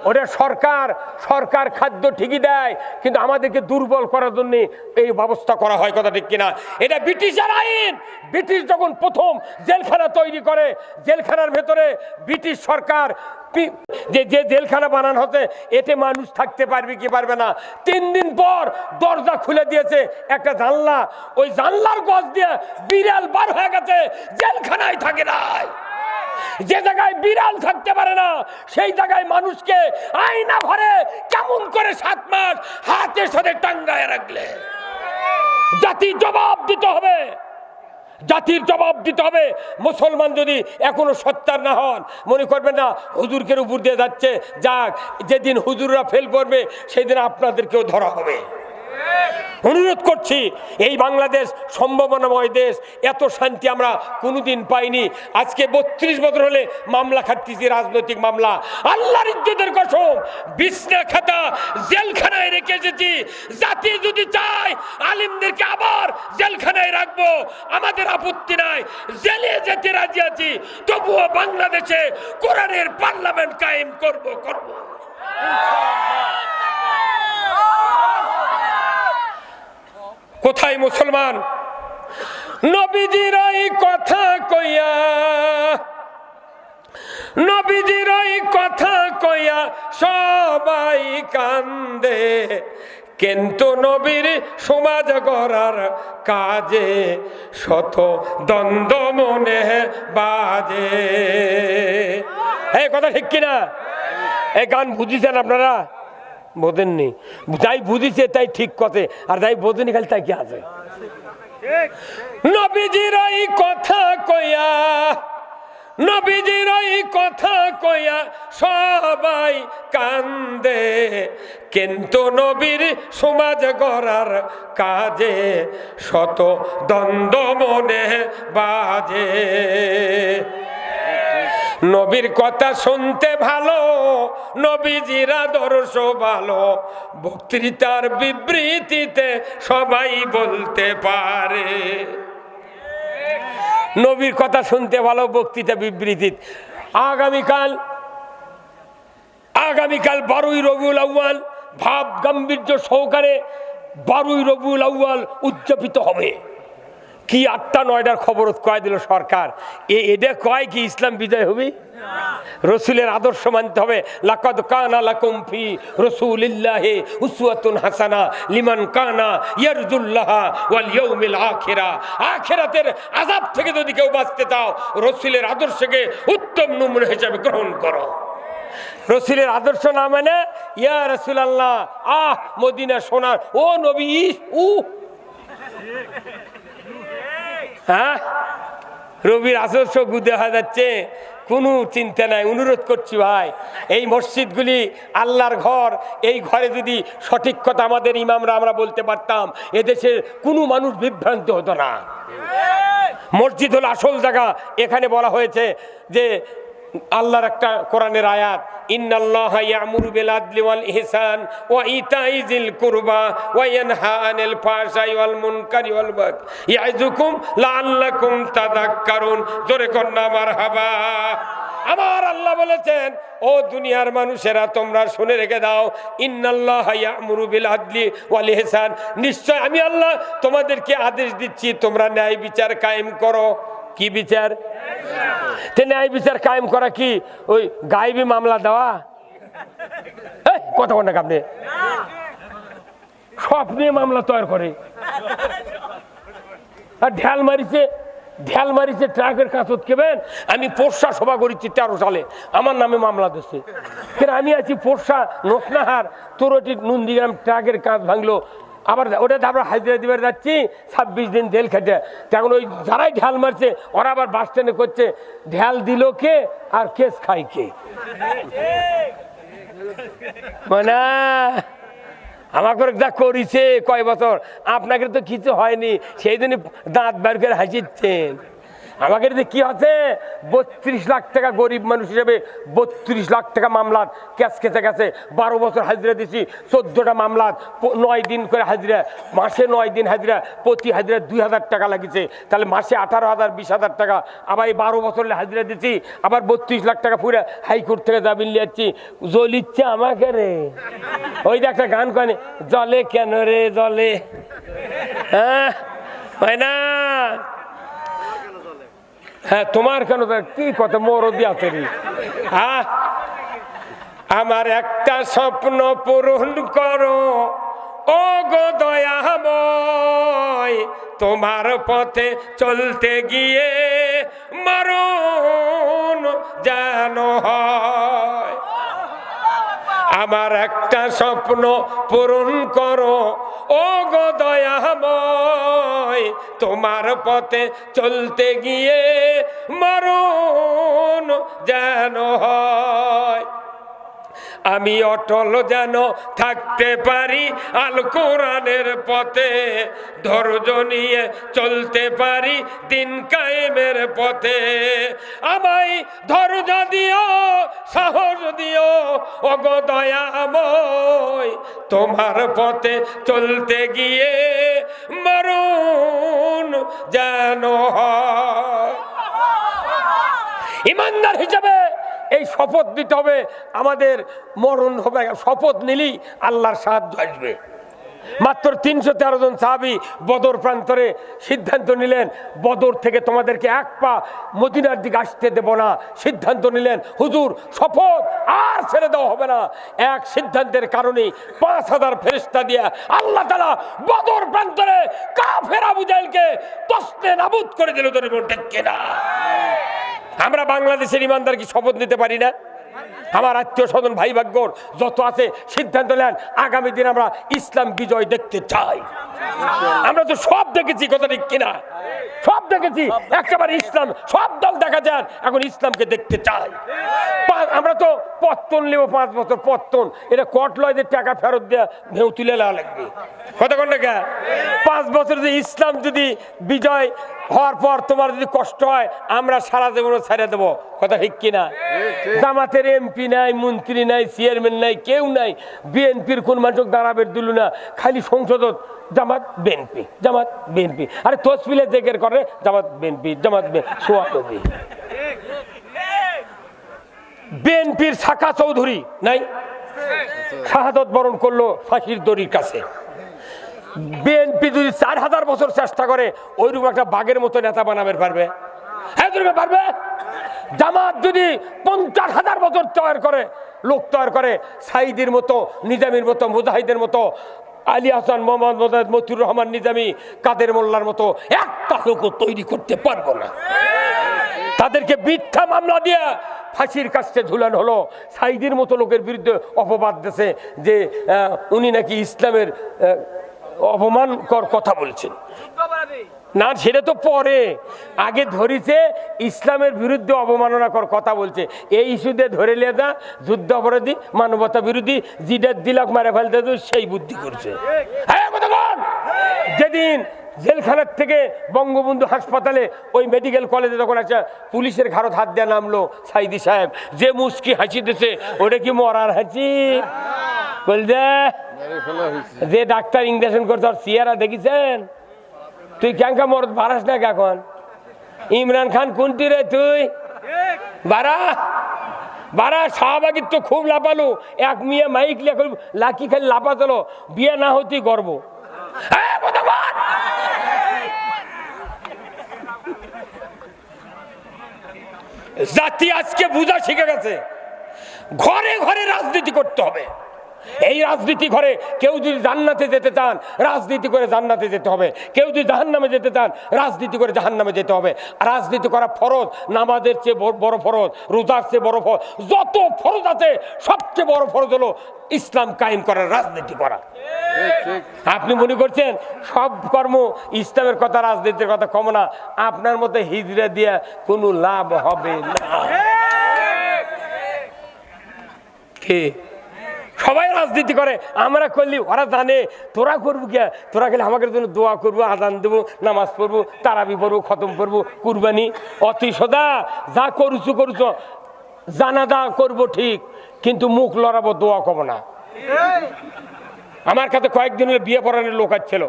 ওটা সরকার, সরকার খাদ্য ঠিকই দেয়, কিন্তু আমাদেরকে দুর্বল করার জন্য এই ব্যবস্থা করা হয়, কথা ঠিক কিনা? এটা ব্রিটিশের আইন। ব্রিটিশ যখন প্রথম জেলখানা তৈরি করে, জেলখানার ভেতরে ব্রিটিশ সরকার যে জেলখানা বানানো হচ্ছে, এতে মানুষ থাকতে পারবে কি পারবে না, 3 দিন পর দরজা খুলে দিয়েছে একটা জানলা, ওই জানলার গজ দিয়ে বিড়াল বার হয়ে গেছে, জেলখানায় থাকে নাই। যে জায়গায় বিড়াল থাকতে পারে না সেই জায়গায় মানুষকে আয়না ভরে কেমন করে 7 মাস হাতের সাথে টাঙ্গায় রাখলে? জাতির জবাব দিতে হবে, জাতির জবাব দিতে হবে। মুসলমান যদি এখনো সত্যার না হন, মনে করবেন না হুজুরকে উপর দিয়ে যাচ্ছে, যাক, যেদিন হুজুররা ফেল করবে সেই দিন আপনাদেরকেও ধরা হবে। অনুরোধ করছি, এই বাংলাদেশ সম্ভাবনাময় দেশ, এত শান্তি আমরা কোনোদিন পাইনি। আজকে 32 বছর হলে মামলা খাটতেছি, রাজনৈতিক মামলা। আল্লাহর ইজ্জতের কসম, বিছনা খাতা জেলখানায় রেখে এসেছি। জাতি যদি চায় আলিমদেরকে আবার জেলখানায় রাখবো, আমাদের আপত্তি নাই, জেলে যেতে রাজি আছি, তবুও বাংলাদেশে কোরআনের পার্লামেন্ট কায়েম করব। কোথায় মুসলমান? নবীজির ওই কথা কইয়া, নবীজির ওই কথা কইয়া সবাই কান্দে, কিন্তু নবীর সমাজ গড়ার কাজে শত দ্বন্দ্ব মনে বাজে। এই কথা ঠিক কিনা? এই গান বুঝিছেন আপনারা? বোঝেননি। যাই বুঝিছে তাই ঠিক কথা, আর যাই বোঝেনি খালি তাই কি আছে। নবীজির ওই কথা কইয়া, নবীজির ওই কথা কইয়া সবাই কান্দে, কিন্তু নবীর সমাজ গড়ার কাজে শত দ্বন্দ্ব মনে বাজে। নবীর কথা শুনতে ভালো, নবীজির আদর্শ ভালো, বক্তৃতার বিবৃতিতে সবাই বলতে পারে। নবীর কথা শুনতে ভালো, বক্তৃতা বিবৃতি। আগামীকাল 12ই রবিউল আউয়াল ভাব গাম্ভীর্য সহকারে 12ই রবিউল আউয়াল উদযাপিত হবে। কি 8টা 9টার খবর কয় দিল সরকার। এটা কয় কি ইসলাম বিজয় হবে? রসুলের আদর্শ মানতে হবে। লাকাদ কানা লাকুম ফি রাসূলিল্লাহি উসওয়াতুন হাসানা লিমান কানা ইয়ারজুল্লাহ ওয়াল ইয়াউমিল আখিরা। আখিরাতের আযাব থেকে যদি কেউ বাঁচতে চাও, রসুলের আদর্শকে উত্তম নমুনা হিসেবে গ্রহণ করো। রসুলের আদর্শ না মানে ইয়া রাসূলুল্লাহ, আহ মদিনা সোনার ও নবী, হ্যাঁ, রবির আদর্শ গুদে হয়ে যাচ্ছে, কোনো চিন্তা নাই। অনুরোধ করছি ভাই, এই মসজিদগুলি আল্লাহর ঘর, এই ঘরে যদি সঠিক কথা আমাদের ইমামরা আমরা বলতে পারতাম, এদেশের কোনো মানুষ বিভ্রান্ত হতো না। মসজিদ হলো আসল জায়গা। এখানে বলা হয়েছে যে আল্লাহর একটা কোরআনের আয়াত, ইন্নাল্লাহা ইয়ামুরু বিল আদলি ওয়াল ইহসান ওয়া ইতাই যিল কুরবা ওয়া ইয়ানহা আনিল ফাহশাই ওয়াল মুনকারি ওয়াল বাগই ইয়াইযুকুম লাআল্লাকুম তাযাক্কারুন। জোরে কন্না মারহাবা। আমার আল্লাহ বলেছেন, ও দুনিয়ার মানুষেরা তোমরা শুনে রেখে দাও, ইন্নাল্লাহা ইয়ামুরু বিল আদলি ওয়াল ইহসান, নিশ্চয় আমি আল্লাহ তোমাদেরকে আদেশ দিচ্ছি তোমরা ন্যায় বিচার কায়েম করো। কি বিচার? তে ন্যায় বিচার কায়েম করা কি ওই গায়েবী মামলা দেওয়া? কথা বলেন না আপনি, সব নিয়ে মামলা তৈরি করে। আর ঢেল মারিছে ট্রাকের কাঁচত কেবেন। আমি পোরশা সভা করেছি 13 সালে, আমার নামে মামলা দিচ্ছে। আমি আছি পোরশা নোসনাহার তোরটি নন্দীগ্রাম ট্রাকের কাঁচ ভাঙলো, আবার ওটাতে আমরা হাজিরা দিবার যাচ্ছি 26 দিন জেল খেটে। তখন ওই যারাই ঢাল মারছে ওরা আবার বাস স্ট্যান্ডে করছে ঢাল দিল কে আর কেস খাই কে। মানে আমাকে যা করেছে কয় বছর, আপনাকে তো কিছু হয়নি, সেই জন্য দাঁত বার করে হাসিচ্ছেন। আমাকে কি হচ্ছে 32 লাখ টাকা গরিব মানুষ হিসেবে 32 লাখ টাকা মামলাত ক্যাশ খেতে গেছে। 12 বছর হাজিরা দিছি, 14টা মামলাত 9 দিন করে হাজিরা, মাসে 9 দিন হাজিরা, প্রতি হাজিরা 2000 টাকা লাগিছে। তাহলে মাসে 18,000 20,000 টাকা। আবার এই 12 বছর হাজিরা দিচ্ছি, আবার 32 লাখ টাকা পুরো হাইকোর্ট থেকে জামিন নিয়েছি। জ্বলিচ্ছে আমাকে রে। ওই যে একটা গান কয় জলে কেন রে জলে, হ্যাঁ হয় না? হ্যাঁ তোমার কেন কি কথা মরদি আছে রে। হ্যাঁ আমার একটা স্বপ্ন পূরণ করো ও গো দয়াময়, তোমার পথে চলতে গিয়ে মরণ যেন হয়। আমার একটা স্বপ্ন পূরণ করো ও গো দয়াময়, তোমার পথে চলতে গিয়ে মরণ যেন হয়। আমি অটল যেন থাকতে পারি আল কোরআনের পথে, ধৈর্য নিয়ে চলতে পারি দিন কায়েমের পথে। আমায় ধৈর্য দিও সাহস দিও ওগো দয়াময়, তোমার পথে চলতে গিয়ে মরণ যেন হয়। ইমানদার হিসাবে এই শপথ দিতে হবে, আমাদের মরণ হবে। শপথ নিলেই আল্লাহর সাহায্য আসবে। মাত্র 313 জন সাহাবী বদর প্রান্তরে সিদ্ধান্ত নিলেন, বদর থেকে তোমাদেরকে এক পা মদিনার দিকে আসতে দেব না। সিদ্ধান্ত নিলেন হুজুর শপথ আর ছেড়ে দেওয়া হবে না। এক সিদ্ধান্তের কারণে 5000 ফেরেশতা দিয়ে আল্লাহ তাআলা বদর প্রান্তরে কাফের আবু জাহেলকে তসনে নাবুদ করে দিল। তোর বলতে কেনা আমরা বাংলাদেশের ইমানদার কি শপথ নিতে পারি না? আমার আত্মীয় স্বজন ভাই ভাগ্যর যত আছে সিদ্ধান্ত নেন আগামী দিন আমরা ইসলাম বিজয় দেখতে চাই। আমরা তো সব দেখেছি, কথা ঠিক কিনা? সব দেখেছি, একেবারে ইসলাম সব দল দেখা যান, এখন ইসলামকে দেখতে চাই। আমরা তো পত্তন নেব 5 বছর পত্তন, এটা কট লয় যে টাকা ফেরত দেওয়া ভেউ তুলে নেওয়া লাগবে। কথা কোন টাকা 5 বছর যে ইসলাম যদি বিজয় হওয়ার পর তোমার যদি কষ্ট হয় আমরা সারা জীবন ছেড়ে দেবো। কথা ঠিক কিনা? জামাতের এমপি নাই, মন্ত্রী নাই, চেয়ারম্যান নাই, কেউ নাই। বিএনপির কোন মানুষ দাঁড়াবে দিল না, খালি সংসদ জামাত বিএনপি জামাত বিএনপি। আরে তসবিলে জেকের করে জামাত বিএনপি জামাত সোয়াবি। বিএনপির শাখা চৌধুরী নাই, শাহাদত বরণ করলো ফাঁসির দড়ির কাছে। বিএনপি যদি 4000 বছর চেষ্টা করে ওইরকম একটা বাঘের মতো নেতা বানাবে পারবে? হ্যাঁ পারবে। জামাত যদি 50,000 বছর তৈরি করে, লোক তৈরি করে, সাইদির মতো, নিজামীর মতো, মুজাহিদের মতো, আলী হাসান, মোহাম্মদ মোজাহিদ, মতিউর রহমান নিজামী, কাদের মোল্লার মতো একটা লোকও তৈরি করতে পারবো না। তাদেরকে মিথ্যা মামলা দিয়ে ফাঁসির কাছে ঝুলানো হলো। সাইদির মতো লোকের বিরুদ্ধে অপবাদ দিয়েছে যে উনি নাকি ইসলামের অপমানকর কথা বলছেন। না সেটা তো পরে, আগে ধরিছে ইসলামের বিরুদ্ধে অবমাননাকর কথা বলছে। এই ইস্যুতে ধরে নিয়ে যা যুদ্ধ অপরাধী, মানবতা বিরোধী, যেটা দিলাক মারে ফেলতে সেই বুদ্ধি করছে। যেদিন জেলখানার থেকে বঙ্গবন্ধু হাসপাতালে ওই মেডিকেল কলেজে যখন আছে পুলিশের ঘাড়ত হাত দেওয়া নামলো সাইদি সাহেব, যে মুস্কি হাসি দিছে ওটা কি মরার হাসি? বলছে যে ডাক্তার ইঞ্জেকশন করছে আর চেহারা দেখেছেন, তুই ক্যাঙ্কা মরদ বাড়াস না এখন? ইমরান খান কোনটি রে তুই? বাড়া বাড়া শাহবাগির তো খুব লাপালু, এক মেয়ে মাইক লাকি খালি লাপা চলো, বিয়ে না হতেই গর্ব। জাতি আজকে বুঝা শিখে গেছে, ঘরে ঘরে রাজনীতি করতে হবে। এই রাজনীতি করে কেউ যদি জান্নাতে যেতে চান রাজনীতি করে জান্নাতে যেতে হবে, কেউ যদি জাহান্নামে যেতে চান রাজনীতি করে জাহান্নামে যেতে হবে। রাজনীতি করা ফরজ, নামাজের চেয়ে বড় ফরজ, রোজার চেয়ে বড় ফরজ, যত ফরজ আছে সবচেয়ে বড় ফরজ হলো ইসলাম কায়েম করার, রাজনীতি করা। আপনি মনে করছেন সব কর্ম ইসলামের কথা রাজনীতির কথা কম না? আপনার মতো হিজড়া দিয়ে কোনো লাভ হবে না। কে সবাই রাজনীতি করে, আমরা করলি ওরা জানে, তোরা করবো কে? তোরা গেলে আমাদের জন্য দোয়া করবো, আজান দেবো, নামাজ পড়বো, তারাবি পড়বো, খতম করবো, কুরবানি, অতি সদা যা করছো জানাজা করবো ঠিক, কিন্তু মুখ লড়াবো, দোয়া করবো না। আমার কাছে কয়েকদিনের বিয়ে পড়ানোর লোক আসছিল,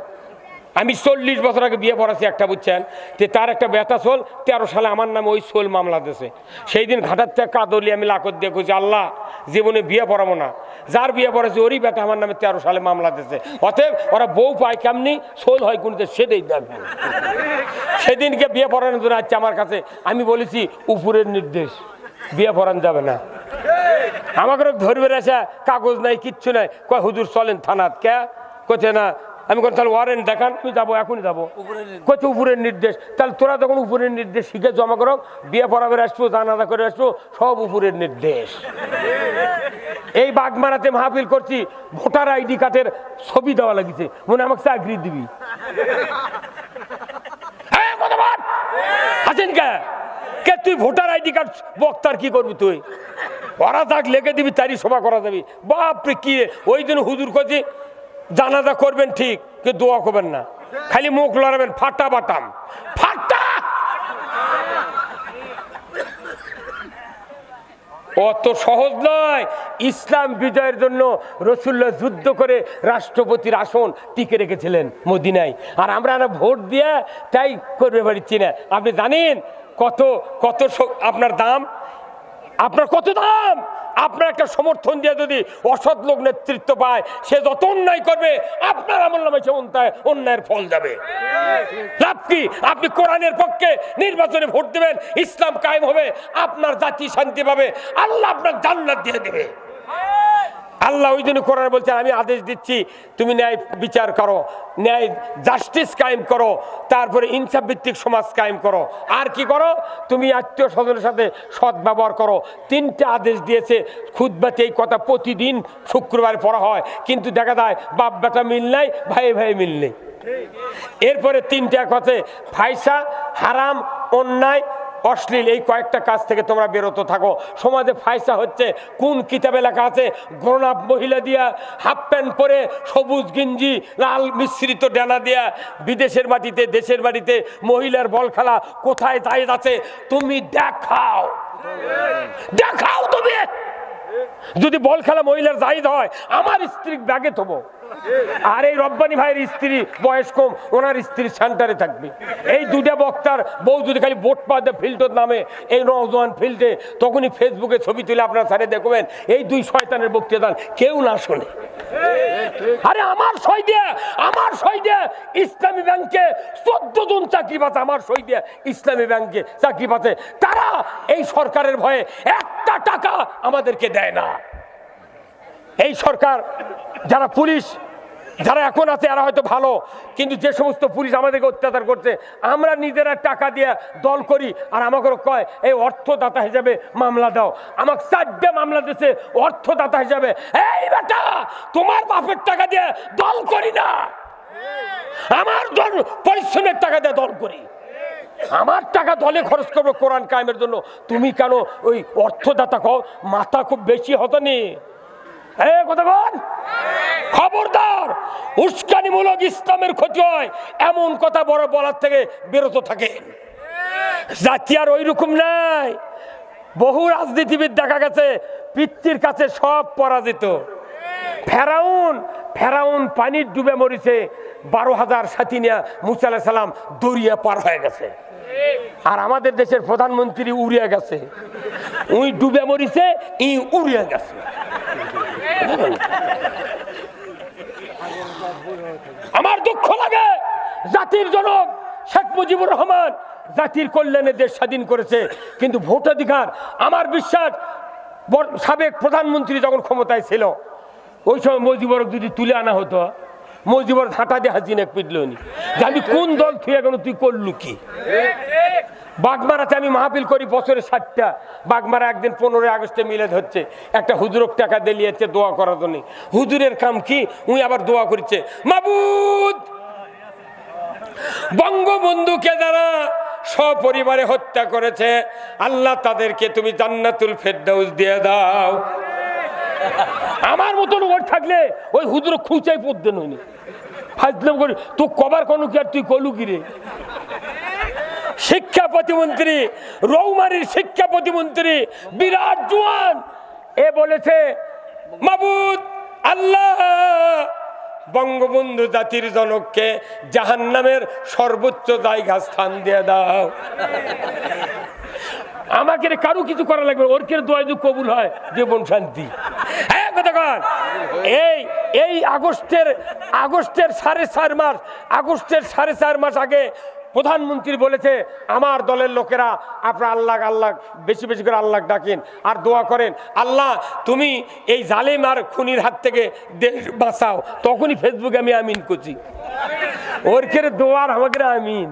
আমি 40 বছর আগে বিয়ে পড়াছি একটা, বুঝছেন? যে তার একটা বেটা সোল 13 সালে আমার নামে ওই সোল মামলা দিয়েছে। সেই দিন ঘাটার থেকে কাদলি আমি লাকত দিয়ে খুঁজছি, আল্লাহ জীবনে বিয়ে পড়াবো না, যার বিয়ে পড়াছি ওরই বেটা আমার নামে 13 সালে মামলা দিয়েছে। অতএব ওরা বউ পায় কেমনি, সোল হয় কোনতে সেটাই দেখবেন। সেদিনকে বিয়ে পড়ানোর জন্য আসছে আমার কাছে, আমি বলেছি উপরের নির্দেশ, বিয়ে পড়ানো যাবে না। আমাকে ধরবে আসা, কাগজ নাই, কিচ্ছু নাই, কয় হুজুর চলেন থানাত। কে কোথে না? আমি বলি তাহলে ওয়ারেন্ট দেখান, আমি যাবো, এখনই যাবো। কোথায় উপরের নির্দেশ? তাহলে তোরা তখন উপরের নির্দেশ শিখে জমা করো, বিয়ে পড়াবে আসবো, জানাজা করে আসবো, সব উপরের নির্দেশ। এই বাগমারাতে মাহফিল করছি, ভোটার আইডি কার্ডের ছবি দেওয়া লাগিছে, মনে আমাকে চাকরি দিবি। আছেন কে তুই ভোটার আইডি কার্ড বক্তার কি করবি তুই? ওরা যাক লেগে দিবি, তারই সভা করা যাবি। বাপরে কি! ওই জন্য হুজুর করছি জানাজা করবেন ঠিক, কিন্তু দোয়া করবেন না, খালি মুখ লড়াবেন, ফাটা বাটাম ফাটা। অত সহজ নয়। ইসলাম বিজয়ের জন্য রাসূলুল্লাহ যুদ্ধ করে রাষ্ট্রপতির আসন টিকে রেখেছিলেন মদিনায়, আর আমরা ভোট দিয়ে তাই করবে পারছি না। আপনি জানেন কত কত আপনার দাম, আপনার কত দাম? আপনার একটা সমর্থন দিয়ে যদি অসৎ লোক নেতৃত্ব পায়, সে যত অন্যায় করবে আপনার আমলনামায় সে অন্যায়ের ফল যাবে। লাভ কি? আপনি কোরআনের পক্ষে নির্বাচনে ভোট দেবেন, ইসলাম কায়েম হবে, আপনার জাতি শান্তি পাবে, আল্লাহ আপনার জান্নাত দিয়ে দেবে। আল্লাহ ওই জন্য কোরআন বলছে, আমি আদেশ দিচ্ছি তুমি ন্যায় বিচার করো, ন্যায় জাস্টিস কায়েম করো, তারপরে ইনসাফ ভিত্তিক সমাজ কায়েম করো, আর কি করো? তুমি আত্মীয় স্বজনের সাথে সৎ ব্যবহার করো। 3টে আদেশ দিয়েছে। খুতবাতে এই কথা প্রতিদিন শুক্রবার পড়া হয়, কিন্তু দেখা যায় বাপ বেটা মিল নাই, ভাই ভাই মিল নেই। এরপরে 3টে কথা, ফায়সা, হারাম, অন্যায়, অশ্লীল, এই কয়েকটা কাজ থেকে তোমরা বিরত থাকো। সমাজে ফায়সা হচ্ছে, কোন কিতাবে লেখা আছে? গ্রোনাপ মহিলা দিয়া, হাফ প্যান্ট পরে, সবুজ গেঞ্জি, লাল মিশ্রিত ডানা দিয়া, বিদেশের মাটিতে দেশের বাড়িতে মহিলার বল খেলা কোথায় জায়েজ আছে তুমি দেখাও, দেখাও। তুমি যদি বল খেলা মহিলার জায়েজ হয়, আমার স্ত্রী ব্যাগে থবো, আর এই রব্বানি ভাইয়ের স্ত্রী বয়স কম, ওনার স্ত্রী সেন্টারে থাকবে। এই 2টা বক্তার বউ যদি খালি বোট পাতে ফিল্ডের নামে এই নওজোয়ান ফিল্ডে, তখনই ফেসবুকে ছবি তুলে আপনারা সারে দেখবেন, এই 2 শয়তানের বক্তৃতা কেউ না শোনে। আরে আমার সই দিয়ে ইসলামী ব্যাংকে 14 জন চাকরি পাচ্ছে, আমার সই দিয়ে ইসলামী ব্যাংকে চাকরি পাচ্ছে। তারা এই সরকারের ভয়ে একটা টাকা আমাদেরকে দেয় না। এই সরকার, যারা পুলিশ যারা এখন আছে এরা হয়তো ভালো, কিন্তু যে সমস্ত পুলিশ আমাদেরকে অত্যাচার করছে, আমরা নিজেরা টাকা দিয়ে দল করি, আর আমাকে কয় এই অর্থদাতা হিসাবে মামলা দাও। আমাকে 4টে মামলা দিয়েছে অর্থদাতা হিসাবে। এই বেটা, তোমার বাপের টাকা দিয়ে দল করি না, আমার দল পরিশ্রমের টাকা দিয়ে দল করি, আমার টাকা দলে খরচ করবো কোরআন কায়েমের জন্য। তুমি কেন ওই অর্থদাতা কও? মাথা খুব বেশি হতো নি। খবরদার, উস্কানিমূলক ইসলামের ক্ষতি হয় এমন কথা বড় বলার থেকে বিরত থাকে। জাতি আর ওই রকম নাই। বহু রাজনীতিবিদ দেখা গেছে পিতৃর কাছে সব পরাজিত। ফেরাউন পানির ডুবে মরিছে, 12,000 সাথী নিয়ে মুসা আলাইহিস সালাম দরিয়া পার হয়ে গেছে, আর আমাদের দেশের প্রধানমন্ত্রী উড়িয়ে গেছে। উই ডুবে মরিছে, ই উড়িয়ে গেছে। আমার দুঃখ লাগে, জাতির জনক শেখ মুজিবুর রহমান জাতির কল্যাণে দেশ স্বাধীন করেছে, কিন্তু ভোটাধিকার আমার বিশ্বাস সাবেক প্রধানমন্ত্রী যখন ক্ষমতায় ছিল ওই সময় মুজিবরক যদি তুলে আনা হতো, মুজিবর হাঁটা দিয়ে হাসিনা পিটল নি যে আমি কোন দল থুয়ে গেল, তুই করলু কি? বাগমারাতে আমি মাহফিল করি বছরে 60টা। বাগমারা একদিন 15 আগস্টে মিলাদ হচ্ছে, একটা হুজুরক টাকা দিলিয়েছে দোয়া করার জন্য। হুজুরের কাম কি, উনি আবার দোয়া করছে, মাবুদ বঙ্গবন্ধুকে যারা সপরিবারে হত্যা করেছে, আল্লাহ তাদেরকে তুমি জান্নাতুল ফেরদাউস দিয়ে দাও। আমার মতো লোক থাকলে ওই হুজুর খুঁচাই পড়তে নইনি ফাজলাম করি, তো কবার কোন কি আর তুই কলু কিরে? শিক্ষা প্রতিমন্ত্রী, রৌমারীর শিক্ষা প্রতিমন্ত্রী বিরাট জওয়ান, এ বলেছে মাবুদ আল্লাহ বঙ্গবন্ধু জাতির জনককে জাহান্নামের সর্বোচ্চ জায়গা স্থান দিয়ে দাও। আমাকে কারো কিছু করা লাগবে, ওর কে দোয়া যদি কবুল হয় জীবন শান্তি। হ্যাঁ কথা কন, এই আগস্টের 4.5 মাস, আগস্টের 4.5 মাস আগে প্রধানমন্ত্রী বলেছে আমার দলের লোকেরা আপনারা আল্লাহ আল্লাহ বেশি বেশি করে আল্লাহ ডাকেন আর দোয়া করেন, আল্লাহ তুমি এই জালেম আর খুনির হাত থেকে দেশ বাঁচাও। তখনই ফেসবুকে আমি আমিন করছি, ওর কে দোয়ার আমাকে আমিন,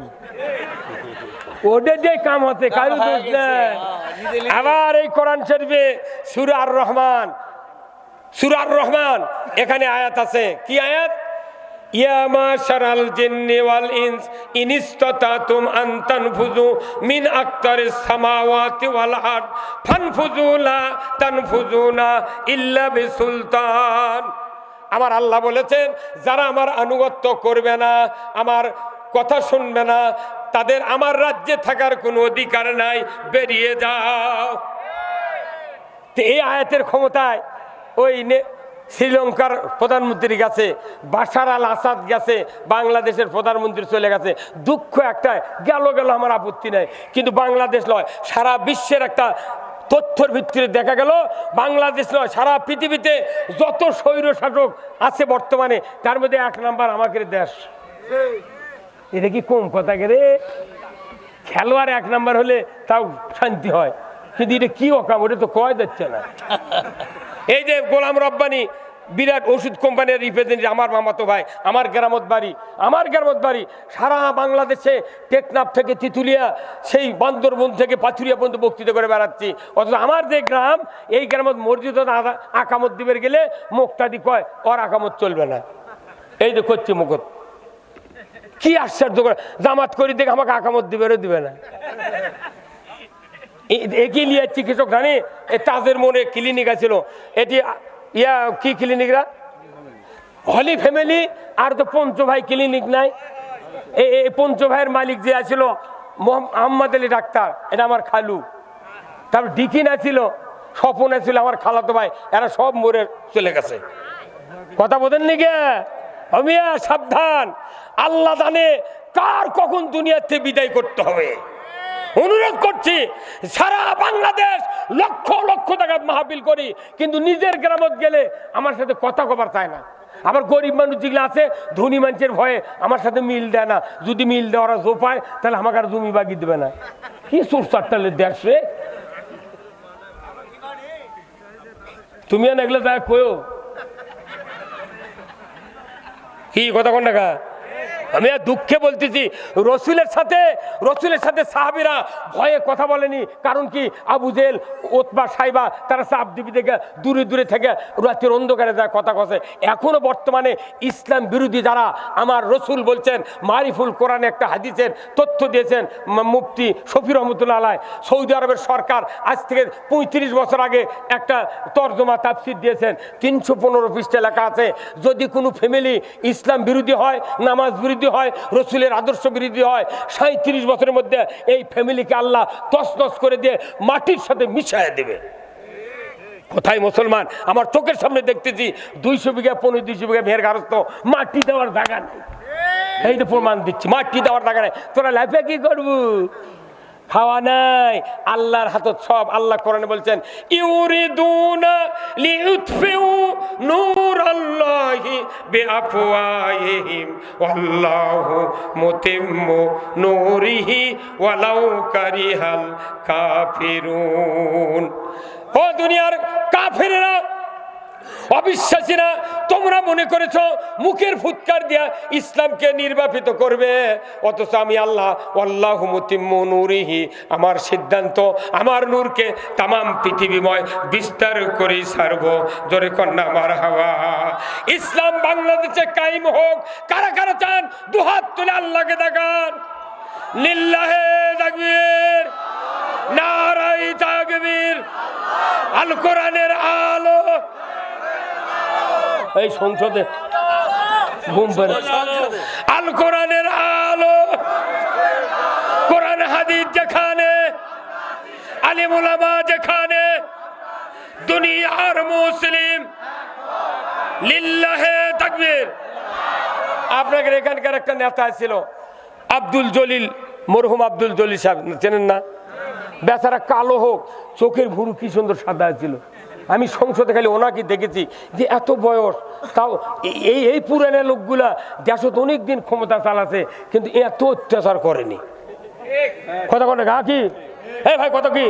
ওদের যে কাম হচ্ছে কারো দোষ নেই। আবার এই কোরআন শরীফে সূরা আর রহমান এখানে আয়াত আছে, কি আয়াত? ইয়া মাশারাল জিন্নি ওয়াল ইনস ইন ইসতাতাতুম আন তানফুযু মিন আকতারিস সামাওয়াতি ওয়াল আরদ ফানফুযু লা তানফুযুনা ইল্লা বিসুলতান। আমার আল্লাহ বলেছেন যারা আমার আনুগত্য করবে না, আমার কথা শুনবে না, তাদের আমার রাজ্যে থাকার কোনো অধিকার নাই, বেরিয়ে যাও। তো এই আয়াতের ক্ষমতায় ওই শ্রীলঙ্কার প্রধানমন্ত্রী গেছে, বাশার আল আসাদ গেছে, বাংলাদেশের প্রধানমন্ত্রী চলে গেছে। দুঃখ একটাই, গেল আমার আপত্তি নাই, কিন্তু বাংলাদেশ নয় সারা বিশ্বের একটা তথ্যের ভিত্তিতে দেখা গেল বাংলাদেশ নয় সারা পৃথিবীতে যত স্বৈর শাসক আছে বর্তমানে তার মধ্যে 1 নাম্বার আমাদের দেশ। এটা কি কম কথা রে? খেলোয়াড় 1 নাম্বার হলে তাও শান্তি হয়, কিন্তু এটা কি অকাম, ওটা তো কয় যাচ্ছে না। এই যে গোলাম রব্বানি বিরাট ওষুধ কোম্পানির রিপ্রেজেন্টেটিভ, আমার মামাতো ভাই, আমার গ্রামত বাড়ি সারা বাংলাদেশে টেকনাফ থেকে তিতুলিয়া, সেই বান্দরবন থেকে পাথুরিয়া পর্যন্ত বক্তৃতা করে বেড়াচ্ছি। অথচ আমার যে গ্রাম, এই গ্রামত মসজিদ আকামত দিবের গেলে মুক্তাদি কয় ওর আকামত চলবে না, এই যে করছে মুখত। কি আশ্চর্য করে, জামাত করি দেখে আমাকে আকামত দিবে না। একই লিয়ে চিকিৎসক জানি, তাজের মনে ক্লিনিক আছে, এটি কি ক্লিনিকরা হলি ফ্যামিলি, আর তো পঞ্চভাই ক্লিনিক নাই। এই পঞ্চভাইয়ের মালিক যে আছিল আহমদ আলী ডাক্তার, এটা আমার খালু। তারপর ডিকিন আছিল, স্বপন আছিল আমার খালাতো ভাই, এরা সব মরে চলে গেছে। কথা বলেন নি গে? আমিয়া সাবধান, আল্লাহ জানে কার কখন দুনিয়াতে বিদায় করতে হবে। অনুরোধ করছি, সারা বাংলাদেশ লক্ষ লক্ষ টাকা মাহফিল করি, কিন্তু নিজের গ্রামত গেলে আমার সাথে কথা কবার চায় না। আবার গরিব মানুষ যেগুলো আছে, ধনী মানুষের ভয়ে আমার সাথে মিল দেয় না। যদি মিল দেয় ওরা জোপায়, তাহলে আমাকে আর জমি বাগিয়ে দেবে না। কি সুরসারটালের দেশ রে, তুমি আর এগুলো দেখ কয়ো কি কথা কোন টাকা। আমি আর দুঃখে বলতেছি, রসুলের সাথে সাহাবীরা ভয়ে কথা বলেনি। কারণ কি, আবু জেল, ওতবা, সাইবা তারা চাপ দিবি থেকে দূরে থেকে রাতের অন্ধকারে যায় কথা কছে। এখনো বর্তমানে ইসলাম বিরোধী যারা, আমার রসুল বলছেন, মারিফুল কোরআনে একটা হাদিসের তথ্য দিয়েছেন মুফতি শফি রহমতুল্লাহ আলাইহি। সৌদি আরবের সরকার আজ থেকে 35 বছর আগে একটা তর্জমা তাফসির দিয়েছেন, 315 পৃষ্ঠা লেখা আছে, যদি কোনো ফ্যামিলি ইসলাম বিরোধী হয়, নামাজ বিরোধী হয়, রসুলের আদর্শ বিরোধী হয়, 37 বছরের মধ্যে এই ফ্যামিলিকে আল্লাহ তছনছ করে দিয়ে মাটির সাথে মিশিয়ে দেবে। কোথায় মুসলমান? আমার চোখের সামনে দেখতেছি 200 বিঘা 200 বিঘা ভেড় গারস্থ, মাটি দেওয়ার জায়গা নেই। এই তো প্রমাণ দিচ্ছি, মাটি দেওয়ার জায়গা নেই। তোরা লাইফে কি করবো? খাওয়া নাই, আল্লাহর হাতত সব। আল্লাহ কোরআনে বলছেন ইউরিদুনা লিউতফিউ নূরাল্লাহি বিআফওয়াহিহিম ওয়াল্লাহু মুতিম্মু নূরিহি ওয়ালাউ কারিহাল কাফিরুন। ও দুনিয়ার কাফেররা, অবিশ্বাসীরা, তোমরা মনে করেছো মুখের ফুৎকার দিয়া ইসলামকে নির্বাপিত করবে, অথচ আমি আল্লাহ আল্লাহু মুতিম্মু নূরিহি, আমার সিদ্ধান্ত আমার নূরকে তামাম পৃথিবীময় বিস্তার করে ছাড়বো। জোরে কন্যা মারহাবা। ইসলাম বাংলাদেশে কায়েম হোক। কারা কারা চান দুহাত তুলে আল্লাহকে দেখান। লিল্লাহে তাকবীর, নারায়ে তাকবীর। আল কোরআনের আলো। এই সংসদে ঘুম পড়ে আল কোরআনের আলো, কোরআন হাদিস যেখানে, আলিম উলামা যেখানে, দুনিয়ার মুসলিম। লিল্লাহে তাকবীর। আপনাদের এখানকার একটা নেতা ছিল আব্দুল জলিল, মরহুম আব্দুল জলিল সাহেব, চেনেন না? বেচারা কালো হোক, চোখের ভুরু কি সুন্দর সাদা ছিল। আমি সংসদে খালি ওনাকে দেখেছি যে এত বয়স, তাও এই পুরানা লোকগুলা দেশত অনেক দিন ক্ষমতা চালাছে, কিন্তু এত অত্যাচার করেনি। কথা কথা গা কি হ্যাঁ ভাই, কথা কি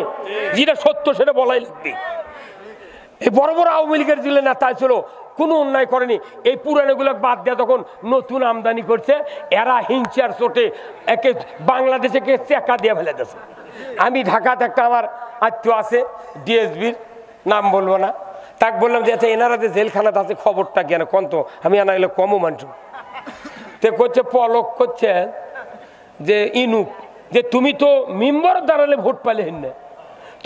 যেটা সত্য সেটা বলাই লাগবে। এই বড় বড় আওয়ামী লীগের যে নেতা ছিল কোনো অন্যায় করেনি। এই পুরানোগুলো বাদ দেওয়া তখন নতুন আমদানি করছে, এরা হিংসার চোটে একে বাংলাদেশে কে চেকা দিয়ে ফেলে দিয়েছে। আমি ঢাকাতে একটা আমার আত্মীয় আছে ডিএসবির, নাম বলবো না, তাকে বললাম যে আচ্ছা এনারা যে জেলখানাতে আছে খবরটা কেন কন তো, আমি আনা এলো কমও মানুষ। তে করছে পলক করছে যে ইনুক, যে তুমি তো মেম্বার দাঁড়ালে ভোট পালে হেন না,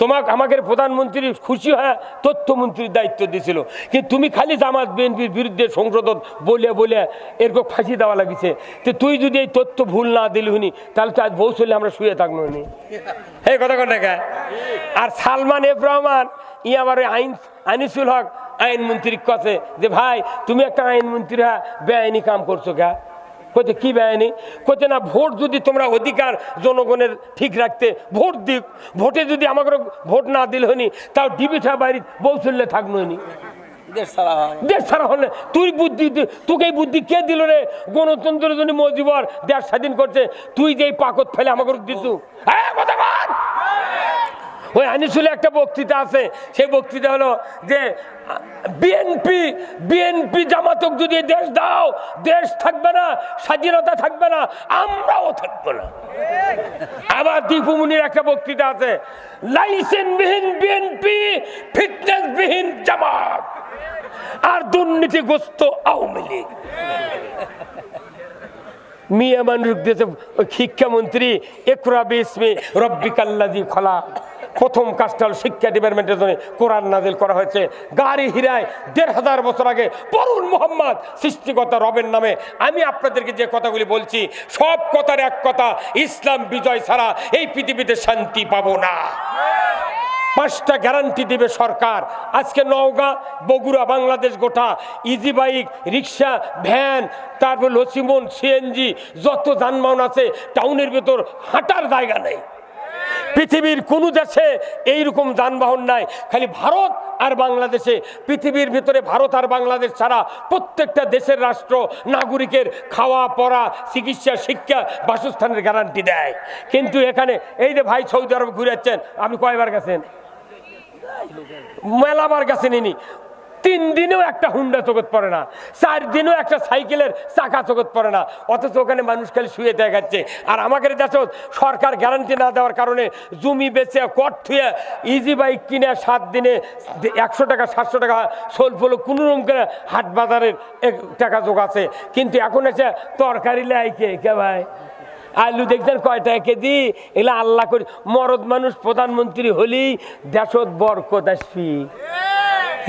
তোমাকে আমাকে প্রধানমন্ত্রী খুশি হয় তথ্যমন্ত্রীর দায়িত্ব দিয়েছিল, কিন্তু তুমি খালি জামাত বিএনপির বিরুদ্ধে সংসদ বলে বলে এরকম ফাঁসি দেওয়া লাগিছে। তো তুই যদি এই তথ্য ভুল না দিলি হুনি, তাহলে তো আজ বউ চলে আমরা শুয়ে থাকবো নি। এই কথা কোন দেখা। আর সালমান এফ রহমান ই আমার ওই আনিসুল হক আইনমন্ত্রী কাছে যে ভাই তুমি একটা আইনমন্ত্রী হ্যাঁ বেআইনি কাম করছো কা? কোথায় কি বেআইনি? কোথায় না ভোট যদি তোমরা অধিকার জনগণের ঠিক রাখতে ভোট দিক, ভোটে যদি আমাকে ভোট না দিল হনি তাও ডিবিটা বাড়ি বউ চললে থাকলো হনি, দেশ ছাড়া হলে। তুই বুদ্ধি, তোকে এই বুদ্ধি কে দিল রে? গণতন্ত্রের জন্য মজিবর দেশ স্বাধীন করছে, তুই যে পাকত ফেলে আমাকে দিত। ওই আনিসুলে একটা বক্তৃতা আছে, সেই বক্তৃতা হলো যে বিএনপি জামাতক যদি দেশ দাও, দেশ থাকবে না, স্বাধীনতা থাকবে না, আমরাও থাকবো না। আবার দীপুমনির একটা বক্তৃতা আছে, লাইসেন্সবিহীন বিএনপি, ফিটনেসবিহীন জামাত, আর দুর্নীতিগ্রস্ত আওয়ামী লীগ। মিয়া মানুষ দেশে শিক্ষামন্ত্রী ইকরা বিসমি রব্বিকাল্লাযী খলাক, প্রথম কাজটা শিক্ষা ডিপার্টমেন্টের জন্য কোরআন নাজিল করা হয়েছে। গাড়ি হিরায় ১৫০০ বছর আগে পরুন মোহাম্মদ সৃষ্টিকর্তা রবের নামে। আমি আপনাদেরকে যে কথাগুলি বলছি সব কথার এক কথা, ইসলাম বিজয় ছাড়া এই পৃথিবীতে শান্তি পাবো না। 5টা গ্যারান্টি দেবে সরকার। আজকে নওগাঁ, বগুড়া, বাংলাদেশ গোটা ইজি বাইক, রিক্সা, ভ্যান, তারপর লসিমন, সিএনজি, যত যানবাহন আছে টাউনের ভেতর হাঁটার জায়গা নেই। পৃথিবীর কোন দেশে এইরকম যানবাহন নাই, খালি ভারত আর বাংলাদেশে। পৃথিবীর ভিতরে ভারত আর বাংলাদেশ ছাড়া প্রত্যেকটা দেশের রাষ্ট্র নাগরিকের খাওয়া পড়া, চিকিৎসা, শিক্ষা, বাসস্থানের গ্যারান্টি দেয়। কিন্তু এখানে এই যে ভাই সৌদি আরব ঘুরে যাচ্ছেন, আপনি কয়বার গেছেন? মেলাবার গেছেন ইনি। 3 দিনেও একটা হুন্ডা চোখত পড়ে না, 4 দিনেও একটা সাইকেলের চাকা চোখত পড়ে না, অথচ ওখানে মানুষ খালি শুয়ে দেখাচ্ছে। আর আমাদের দেশে সরকার গ্যারান্টি না দেওয়ার কারণে জমি বেচে কট থুয়ে ইজি বাইক কিনে 7 দিনে 100 টাকা 700 টাকা সোল ফলো কোনো রকম করে হাট বাজারের টাকা যোগ আছে। কিন্তু এখন এসে তরকারি লাইকে কে ভাই আলু দেখছেন কয় টাকা কেজি? এগুলো আল্লাহ করি, মরদ মানুষ প্রধানমন্ত্রী হলেই দেশত বরকত আসবি।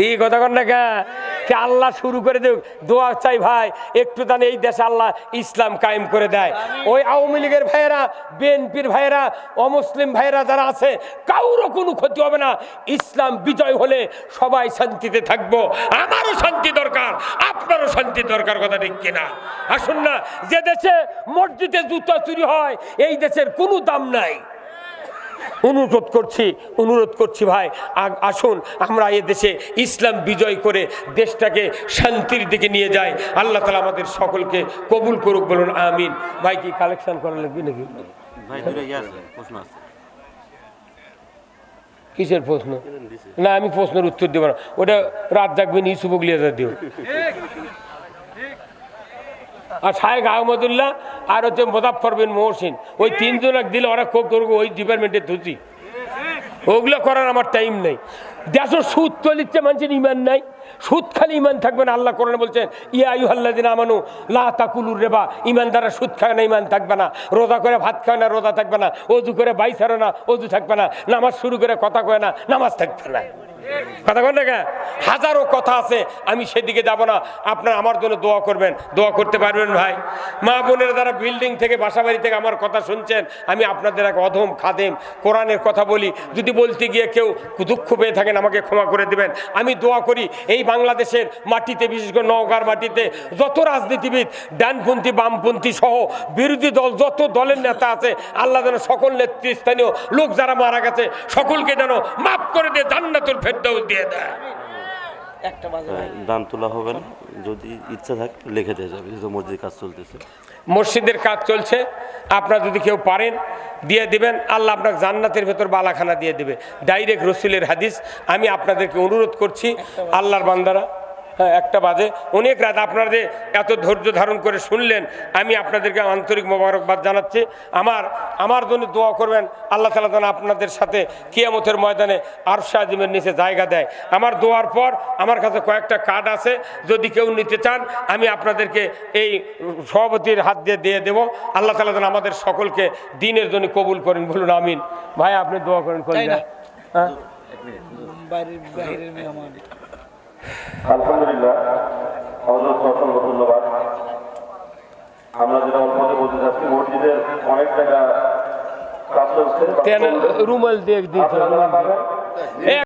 এই কথা কন না কে আল্লাহ শুরু করে দেব। দোয়া চাই ভাই একটু জানে এই দেশে আল্লাহ ইসলাম কায়েম করে দেয়। ওই আওয়ামী লীগের ভাইয়েরা, বিএনপির ভাইয়েরা, অমুসলিম ভাইয়েরা যারা আছে কারোর কোনো ক্ষতি হবে না। ইসলাম বিজয় হলে সবাই শান্তিতে থাকবো। আমারও শান্তি দরকার, আপনারও শান্তি দরকার, কথা ঠিক কিনা? আসুন না, যে দেশে মসজিদে জুতা চুরি হয় এই দেশের কোনো দাম নাই। অনুরোধ করছি ভাই, আসুন আমরা এ দেশে ইসলাম বিজয় করে দেশটাকে শান্তির দিকে নিয়ে যাই। আল্লাহ তাআলা আমাদের সকলকে কবুল করুক, বলুন আমিন। ভাই কি কালেকশন করা লাগবে নাকি? ভাই প্রশ্ন আছে। কিসের প্রশ্ন? না, আমি প্রশ্নের উত্তর দেবো না, ওটা রাত জাগবেন ইউসুফ লিয়াজা দিও। আর শায়েখ আহমদুল্লাহ আর হচ্ছে মোজাফফর বিন মহসিন, ওই তিনজন দিলে ওরা কোক করবো ওই ডিপার্টমেন্টে ধুতি। ওগুলো করার আমার টাইম নেই। দেশের সুদ চলিচ্ছে, মানুষের ইমান নাই। সুদ খালি ইমান থাকবে না। আল্লাহ কোরআনে বলছেন ইয়া আইয়ুহাল্লাযিনা আমানু লা তাকুলুর রিবা, ইমানদাররা সুদ খায় না, ইমান থাকবে না। রোজা করে ভাত খায় না, রোজা থাকবে না। ওযু করে বাই ছাড়ে না, ওযু থাকবে না। নামাজ শুরু করে কথা কয় না, নামাজ থাকবে না। কথা বল না, হাজারো কথা আছে, আমি সেদিকে যাব না। আপনারা আমার জন্য দোয়া করবেন, দোয়া করতে পারবেন ভাই। মা বোনের দ্বারা বিল্ডিং থেকে বাসা বাড়ি থেকে আমার কথা শুনছেন, আমি আপনাদের এক অধম খাদেম, কোরআনের কথা বলি। যদি বলতে গিয়ে কেউ দুঃখ পেয়ে থাকেন আমাকে ক্ষমা করে দেবেন। আমি দোয়া করি এই বাংলাদেশের মাটিতে, বিশেষ করে নওগাঁর মাটিতে যত রাজনীতিবিদ, ডানপন্থী বামপন্থী সহ বিরোধী দল যত দলের নেতা আছে, আল্লাহ যেন সকল নেতৃস্থানীয় লোক যারা মারা গেছে সকলকে যেন মাফ করে দিয়ে জান্নাতুল ফেরদাউস দিয়ে দেয়। দান তোলা হবে না, যদি ইচ্ছা থাকে লিখে দিয়ে যাবে। মসজিদের কাজ চলতেছে, মসজিদের কাজ চলছে, আপনারা যদি কেউ পারেন দিয়ে দিবেন, আল্লাহ আপনার জান্নাতের ভেতর বালাখানা দিয়ে দেবে। ডাইরেক্ট রসুলের হাদিস। আমি আপনাদেরকে অনুরোধ করছি, আল্লাহর বান্দারা, হ্যাঁ 1টা বাজে, অনেক রাত আপনারা যে এত ধৈর্য ধারণ করে শুনলেন, আমি আপনাদেরকে আন্তরিক মোবারকবাদ জানাচ্ছি। আমার জন্য দোয়া করবেন, আল্লাহ তাআলা যেন আপনাদের সাথে কিয়ামতের ময়দানে আরশে আজিমের নিচে জায়গা দেয়। আমার দোয়ার পর আমার কাছে কয়েকটা কার্ড আছে, যদি কেউ নিতে চান আমি আপনাদেরকে এই সভাপতির হাত দিয়ে দেবো। আল্লাহ তাআলা যেন আমাদের সকলকে দিনের জন্য কবুল করেন, বলুন আমিন। ভাই আপনি দোয়া করেন। হ্যাঁ আলহামদুলিল্লাহ, অসংখ্য ধন্যবাদ। আমরা যেটা অল্পতে বলতে চাচ্ছি, মসজিদের অনেক জায়গা কাজ চলছে, রুমাল দিয়ে